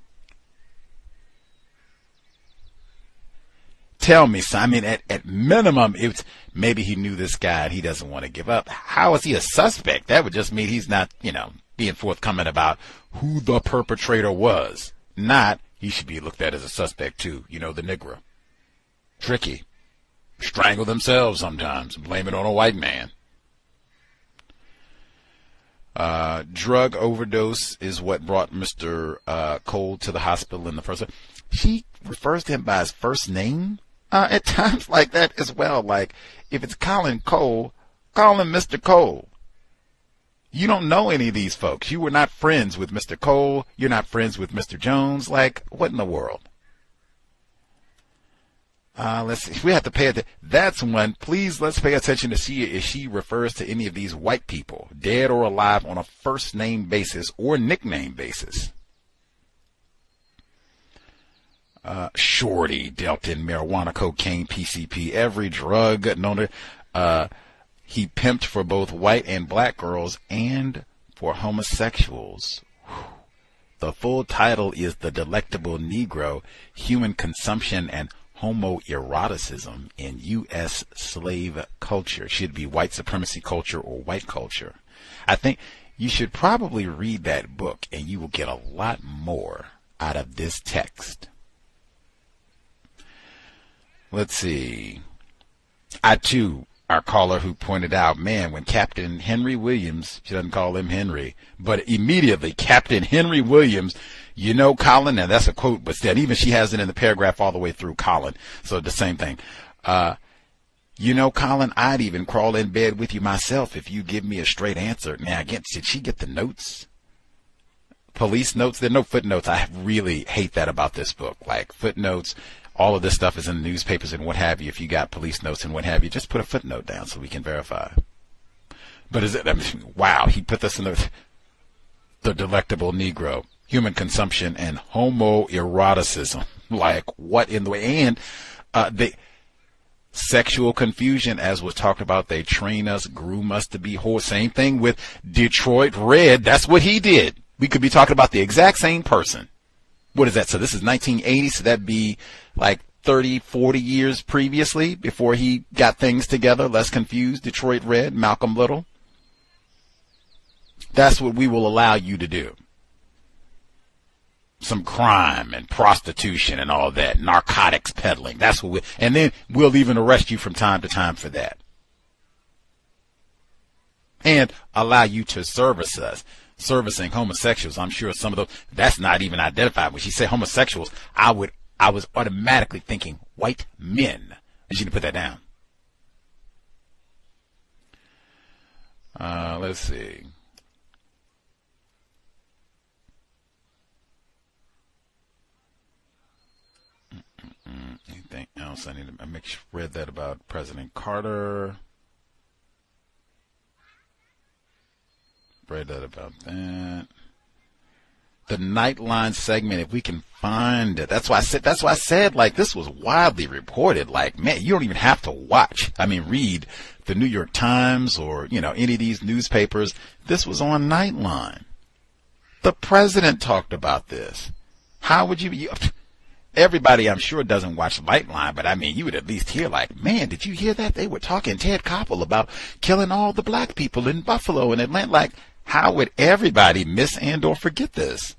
Tell me, I mean, at minimum, it's maybe he knew this guy and he doesn't want to give up. How is he a suspect? That would just mean he's not, being forthcoming about who the perpetrator was. Not, he should be looked at as a suspect too. The Negro. Tricky. Strangle themselves sometimes. Blame it on a white man. Drug overdose is what brought Mr. Cole to the hospital in the first place. She refers to him by his first name. At times like that as well. Like, if it's Colin Cole, call him Mr. Cole. You don't know any of these folks. You were not friends with Mr. Cole. You're not friends with Mr. Jones. Like, what in the world? Let's see. We have to pay attention. That's one. Please, let's pay attention to see if she refers to any of these white people, dead or alive, on a first name basis or nickname basis. Shorty dealt in marijuana, cocaine, PCP, every drug known to. He pimped for both white and black girls and for homosexuals. The full title is The Delectable Negro, Human Consumption and Homoeroticism in U.S. Slave Culture. Should be White Supremacy Culture or White Culture. I think you should probably read that book and you will get a lot more out of this text. Let's see. Our caller who pointed out, man, when Captain Henry Williams, she doesn't call him Henry, but immediately Captain Henry Williams, Colin, and that's a quote, but then even she has it in the paragraph all the way through, Colin. So the same thing. Colin, I'd even crawl in bed with you myself if you give me a straight answer. Now, again, did she get the notes? Police notes? There are no footnotes. I really hate that about this book. Like, footnotes. All of this stuff is in the newspapers and what have you. If you got police notes and what have you, just put a footnote down so we can verify. But wow, he put this in the Delectable Negro. human consumption and homoeroticism. Like, what in the way? And the sexual confusion, as was talked about, they train us, groom us to be whore. Same thing with Detroit Red. That's what he did. We could be talking about the exact same person. What is that? So this is 1980, so that'd be like 30, 40 years previously before he got things together. Less confused. Detroit Red, Malcolm Little. That's what we will allow you to do. Some crime and prostitution and all that, narcotics peddling. That's what and then we'll even arrest you from time to time for that. And allow you to service us. Servicing homosexuals, I'm sure some of those, that's not even identified. When she said homosexuals, I was automatically thinking white men. I should put that down. Let's see. Anything else I need to make sure read that about President Carter? Read that about that. The Nightline segment, if we can find it. That's why I said like this was widely reported. Like, man, you don't even have to watch. I mean, read the New York Times or, any of these newspapers. This was on Nightline. The president talked about this. How would you everybody, I'm sure, doesn't watch Nightline, but I mean, you would at least hear like, man, did you hear that? They were talking Ted Koppel about killing all the black people in Buffalo and Atlanta. Like, how would everybody miss and or forget this?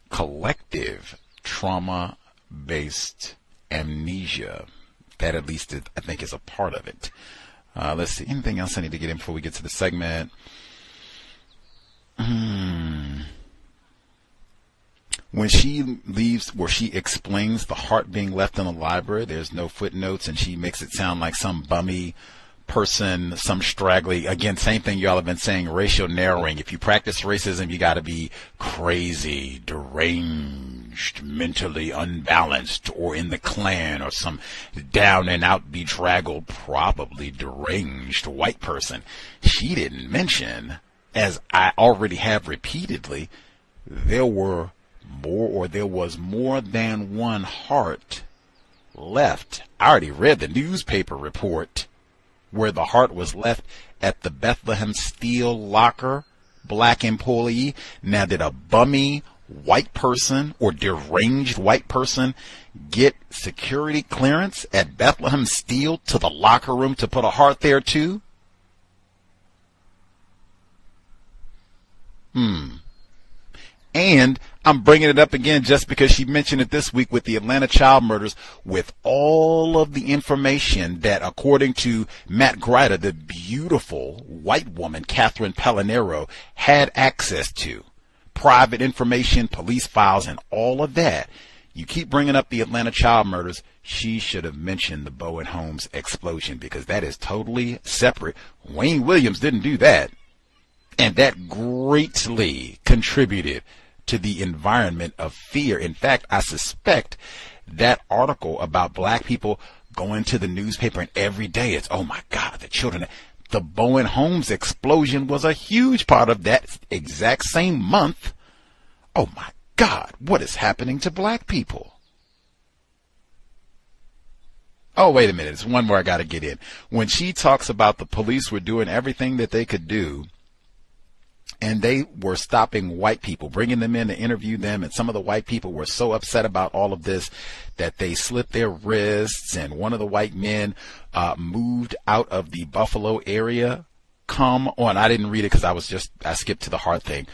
Collective trauma-based amnesia. That at least I think is a part of it. Let's see. Anything else I need to get in before we get to the segment? When she leaves, where she explains the heart being left in the library, there's no footnotes, and she makes it sound like some bummy person, some straggly. Again, same thing y'all have been saying, racial narrowing. If you practice racism, you got to be crazy, deranged, mentally unbalanced, or in the Klan, or some down and out, bedraggled, probably deranged white person. She didn't mention, as I already have repeatedly, there was more than one heart left. I already read the newspaper report where the heart was left at the Bethlehem Steel locker, black employee. Now, did a bummy white person or deranged white person get security clearance at Bethlehem Steel to the locker room to put a heart there too? And I'm bringing it up again just because she mentioned it this week with the Atlanta child murders, with all of the information that, according to Matt Greiter, the beautiful white woman, Catherine Pelonero, had access to. Private information, police files, and all of that. You keep bringing up the Atlanta child murders. She should have mentioned the Bowen Homes explosion, because that is totally separate. Wayne Williams didn't do that. And that greatly contributed to the environment of fear. In fact, I suspect that article about black people going to the newspaper and every day it's, oh my God, the children. The Bowen Homes explosion was a huge part of that exact same month. Oh my God, what is happening to black people? Oh, wait a minute. There's one more I got to get in. When she talks about the police were doing everything that they could do, and they were stopping white people, bringing them in to interview them. And some of the white people were so upset about all of this that they slit their wrists. And one of the white men moved out of the Buffalo area. Come on. I didn't read it because I skipped to the heart thing.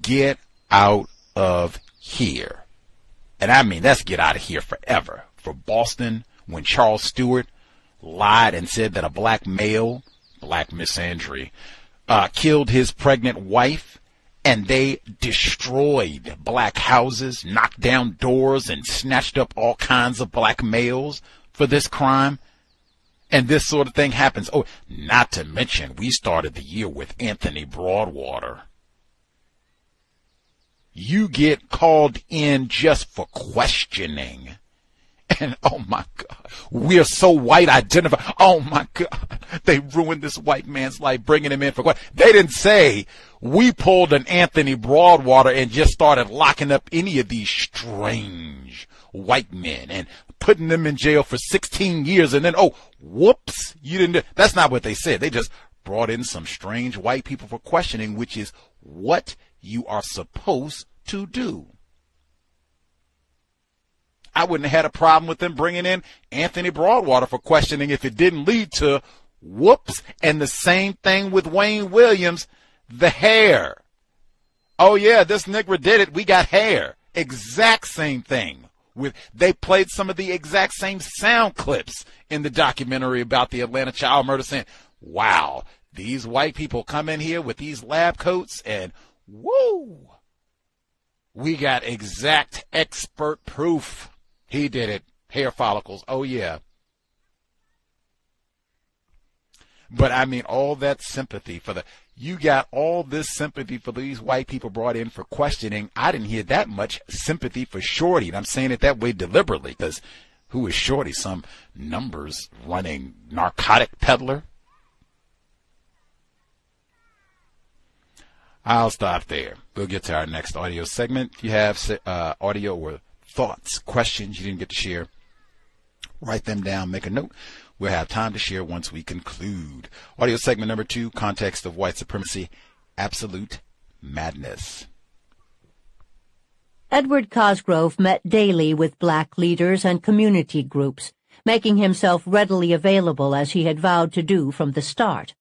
Get out of here. And I mean, that's get out of here forever. For Boston, when Charles Stewart lied and said that a black male, black misandry, killed his pregnant wife, and they destroyed black houses, knocked down doors, and snatched up all kinds of black males for this crime. And this sort of thing happens. Oh, not to mention, we started the year with Anthony Broadwater. You get called in just for questioning, And oh my God, we're so white identified. Oh my God, they ruined this white man's life bringing him in for what? They didn't say we pulled an Anthony Broadwater and just started locking up any of these strange white men and putting them in jail for 16 years and then, oh, whoops, you didn't. That's not what they said. They just brought in some strange white people for questioning, which is what you are supposed to do. I wouldn't have had a problem with them bringing in Anthony Broadwater for questioning if it didn't lead to whoops. And the same thing with Wayne Williams, the hair. Oh, yeah, this nigger did it. We got hair. Exact same thing. They played some of the exact same sound clips in the documentary about the Atlanta child murder, saying, wow, these white people come in here with these lab coats and woo, we got exact expert proof. He did it. Hair follicles. Oh, yeah. But, I mean, all that sympathy you got all this sympathy for these white people brought in for questioning. I didn't hear that much sympathy for Shorty. And I'm saying it that way deliberately because who is Shorty? Some numbers running narcotic peddler? I'll stop there. We'll get to our next audio segment. If you have audio or thoughts, questions you didn't get to share, write them down, make a note. We'll have time to share once we conclude. Audio segment number 2, Context of White Supremacy, Absolute Madness. Edward Cosgrove met daily with black leaders and community groups, making himself readily available as he had vowed to do from the start.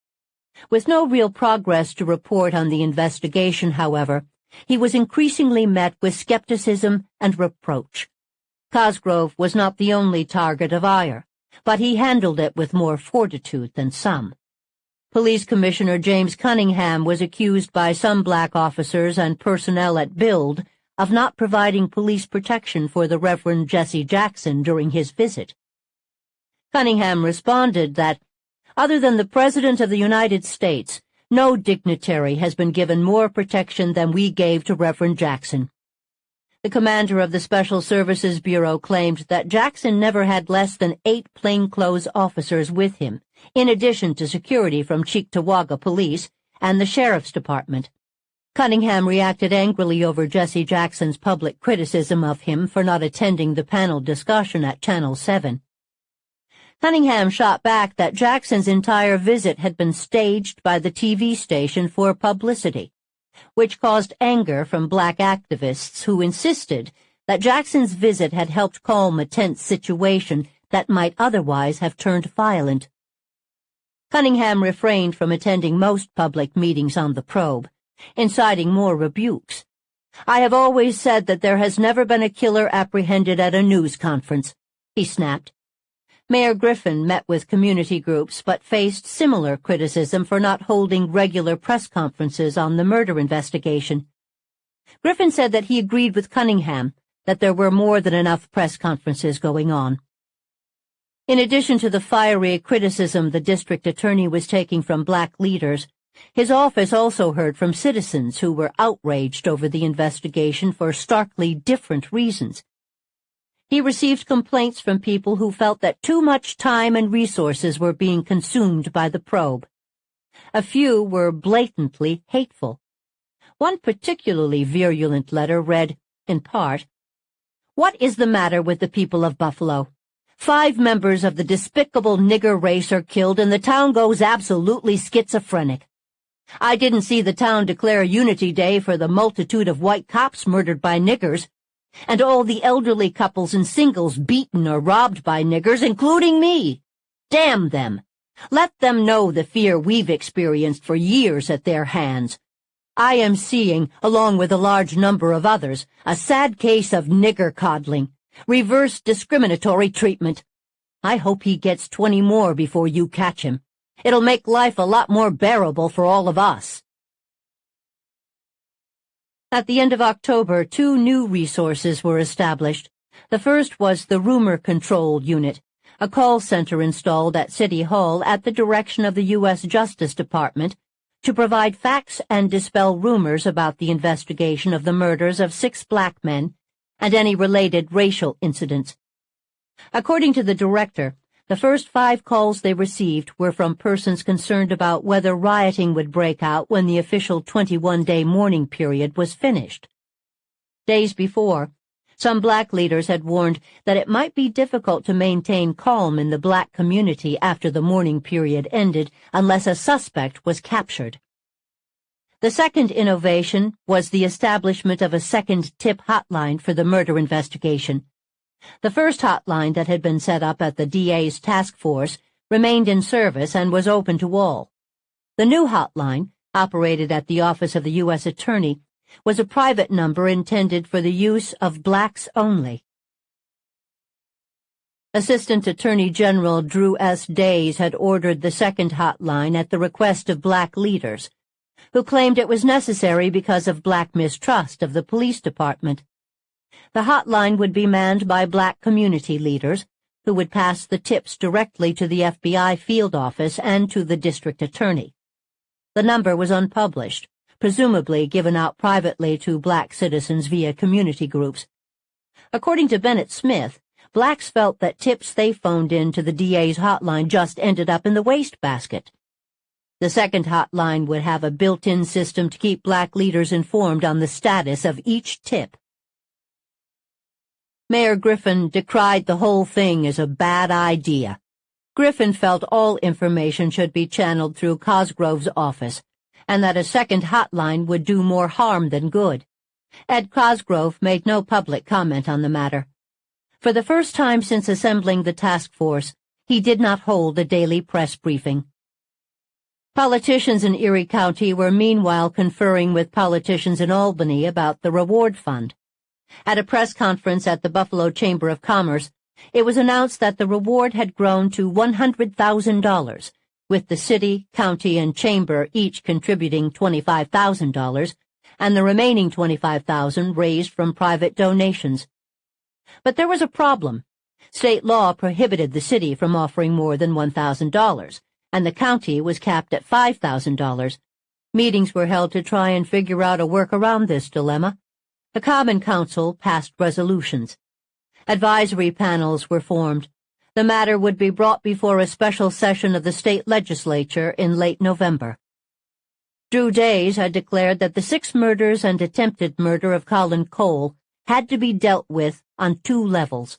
With no real progress to report on the investigation, however, he was increasingly met with skepticism and reproach. Cosgrove was not the only target of ire, but he handled it with more fortitude than some. Police Commissioner James Cunningham was accused by some black officers and personnel at Build of not providing police protection for the Reverend Jesse Jackson during his visit. Cunningham responded that, other than the President of the United States, no dignitary has been given more protection than we gave to Reverend Jackson. The commander of the Special Services Bureau claimed that Jackson never had less than 8 plainclothes officers with him, in addition to security from Cheektowaga Police and the Sheriff's Department. Cunningham reacted angrily over Jesse Jackson's public criticism of him for not attending the panel discussion at Channel 7. Cunningham shot back that Jackson's entire visit had been staged by the TV station for publicity, which caused anger from black activists who insisted that Jackson's visit had helped calm a tense situation that might otherwise have turned violent. Cunningham refrained from attending most public meetings on the probe, inciting more rebukes. I have always said that there has never been a killer apprehended at a news conference, he snapped. Mayor Griffin met with community groups but faced similar criticism for not holding regular press conferences on the murder investigation. Griffin said that he agreed with Cunningham that there were more than enough press conferences going on. In addition to the fiery criticism the district attorney was taking from black leaders, his office also heard from citizens who were outraged over the investigation for starkly different reasons. He received complaints from people who felt that too much time and resources were being consumed by the probe. A few were blatantly hateful. One particularly virulent letter read, in part, "What is the matter with the people of Buffalo? 5 members of the despicable nigger race are killed and the town goes absolutely schizophrenic. I didn't see the town declare Unity Day for the multitude of white cops murdered by niggers, and all the elderly couples and singles beaten or robbed by niggers, including me. Damn them. Let them know the fear we've experienced for years at their hands. I am seeing, along with a large number of others, a sad case of nigger coddling, reverse discriminatory treatment. I hope he gets 20 more before you catch him. It'll make life a lot more bearable for all of us." At the end of October, 2 new resources were established. The first was the Rumor Control Unit, a call center installed at City Hall at the direction of the U.S. Justice Department to provide facts and dispel rumors about the investigation of the murders of 6 black men and any related racial incidents. According to the director, the first 5 calls they received were from persons concerned about whether rioting would break out when the official 21-day mourning period was finished. Days before, some black leaders had warned that it might be difficult to maintain calm in the black community after the mourning period ended unless a suspect was captured. The second innovation was the establishment of a second tip hotline for the murder investigation. The first hotline that had been set up at the DA's task force remained in service and was open to all. The new hotline, operated at the office of the U.S. Attorney, was a private number intended for the use of blacks only. Assistant Attorney General Drew S. Days had ordered the second hotline at the request of black leaders, who claimed it was necessary because of black mistrust of the police department. The hotline would be manned by black community leaders, who would pass the tips directly to the FBI field office and to the district attorney. The number was unpublished, presumably given out privately to black citizens via community groups. According to Bennett Smith, blacks felt that tips they phoned in to the DA's hotline just ended up in the wastebasket. The second hotline would have a built-in system to keep black leaders informed on the status of each tip. Mayor Griffin decried the whole thing as a bad idea. Griffin felt all information should be channeled through Cosgrove's office, and that a second hotline would do more harm than good. Ed Cosgrove made no public comment on the matter. For the first time since assembling the task force, he did not hold a daily press briefing. Politicians in Erie County were meanwhile conferring with politicians in Albany about the reward fund. At a press conference at the Buffalo Chamber of Commerce, it was announced that the reward had grown to $100,000, with the city, county, and chamber each contributing $25,000, and the remaining $25,000 raised from private donations. But there was a problem. State law prohibited the city from offering more than $1,000, and the county was capped at $5,000. Meetings were held to try and figure out a work around this dilemma. The Common Council passed resolutions. Advisory panels were formed. The matter would be brought before a special session of the state legislature in late November. Drew Days had declared that the 6 murders and attempted murder of Colin Cole had to be dealt with on 2 levels: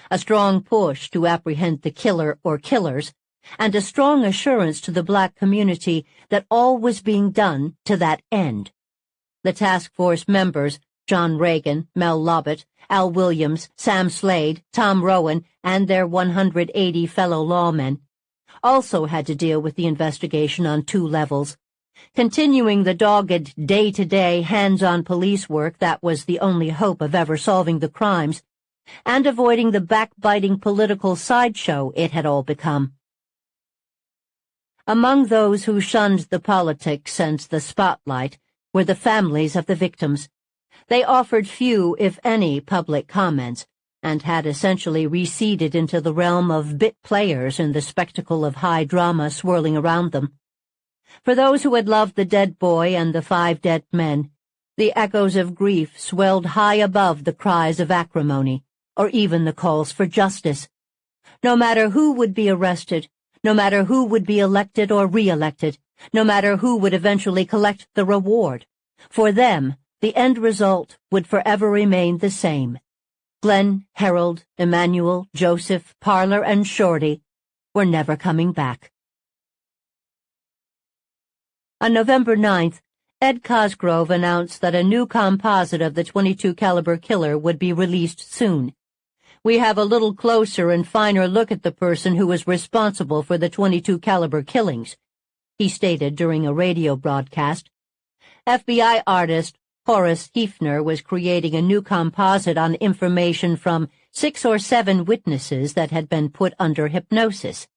a strong push to apprehend the killer or killers, and a strong assurance to the black community that all was being done to that end. The task force members, John Reagan, Mel Lobbett, Al Williams, Sam Slade, Tom Rowan, and their 180 fellow lawmen, also had to deal with the investigation on 2 levels, continuing the dogged day-to-day hands-on police work that was the only hope of ever solving the crimes, and avoiding the backbiting political sideshow it had all become. Among those who shunned the politics and the spotlight were the families of the victims. They offered few, if any, public comments, and had essentially receded into the realm of bit players in the spectacle of high drama swirling around them. For those who had loved the dead boy and the 5 dead men, the echoes of grief swelled high above the cries of acrimony, or even the calls for justice. No matter who would be arrested, no matter who would be elected or re-elected, no matter who would eventually collect the reward, for them, the end result would forever remain the same. Glenn, Harold, Emmanuel, Joseph, Parler, and Shorty were never coming back. On November 9th, Ed Cosgrove announced that a new composite of the .22 caliber killer would be released soon. We have a little closer and finer look at the person who was responsible for the .22 caliber killings, he stated during a radio broadcast. FBI artist Horace Hefner was creating a new composite on information from 6 or 7 witnesses that had been put under hypnosis.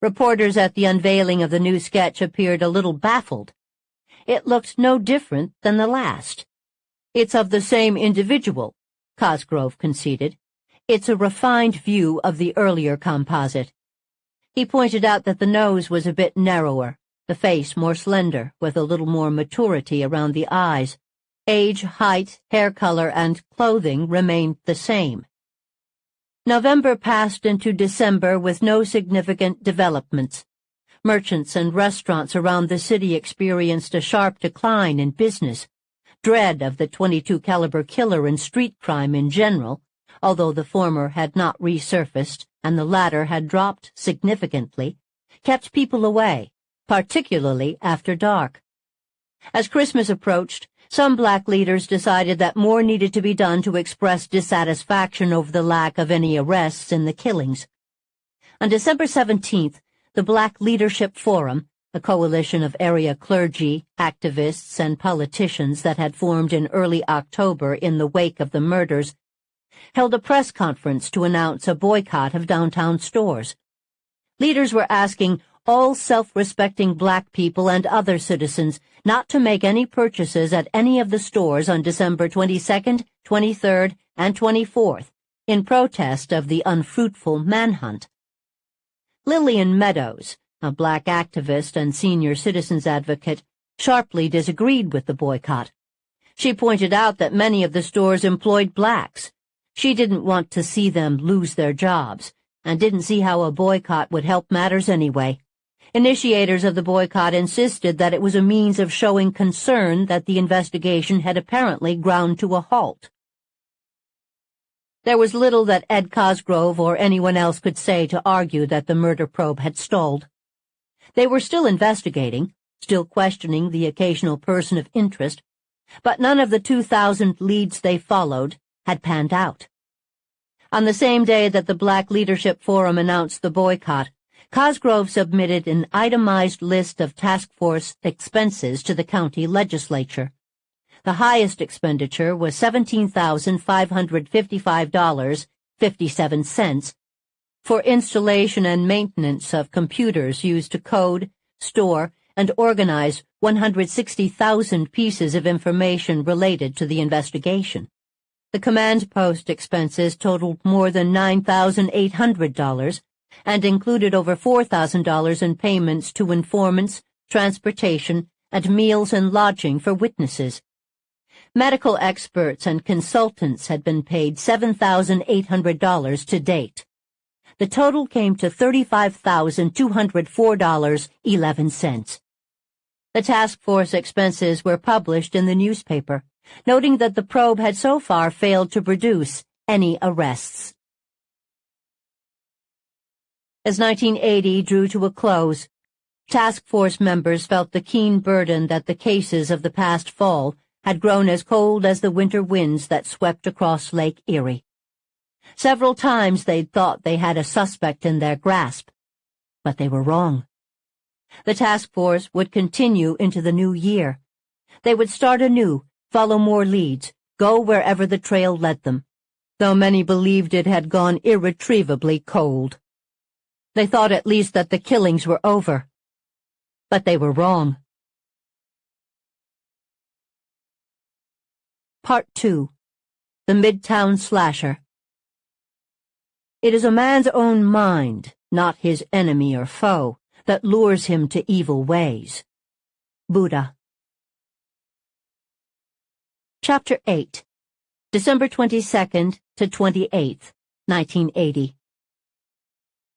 Reporters at the unveiling of the new sketch appeared a little baffled. It looked no different than the last. It's of the same individual, Cosgrove conceded. It's a refined view of the earlier composite. He pointed out that the nose was a bit narrower, the face more slender, with a little more maturity around the eyes. Age, height, hair color, and clothing remained the same. November passed into December with no significant developments. Merchants and restaurants around the city experienced a sharp decline in business. Dread of the .22 caliber killer and street crime in general, although the former had not resurfaced and the latter had dropped significantly, kept people away, particularly after dark. As Christmas approached, some black leaders decided that more needed to be done to express dissatisfaction over the lack of any arrests in the killings. On December 17th, the Black Leadership Forum, a coalition of area clergy, activists, and politicians that had formed in early October in the wake of the murders, held a press conference to announce a boycott of downtown stores. Leaders were asking all self-respecting black people and other citizens not to make any purchases at any of the stores on December 22nd, 23rd, and 24th, in protest of the unfruitful manhunt. Lillian Meadows, a black activist and senior citizens advocate, sharply disagreed with the boycott. She pointed out that many of the stores employed blacks. She didn't want to see them lose their jobs, and didn't see how a boycott would help matters anyway. Initiators of the boycott insisted that it was a means of showing concern that the investigation had apparently ground to a halt. There was little that Ed Cosgrove or anyone else could say to argue that the murder probe had stalled. They were still investigating, still questioning the occasional person of interest, but none of the 2,000 leads they followed had panned out. On the same day that the Black Leadership Forum announced the boycott, Cosgrove submitted an itemized list of task force expenses to the county legislature. The highest expenditure was $17,555.57 for installation and maintenance of computers used to code, store, and organize 160,000 pieces of information related to the investigation. The command post expenses totaled more than $9,800 and included over $4,000 in payments to informants, transportation, and meals and lodging for witnesses. Medical experts and consultants had been paid $7,800 to date. The total came to $35,204.11. The task force expenses were published in the newspaper, noting that the probe had so far failed to produce any arrests. As 1980 drew to a close, task force members felt the keen burden that the cases of the past fall had grown as cold as the winter winds that swept across Lake Erie. Several times they'd thought they had a suspect in their grasp, but they were wrong. The task force would continue into the new year. They would start anew, follow more leads, go wherever the trail led them, though many believed it had gone irretrievably cold. They thought at least that the killings were over, but they were wrong. Part 2. The Midtown Slasher. It is a man's own mind, not his enemy or foe, that lures him to evil ways. Buddha. Chapter 8. December 22nd to 28th, 1980.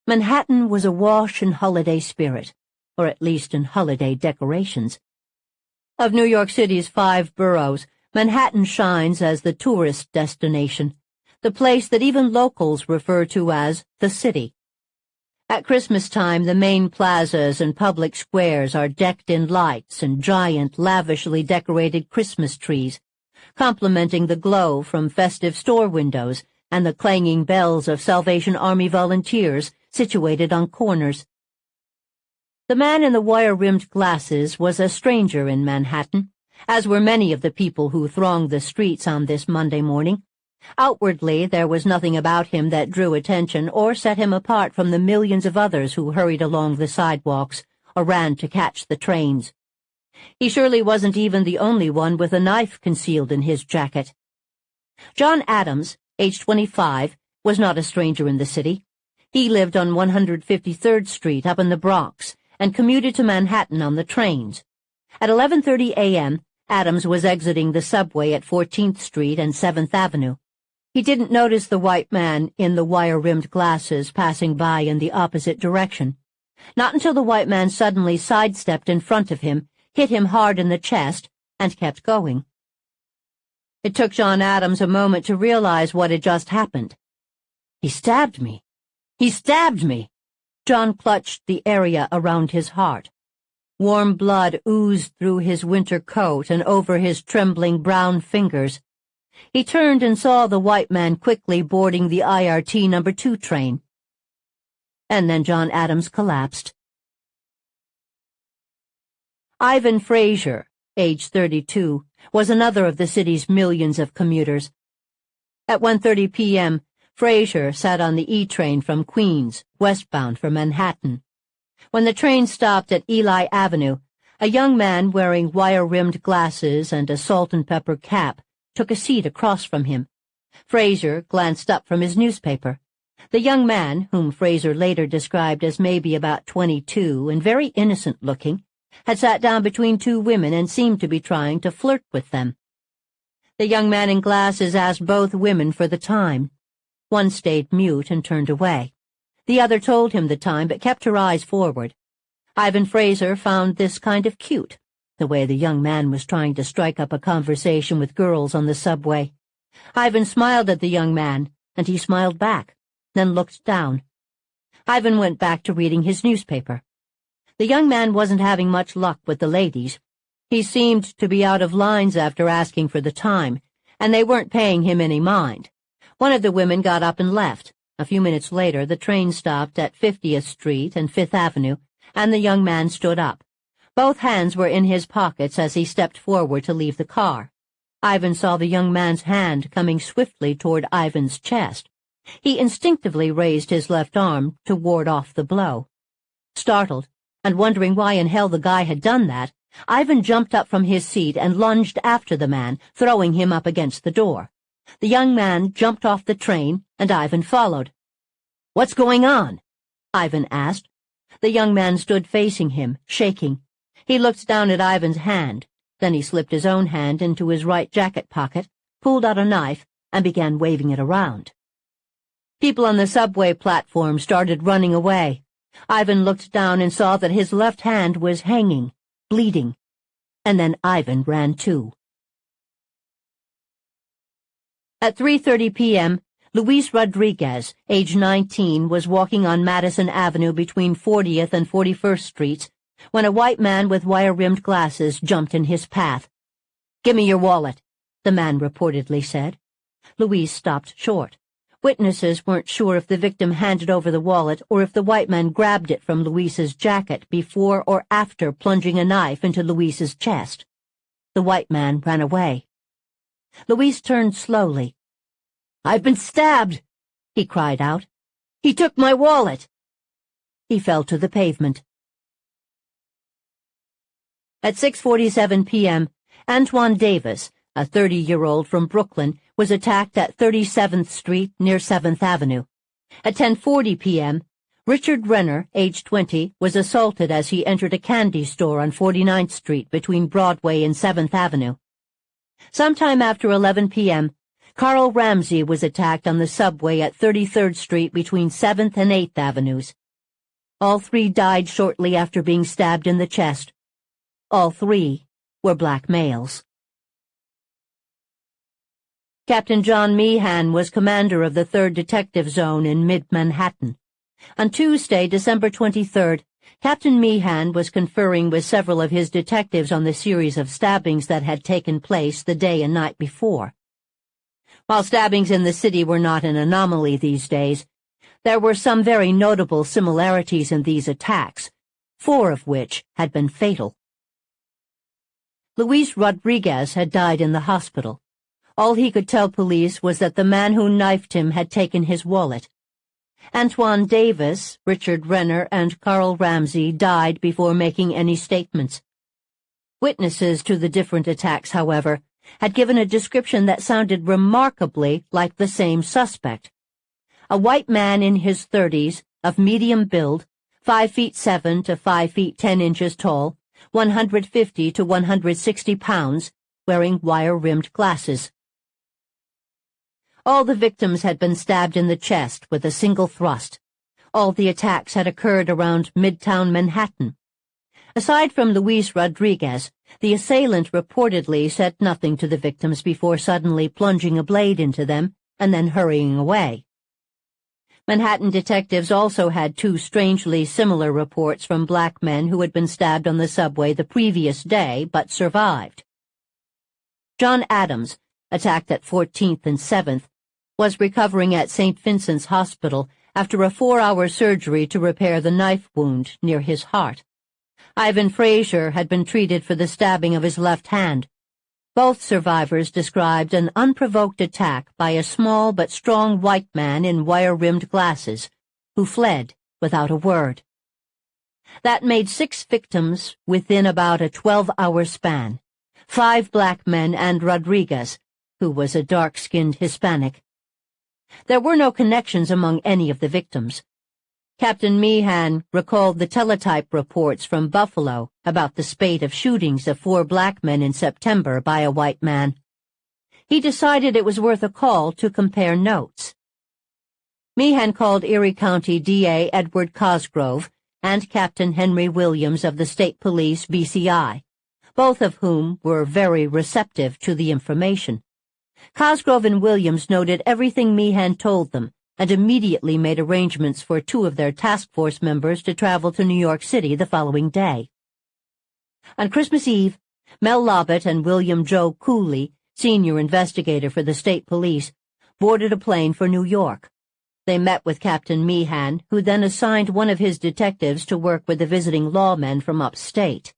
Manhattan was awash in holiday spirit, or at least in holiday decorations. Of New York City's 5 boroughs, Manhattan shines as the tourist destination, the place that even locals refer to as the city. At Christmas time, the main plazas and public squares are decked in lights and giant, lavishly decorated Christmas trees, complementing the glow from festive store windows and the clanging bells of Salvation Army volunteers situated on corners. The man in the wire-rimmed glasses was a stranger in Manhattan, as were many of the people who thronged the streets on this Monday morning. Outwardly, there was nothing about him that drew attention or set him apart from the millions of others who hurried along the sidewalks or ran to catch the trains. He surely wasn't even the only one with a knife concealed in his jacket. John Adams, age 25, was not a stranger in the city. He lived on 153rd Street up in the Bronx and commuted to Manhattan on the trains. At 11:30 a.m., Adams was exiting the subway at 14th Street and 7th Avenue. He didn't notice the white man in the wire-rimmed glasses passing by in the opposite direction. Not until the white man suddenly sidestepped in front of him, hit him hard in the chest, and kept going. It took John Adams a moment to realize what had just happened. He stabbed me. He stabbed me. John clutched the area around his heart. Warm blood oozed through his winter coat and over his trembling brown fingers. He turned and saw the white man quickly boarding the IRT No. 2 train. And then John Adams collapsed. Ivan Frazier, age 32, was another of the city's millions of commuters. At 1:30 p.m., Frazier sat on the E train from Queens, westbound for Manhattan. When the train stopped at Eli Avenue, a young man wearing wire-rimmed glasses and a salt-and-pepper cap took a seat across from him. Frazier glanced up from his newspaper. The young man, whom Frazier later described as maybe about 22 and very innocent-looking, had sat down between two women and seemed to be trying to flirt with them. The young man in glasses asked both women for the time. One stayed mute and turned away. The other told him the time but kept her eyes forward. Ivan Frazier found this kind of cute, the way the young man was trying to strike up a conversation with girls on the subway. Ivan smiled at the young man, and he smiled back, then looked down. Ivan went back to reading his newspaper. The young man wasn't having much luck with the ladies. He seemed to be out of lines after asking for the time, and they weren't paying him any mind. One of the women got up and left. A few minutes later, the train stopped at 50th Street and 5th Avenue, and the young man stood up. Both hands were in his pockets as he stepped forward to leave the car. Ivan saw the young man's hand coming swiftly toward Ivan's chest. He instinctively raised his left arm to ward off the blow. Startled, and wondering why in hell the guy had done that, Ivan jumped up from his seat and lunged after the man, throwing him up against the door. The young man jumped off the train, and Ivan followed. "What's going on?" Ivan asked. The young man stood facing him, shaking. He looked down at Ivan's hand. Then he slipped his own hand into his right jacket pocket, pulled out a knife, and began waving it around. People on the subway platform started running away. Ivan looked down and saw that his left hand was hanging, bleeding. And then Ivan ran too. At 3:30 p.m., Luis Rodriguez, age 19, was walking on Madison Avenue between 40th and 41st Streets when a white man with wire-rimmed glasses jumped in his path. "Give me your wallet," the man reportedly said. Luis stopped short. Witnesses weren't sure if the victim handed over the wallet or if the white man grabbed it from Luis's jacket before or after plunging a knife into Luis's chest. The white man ran away. Luis turned slowly. "I've been stabbed!" he cried out. "He took my wallet!" He fell to the pavement. At 6:47 p.m., Antoine Davis, a 30-year-old from Brooklyn, was attacked at 37th Street near 7th Avenue. At 10:40 p.m., Richard Renner, age 20, was assaulted as he entered a candy store on 49th Street between Broadway and 7th Avenue. Sometime after 11 p.m., Carl Ramsey was attacked on the subway at 33rd Street between 7th and 8th Avenues. All three died shortly after being stabbed in the chest. All three were black males. Captain John Meehan was commander of the 3rd Detective Zone in mid-Manhattan. On Tuesday, December 23rd, Captain Meehan was conferring with several of his detectives on the series of stabbings that had taken place the day and night before. While stabbings in the city were not an anomaly these days, there were some very notable similarities in these attacks, 4 of which had been fatal. Luis Rodriguez had died in the hospital. All he could tell police was that the man who knifed him had taken his wallet. Antoine Davis, Richard Renner, and Carl Ramsey died before making any statements. Witnesses to the different attacks, however, had given a description that sounded remarkably like the same suspect. A white man in his 30s, of medium build, 5'7" to 5'10" tall, 150 to 160 pounds, wearing wire-rimmed glasses. All the victims had been stabbed in the chest with a single thrust. All the attacks had occurred around Midtown Manhattan. Aside from Luis Rodriguez, the assailant reportedly said nothing to the victims before suddenly plunging a blade into them and then hurrying away. Manhattan detectives also had 2 strangely similar reports from black men who had been stabbed on the subway the previous day but survived. John Adams, attacked at 14th and 7th, was recovering at St. Vincent's Hospital after a 4-hour surgery to repair the knife wound near his heart. Ivan Frazier had been treated for the stabbing of his left hand. Both survivors described an unprovoked attack by a small but strong white man in wire-rimmed glasses, who fled without a word. That made 6 victims within about a 12-hour span, 5 black men and Rodriguez, who was a dark-skinned Hispanic. There were no connections among any of the victims. Captain Meehan recalled the teletype reports from Buffalo about the spate of shootings of 4 black men in September by a white man. He decided it was worth a call to compare notes. Meehan called Erie County DA Edward Cosgrove and Captain Henry Williams of the State Police BCI, both of whom were very receptive to the information. Cosgrove and Williams noted everything Meehan told them and immediately made arrangements for 2 of their task force members to travel to New York City the following day. On Christmas Eve, Mel Lobbett and William Joe Cooley, senior investigator for the state police, boarded a plane for New York. They met with Captain Meehan, who then assigned one of his detectives to work with the visiting lawmen from upstate.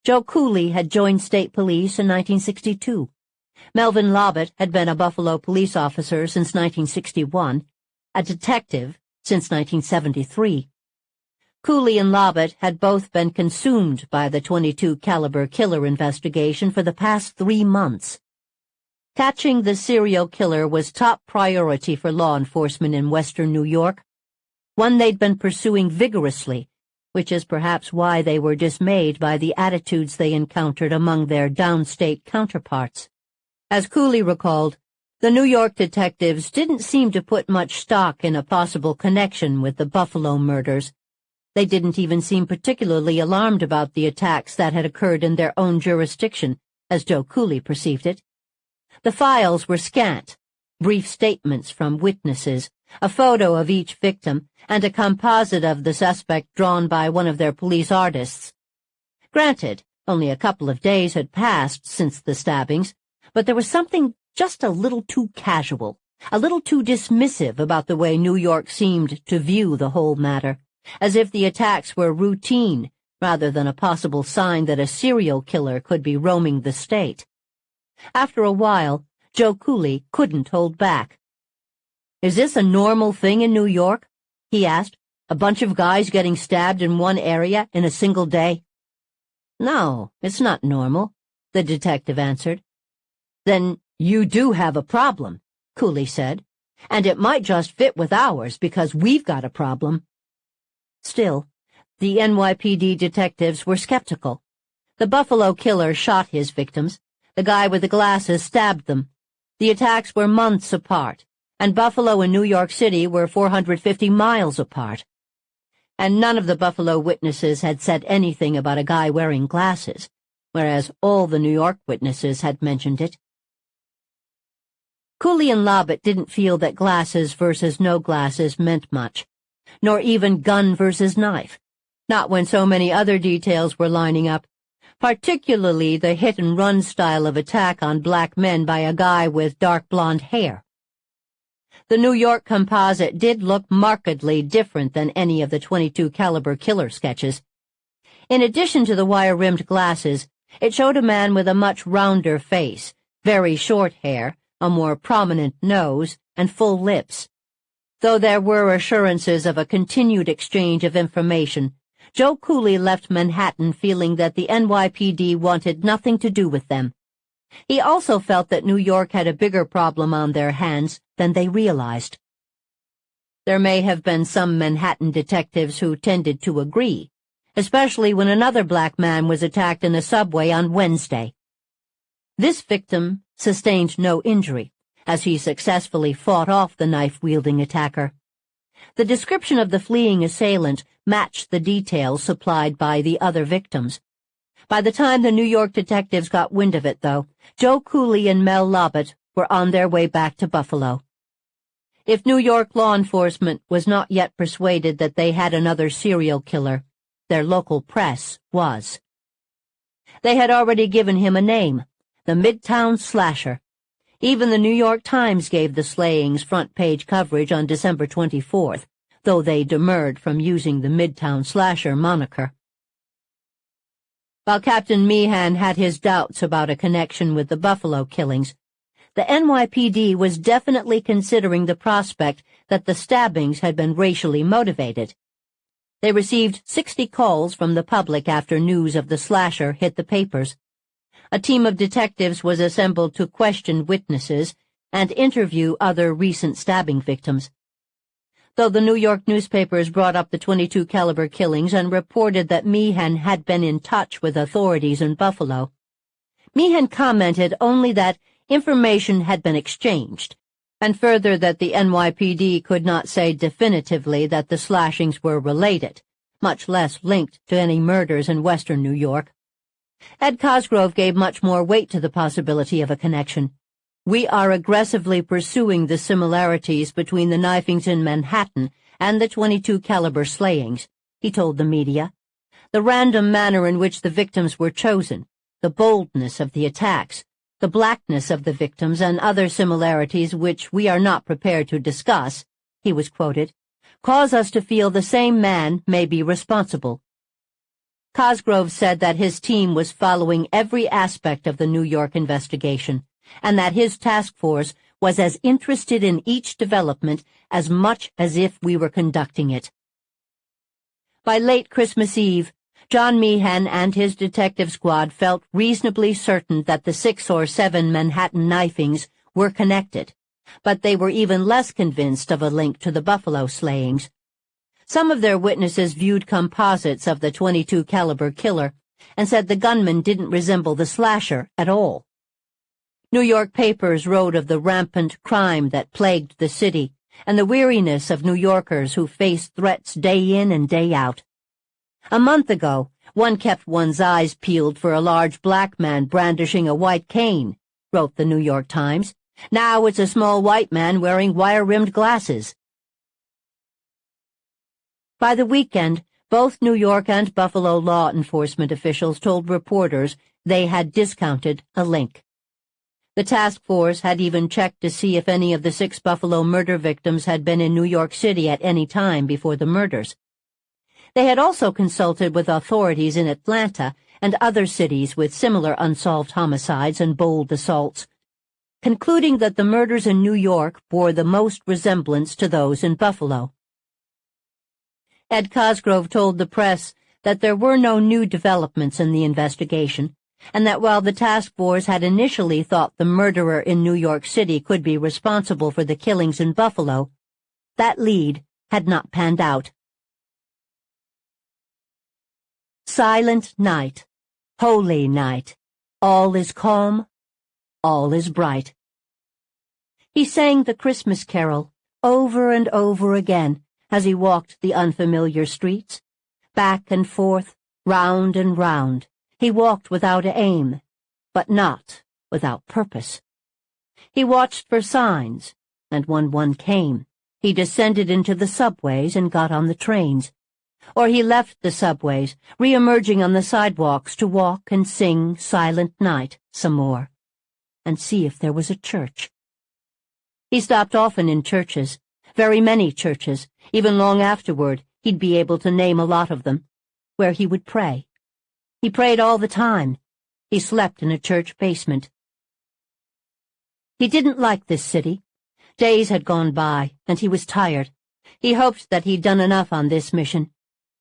Joe Cooley had joined state police in 1962. Melvin Lobbett had been a Buffalo police officer since 1961, a detective since 1973. Cooley and Lobbett had both been consumed by the .22 caliber killer investigation for the past 3 months. Catching the serial killer was top priority for law enforcement in western New York, one they'd been pursuing vigorously, which is perhaps why they were dismayed by the attitudes they encountered among their downstate counterparts. As Cooley recalled, the New York detectives didn't seem to put much stock in a possible connection with the Buffalo murders. They didn't even seem particularly alarmed about the attacks that had occurred in their own jurisdiction, as Joe Cooley perceived it. The files were scant, brief statements from witnesses, a photo of each victim, and a composite of the suspect drawn by one of their police artists. Granted, only a couple of days had passed since the stabbings, but there was something just a little too casual, a little too dismissive about the way New York seemed to view the whole matter, as if the attacks were routine rather than a possible sign that a serial killer could be roaming the state. After a while, Joe Cooley couldn't hold back. "Is this a normal thing in New York?" he asked. "A bunch of guys getting stabbed in one area in a single day?" "No, it's not normal," the detective answered. "Then you do have a problem," Cooley said, "and it might just fit with ours because we've got a problem." Still, the NYPD detectives were skeptical. The Buffalo killer shot his victims. The guy with the glasses stabbed them. The attacks were months apart, and Buffalo and New York City were 450 miles apart. And none of the Buffalo witnesses had said anything about a guy wearing glasses, whereas all the New York witnesses had mentioned it. Cooley and Lobbett didn't feel that glasses versus no glasses meant much, nor even gun versus knife, not when so many other details were lining up, particularly the hit-and-run style of attack on black men by a guy with dark blonde hair. The New York composite did look markedly different than any of the .22 caliber killer sketches. In addition to the wire-rimmed glasses, it showed a man with a much rounder face, very short hair, a more prominent nose, and full lips. Though there were assurances of a continued exchange of information, Joe Cooley left Manhattan feeling that the NYPD wanted nothing to do with them. He also felt that New York had a bigger problem on their hands than they realized. There may have been some Manhattan detectives who tended to agree, especially when another black man was attacked in a subway on Wednesday. This victim sustained no injury, as he successfully fought off the knife-wielding attacker. The description of the fleeing assailant matched the details supplied by the other victims. By the time the New York detectives got wind of it, though, Joe Cooley and Mel Lobbett were on their way back to Buffalo. If New York law enforcement was not yet persuaded that they had another serial killer, their local press was. They had already given him a name, the Midtown Slasher. Even the New York Times gave the slayings front-page coverage on December 24th, though they demurred from using the Midtown Slasher moniker. While Captain Meehan had his doubts about a connection with the Buffalo killings, the NYPD was definitely considering the prospect that the stabbings had been racially motivated. They received 60 calls from the public after news of the slasher hit the papers. A team of detectives was assembled to question witnesses and interview other recent stabbing victims. Though the New York newspapers brought up the .22 caliber killings and reported that Meehan had been in touch with authorities in Buffalo, Meehan commented only that information had been exchanged, and further that the NYPD could not say definitively that the slashings were related, much less linked to any murders in western New York. Ed Cosgrove gave much more weight to the possibility of a connection. "We are aggressively pursuing the similarities between the knifings in Manhattan and the .22 caliber slayings," he told the media. "The random manner in which the victims were chosen, the boldness of the attacks, the blackness of the victims, and other similarities which we are not prepared to discuss," he was quoted, "cause us to feel the same man may be responsible." Cosgrove said that his team was following every aspect of the New York investigation, and that his task force was as interested in each development as much as if we were conducting it. By late Christmas Eve, John Meehan and his detective squad felt reasonably certain that the 6 or 7 Manhattan knifings were connected, but they were even less convinced of a link to the Buffalo slayings. Some of their witnesses viewed composites of the .22 caliber killer and said the gunman didn't resemble the slasher at all. New York papers wrote of the rampant crime that plagued the city and the weariness of New Yorkers who faced threats day in and day out. A month ago, one kept one's eyes peeled for a large black man brandishing a white cane, wrote the New York Times. Now it's a small white man wearing wire-rimmed glasses. By the weekend, both New York and Buffalo law enforcement officials told reporters they had discounted a link. The task force had even checked to see if any of the 6 Buffalo murder victims had been in New York City at any time before the murders. They had also consulted with authorities in Atlanta and other cities with similar unsolved homicides and bold assaults, concluding that the murders in New York bore the most resemblance to those in Buffalo. Ed Cosgrove told the press that there were no new developments in the investigation, and that while the task force had initially thought the murderer in New York City could be responsible for the killings in Buffalo, that lead had not panned out. Silent night, holy night, all is calm, all is bright. He sang the Christmas carol over and over again as he walked the unfamiliar streets. Back and forth, round and round, he walked without aim, but not without purpose. He watched for signs, and when one came, he descended into the subways and got on the trains. Or he left the subways, re-emerging on the sidewalks to walk and sing Silent Night some more, and see if there was a church. He stopped often in churches, very many churches. Even long afterward, he'd be able to name a lot of them, where he would pray. He prayed all the time. He slept in a church basement. He didn't like this city. Days had gone by, and he was tired. He hoped that he'd done enough on this mission.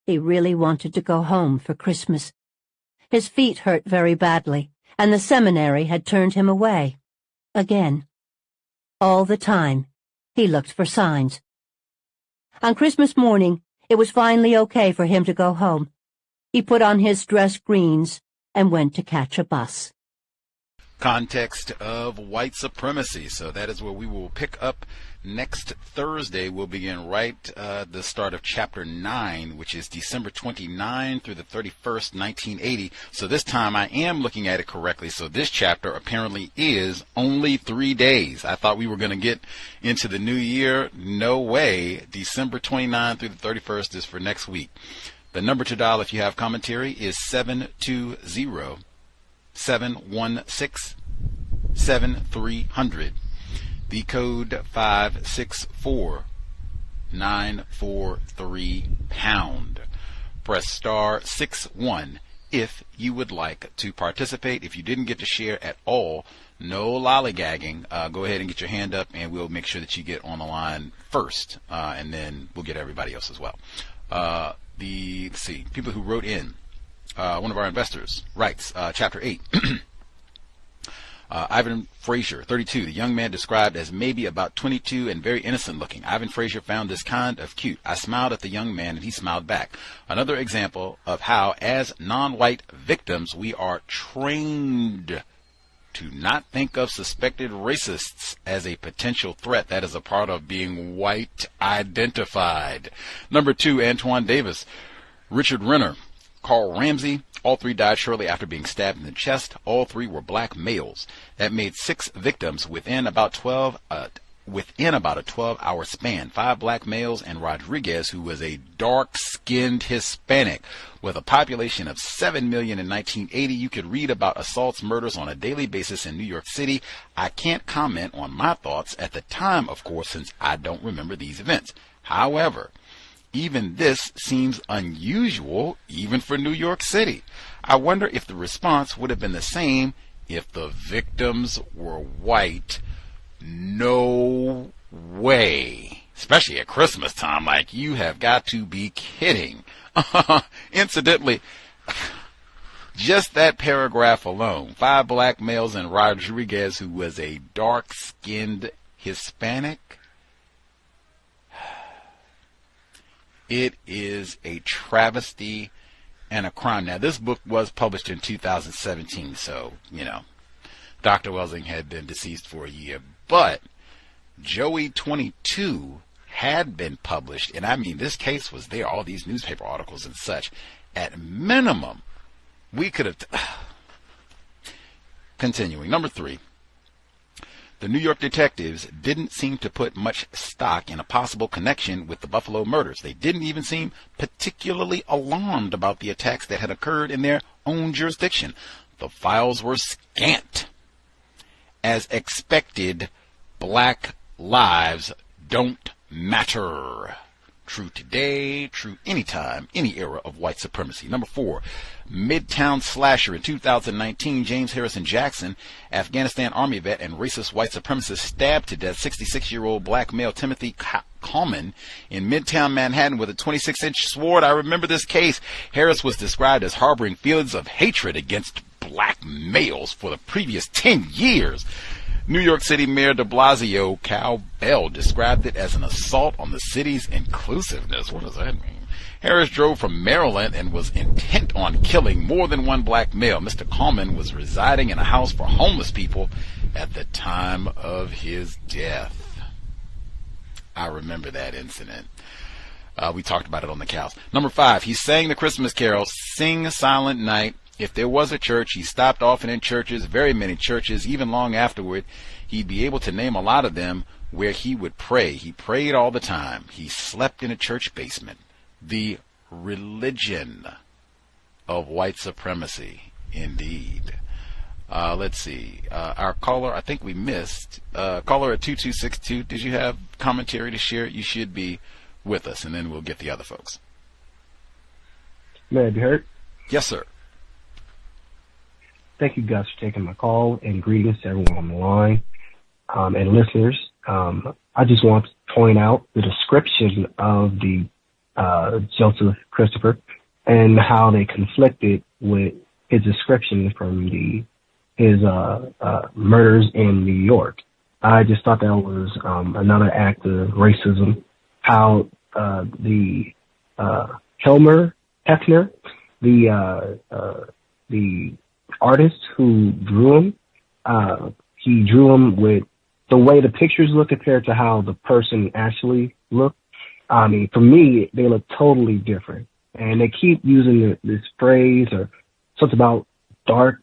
He really wanted to go home for Christmas. His feet hurt very badly, and the seminary had turned him away. Again. All the time, he looked for signs. On Christmas morning, it was finally okay for him to go home. He put on his dress greens and went to catch a bus. Context of White Supremacy. So that is where we will pick up next Thursday. We'll begin right the start of Chapter 9, which is December 29 through the 31st, 1980. So this time I am looking at it correctly. So this chapter apparently is only 3 days. I thought we were going to get into the new year. No way. December 29 through the 31st is for next week. The number to dial if you have commentary is 720-716-7300. The code 564-943#. Press star 61 if you would like to participate. If you didn't get to share at all, no lollygagging. Go ahead and get your hand up, and we'll make sure that you get on the line first, and then we'll get everybody else as well. Let's see, people who wrote in. One of our investors writes, Chapter 8. Ivan Frazier, 32, the young man described as maybe about 22 and very innocent looking. Ivan Frazier found this kind of cute. I smiled at the young man and he smiled back. Another example of how, as non-white victims, we are trained to not think of suspected racists as a potential threat. That is a part of being white identified. Number 2, Antoine Davis, Richard Renner, Carl Ramsey. All 3 died shortly after being stabbed in the chest. All 3 were black males. That made 6 victims within about a 12-hour span. 5 black males and Rodriguez, who was a dark-skinned Hispanic. With a population of 7 million in 1980, you could read about assaults, murders on a daily basis in New York City. I can't comment on my thoughts at the time, of course, since I don't remember these events. However, even this seems unusual, even for New York City. I wonder if the response would have been the same if the victims were white. No way. Especially at Christmas time. Like, you have got to be kidding. Incidentally, just that paragraph alone, 5 black males and Rodriguez, who was a dark-skinned Hispanic. It is a travesty and a crime. Now, this book was published in 2017, so, Dr. Welsing had been deceased for a year. But Joey 22 had been published, and I mean, this case was there, all these newspaper articles and such. At minimum, we could have... Continuing. Number 3. The New York detectives didn't seem to put much stock in a possible connection with the Buffalo murders. They didn't even seem particularly alarmed about the attacks that had occurred in their own jurisdiction. The files were scant. As expected, black lives don't matter. True today, true anytime, any era of white supremacy. Number 4, Midtown slasher in 2019, James Harrison Jackson, Afghanistan Army vet and racist white supremacist, stabbed to death 66-year-old black male Timothy Coleman in Midtown Manhattan with a 26-inch sword. I remember this case. Harris was described as harboring feelings of hatred against black males for the previous 10 years. New York City Mayor de Blasio, Cal Bell, described it as an assault on the city's inclusiveness. What does that mean? Harris drove from Maryland and was intent on killing more than one black male. Mr. Coleman was residing in a house for homeless people at the time of his death. I remember that incident. We talked about it on the cows. Number 5, he sang the Christmas carol, Sing Silent Night. If there was a church, he stopped often in churches, very many churches, even long afterward. He'd be able to name a lot of them where he would pray. He prayed all the time. He slept in a church basement. The religion of white supremacy, indeed. Let's see. Our caller, I think we missed. Caller at 2262, did you have commentary to share? You should be with us, and then we'll get the other folks. May I be heard? Yes, sir. Thank you, Gus, for taking my call, and greetings to everyone on the line and listeners. I just want to point out the description of the Joseph Christopher and how they conflicted with his description from his murders in New York. I just thought that was another act of racism. How the Helmer Hefner, the artist who drew him, he drew them with the way the pictures look compared to how the person actually looked. I mean, for me, they look totally different. And they keep using this phrase or something about dark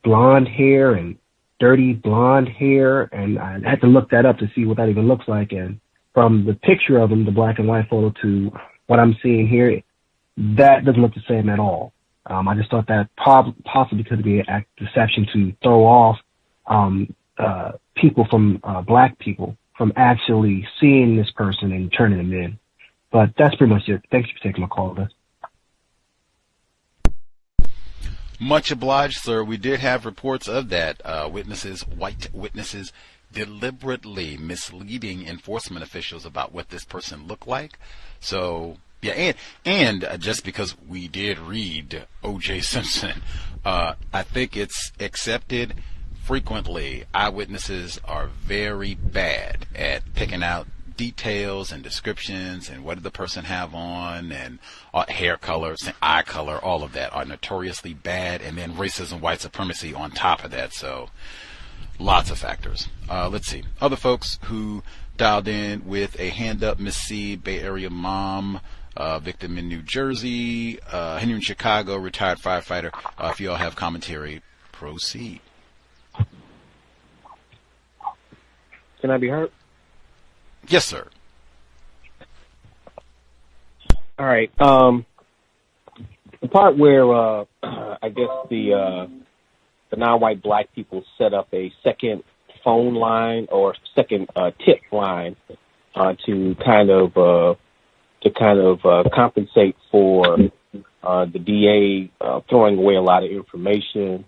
blonde hair and dirty blonde hair. And I had to look that up to see what that even looks like. And from the picture of them, the black and white photo, to what I'm seeing here, that doesn't look the same at all. I just thought that possibly could be an act of deception to throw off people from black people from actually seeing this person and turning them in. But that's pretty much it. Thanks for taking my call, Liz. Much obliged, sir. We did have reports of that. White witnesses, deliberately misleading enforcement officials about what this person looked like. So, yeah, and just because we did read O.J. Simpson, I think it's accepted. Frequently, eyewitnesses are very bad at picking out details and descriptions and what did the person have on, and hair color, eye color, all of that are notoriously bad, and then racism, white supremacy on top of that. So lots of factors. Let's see. Other folks who dialed in with a hand up: Miss C, Bay Area mom, victim in New Jersey, Henry in Chicago, retired firefighter. If you all have commentary, proceed. Can I be heard? Yes, sir. All right. The part where I guess the non-white black people set up a second phone line or second tip line to kind of compensate for the DA throwing away a lot of information,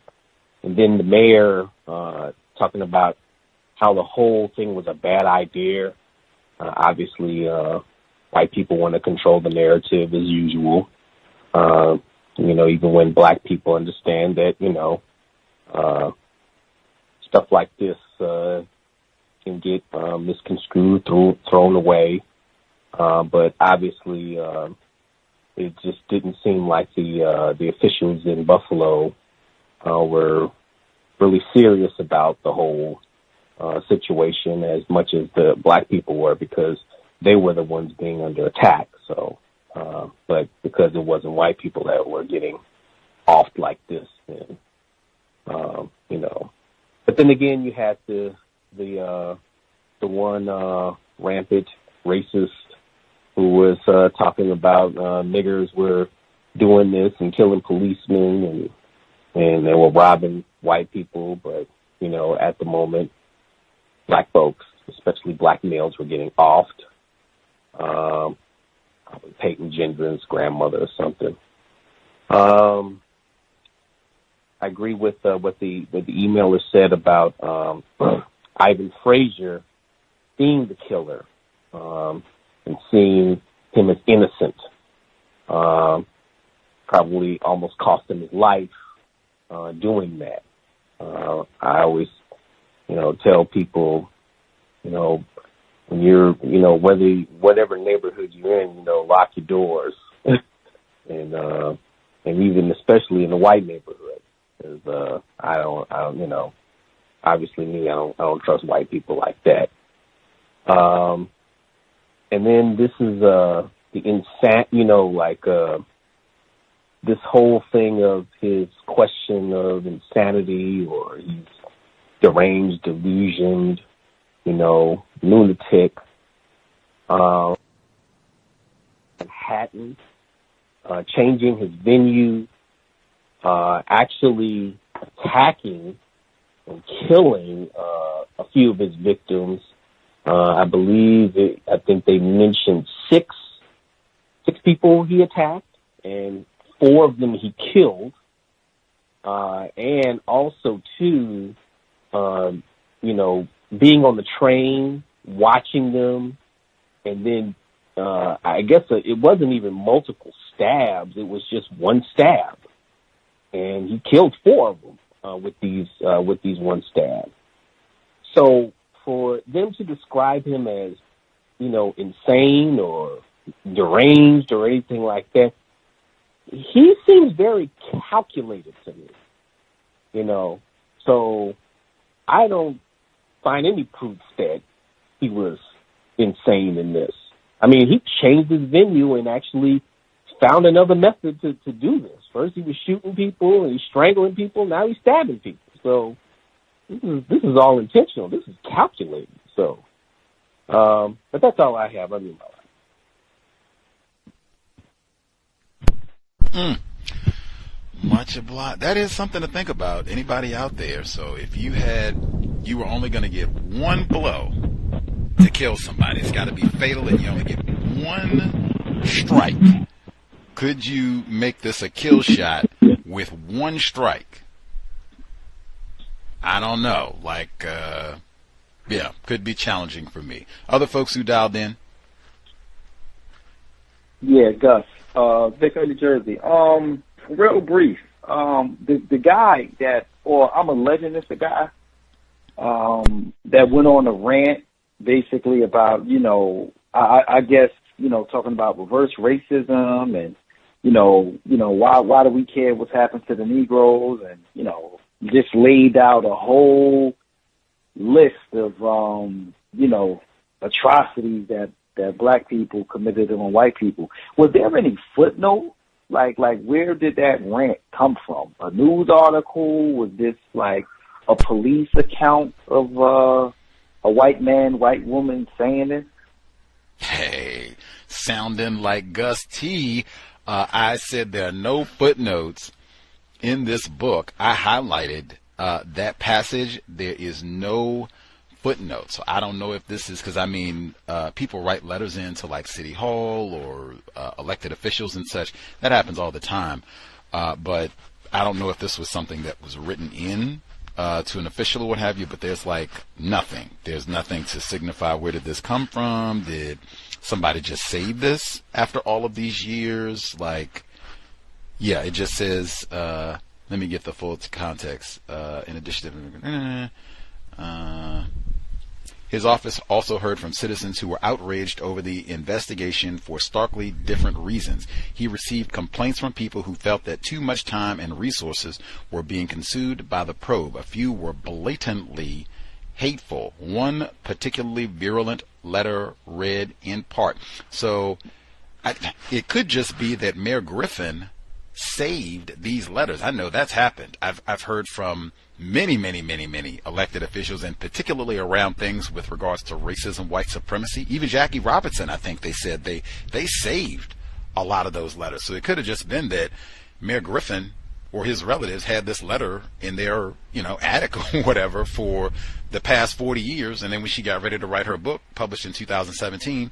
and then the mayor talking about how the whole thing was a bad idea. Obviously, white people want to control the narrative as usual. Even when black people understand that, stuff like this can get misconstrued, thrown away. But obviously, it just didn't seem like the officials in Buffalo were really serious about the whole situation as much as the black people were, because they were the ones being under attack. So, but because it wasn't white people that were getting offed like this, and But then again, you had the one rampant racist who was talking about niggers were doing this and killing policemen and they were robbing white people, but at the moment, black folks, especially black males, were getting offed. Probably Payton Gendron's grandmother or something. I agree with what the emailer said about Ivan Frazier being the killer and seeing him as innocent. Probably almost cost him his life doing that. I always, tell people, when you're, whatever neighborhood you're in, lock your doors, and even especially in the white neighborhood, because I don't, obviously me, I don't trust white people like that. And then this is the this whole thing of his question of insanity, or he's deranged, delusioned, lunatic. Manhattan, changing his venue, actually attacking and killing a few of his victims. I think they mentioned six people he attacked, and 4 of them he killed. And also, too, being on the train, watching them, and then I guess it wasn't even multiple stabs. It was just one stab. And he killed 4 of them with these one stab. So for them to describe him as, insane or deranged or anything like that, he seems very calculated to me, So I don't find any proof that he was insane in this. I mean, he changed his venue and actually found another method to do this. First he was shooting people and he's strangling people. Now he's stabbing people. So this is all intentional. This is calculated. So, but that's all I have. I mean, Much obliged. That is something to think about. Anybody out there? So if you were only going to get one blow to kill somebody, it's got to be fatal, and you only get one strike. Could you make this a kill shot with one strike? I don't know. Could be challenging for me. Other folks who dialed in? Yeah, Gus, Vicar, New Jersey. Real brief. The guy I'm alleging it's the guy that went on a rant basically about, I guess, talking about reverse racism and, why do we care what's happened to the Negroes, and, just laid out a whole list of, atrocities that black people committed on white people. Was there any footnote? Like where did that rant come from? A news article? Was this like a police account of a white man, white woman saying this? Hey, sounding like Gus T. I said there are no footnotes in this book. I highlighted that passage. There is no footnote. So I don't know if this is because, people write letters into like City Hall or elected officials and such. That happens all the time. But I don't know if this was something that was written in to an official or what have you, but there's like nothing. There's nothing to signify where did this come from? Did somebody just save this after all of these years? It just says, let me get the full context. In addition to his office also heard from citizens who were outraged over the investigation for starkly different reasons. He received complaints from people who felt that too much time and resources were being consumed by the probe. A few were blatantly hateful. One particularly virulent letter read in part. So it could just be that Mayor Griffin saved these letters. I know that's happened. I've heard from many elected officials, and particularly around things with regards to racism, white supremacy. Even Jackie Robinson, I think they said they saved a lot of those letters. So it could have just been that Mayor Griffin or his relatives had this letter in their, attic or whatever for the past 40 years. And then when she got ready to write her book, published in 2017,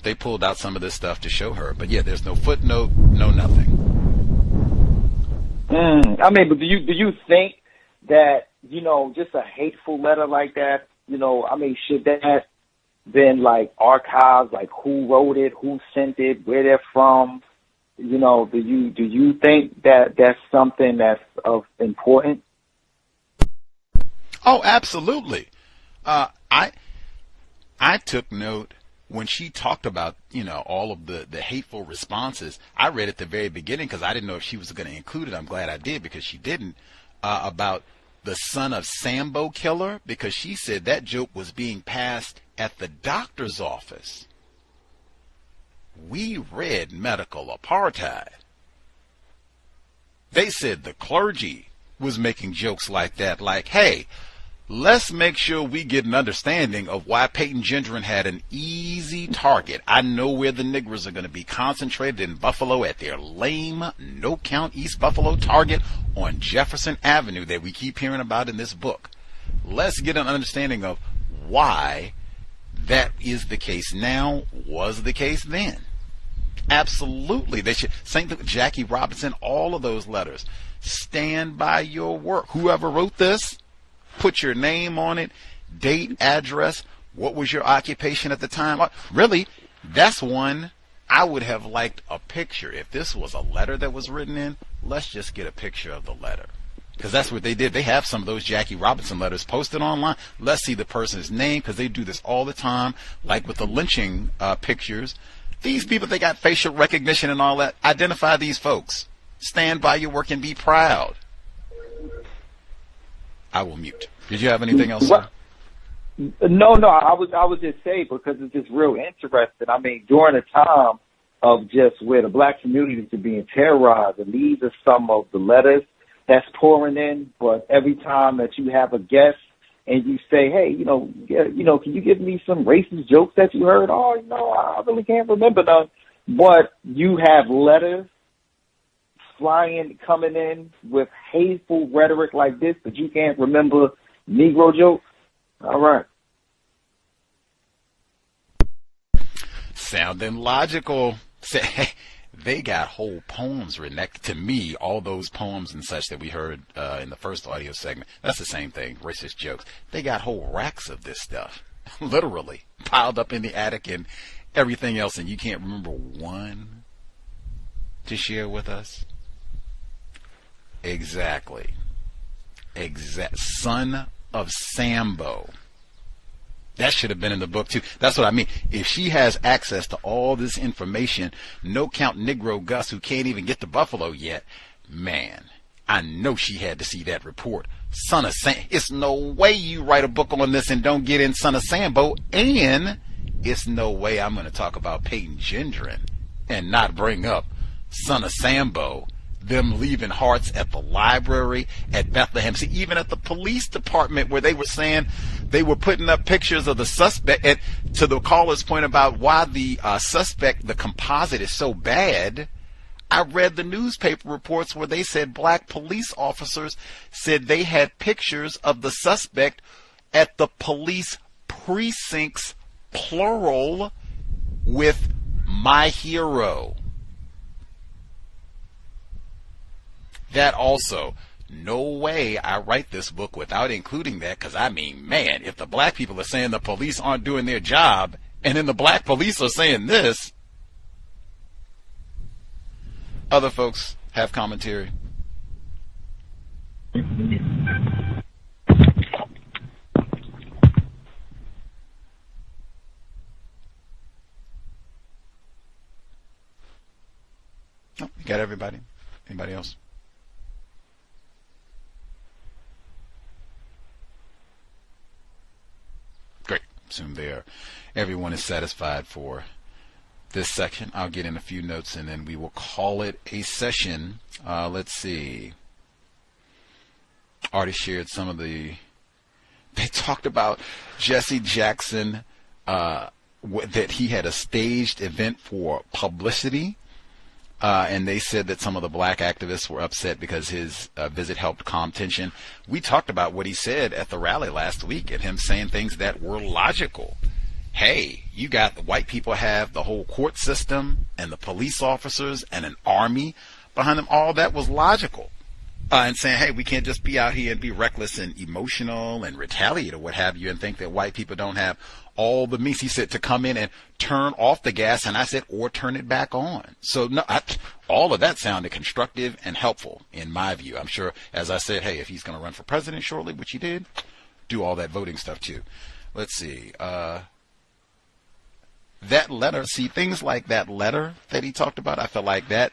they pulled out some of this stuff to show her. But yeah, there's no footnote, no nothing. But do you think that, just a hateful letter like that, should that been like archived, like who wrote it, who sent it, where they're from? Do you think that that's something that's of importance? Oh, absolutely. I took note when she talked about, all of the hateful responses. I read at the very beginning because I didn't know if she was going to include it. I'm glad I did because she didn't. About the son of Sambo killer, because she said that joke was being passed at the doctor's office. We read medical apartheid. They said the clergy was making jokes like that, like, hey, let's make sure we get an understanding of why Payton Gendron had an easy target. I know where the niggers are going to be concentrated in Buffalo at their lame, no-count East Buffalo target on Jefferson Avenue that we keep hearing about in this book. Let's get an understanding of why that is the case now, was the case then. Absolutely. They should. Same thing with Jackie Robinson, all of those letters. Stand by your work. Whoever wrote this, put your name on it, date, address, what was your occupation at the time. Really, that's one I would have liked a picture. If this was a letter that was written in, let's just get a picture of the letter. Because that's what they did. They have some of those Jackie Robinson letters posted online. Let's see the person's name, because they do this all the time, like with the lynching pictures. These people, they got facial recognition and all that. Identify these folks. Stand by your work and be proud. I will mute. Did you have anything else, sir? No, I was just saying because it's just real interesting. I mean, during a time of just where the black community is being terrorized, and these are some of the letters that's pouring in. But every time that you have a guest and you say, hey, can you give me some racist jokes that you heard? Oh, I really can't remember none. But you have letters coming in with hateful rhetoric like this, but you can't remember Negro jokes. All right. Sounding logical. They got whole poems written. To me, all those poems and such that we heard in the first audio segment, that's the same thing, racist jokes. They got whole racks of this stuff, literally, piled up in the attic and everything else, and you can't remember one to share with us? Exactly. Son of Sambo. That should have been in the book, too. That's what I mean. If she has access to all this information, no count Negro Gus, who can't even get to Buffalo yet, man, I know she had to see that report. Son of Sam. It's no way you write a book on this and don't get in Son of Sambo. And it's no way I'm going to talk about Payton Gendron and not bring up Son of Sambo, them leaving hearts at the library, at Bethlehem. See, even at the police department where they were saying they were putting up pictures of the suspect. And to the caller's point about why the suspect, the composite, is so bad, I read the newspaper reports where they said black police officers said they had pictures of the suspect at the police precincts, plural, with my hero. That also, no way I write this book without including that, because I mean, man, if the black people are saying the police aren't doing their job, and then the black police are saying this, other folks have commentary. Oh, you got everybody? Anybody else? Great. Assume everyone is satisfied for this section. I'll get in a few notes and then we will call it a session. Let's see. Already shared some of they talked about Jesse Jackson, that he had a staged event for publicity. And they said that some of the black activists were upset because his visit helped calm tension. We talked about what he said at the rally last week and him saying things that were logical. Hey, you got the white people have the whole court system and the police officers and an army behind them. All that was logical. And saying, hey, we can't just be out here and be reckless and emotional and retaliate or what have you and think that white people don't have all the means. He said to come in and turn off the gas, and I said, or turn it back on. So no, all of that sounded constructive and helpful in my view. I'm sure, as I said, hey, if he's going to run for president shortly, which he did, do all that voting stuff too. Let's see. That letter, see, things like that letter that he talked about, I feel like that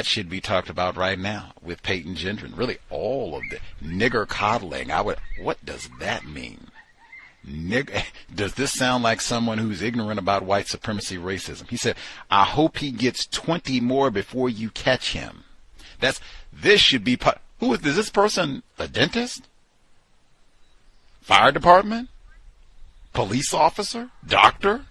should be talked about right now with Payton Gendron. Really, all of the nigger coddling. What does that mean? Does this sound like someone who's ignorant about white supremacy racism? He said, I hope he gets 20 more before you catch him. This should be, is this person a dentist? Fire department? Police officer? Doctor?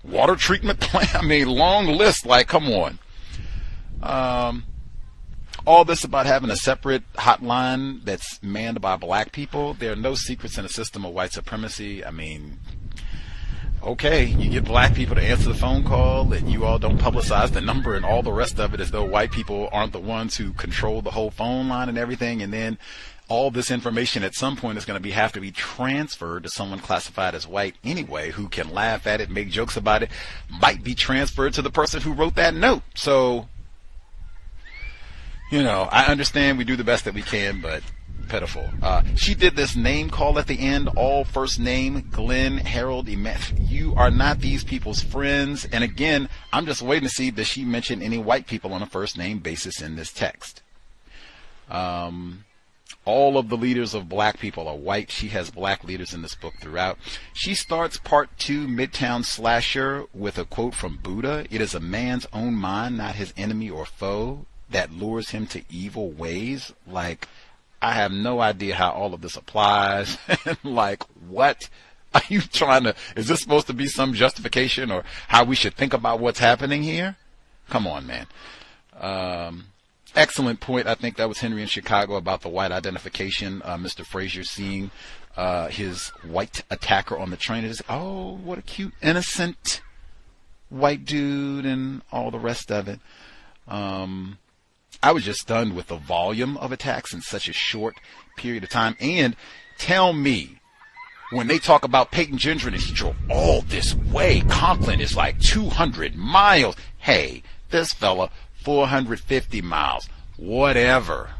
Water treatment plant? I mean, long list, like, come on. All this about having a separate hotline that's manned by black people. There are no secrets in a system of white supremacy. I mean, okay, you get black people to answer the phone call and you all don't publicize the number and all the rest of it as though white people aren't the ones who control the whole phone line and everything. And then all this information at some point is going to have to be transferred to someone classified as white anyway, who can laugh at it, make jokes about it, might be transferred to the person who wrote that note. So, I understand we do the best that we can, but pitiful. She did this name call at the end, all first name, Glenn, Harold, you are not these people's friends. And again, I'm just waiting to see, does she mention any white people on a first name basis in this text? All of the leaders of black people are white. She has black leaders in this book throughout. She starts part 2, Midtown Slasher, with a quote from Buddha. It is a man's own mind, not his enemy or foe, that lures him to evil ways. Like, I have no idea how all of this applies. Like, what are you trying to, is this supposed to be some justification or how we should think about what's happening here? Come on, man. Excellent point. I think that was Henry in Chicago about the white identification. Mr. Frazier seeing his white attacker on the train. Is, oh, what a cute, innocent white dude and all the rest of it. I was just stunned with the volume of attacks in such a short period of time. And tell me, when they talk about Payton Gendron, he drove all this way. Conklin is like 200 miles. Hey, this fella, 450 miles. Whatever.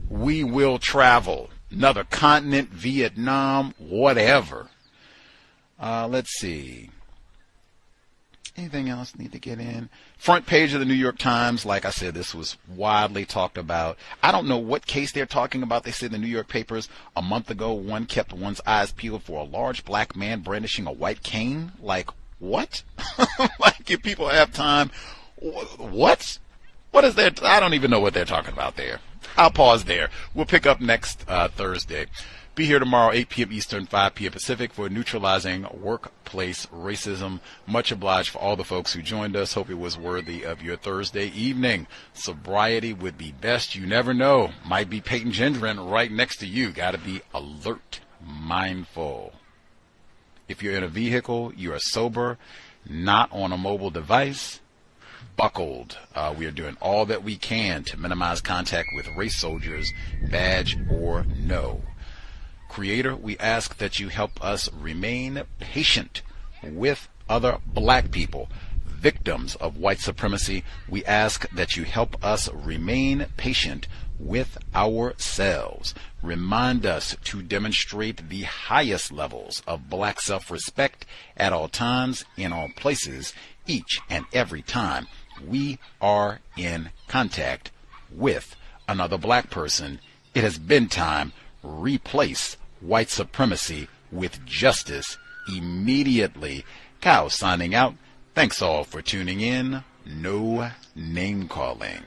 We will travel. Another continent, Vietnam, whatever. Let's see. Anything else need to get in? Front page of the New York Times. Like I said, this was widely talked about. I don't know what case they're talking about. They said in the New York papers a month ago, one kept one's eyes peeled for a large black man brandishing a white cane. Like, what? Like, if people have time. What? What is that? I don't even know what they're talking about there. I'll pause there. We'll pick up next Thursday. Be here tomorrow, 8 p.m. Eastern, 5 p.m. Pacific, for Neutralizing Workplace Racism. Much obliged for all the folks who joined us. Hope it was worthy of your Thursday evening. Sobriety would be best. You never know. Might be Payton Gendron right next to you. Got to be alert, mindful. If you're in a vehicle, you are sober, not on a mobile device, buckled. We are doing all that we can to minimize contact with race soldiers, badge or no. Creator, we ask that you help us remain patient with other black people, victims of white supremacy. We ask that you help us remain patient with ourselves. Remind us to demonstrate the highest levels of black self-respect at all times, in all places, each and every time we are in contact with another black person. It has been time. Replace white supremacy with justice immediately. Cow signing out. Thanks all for tuning in. No name calling.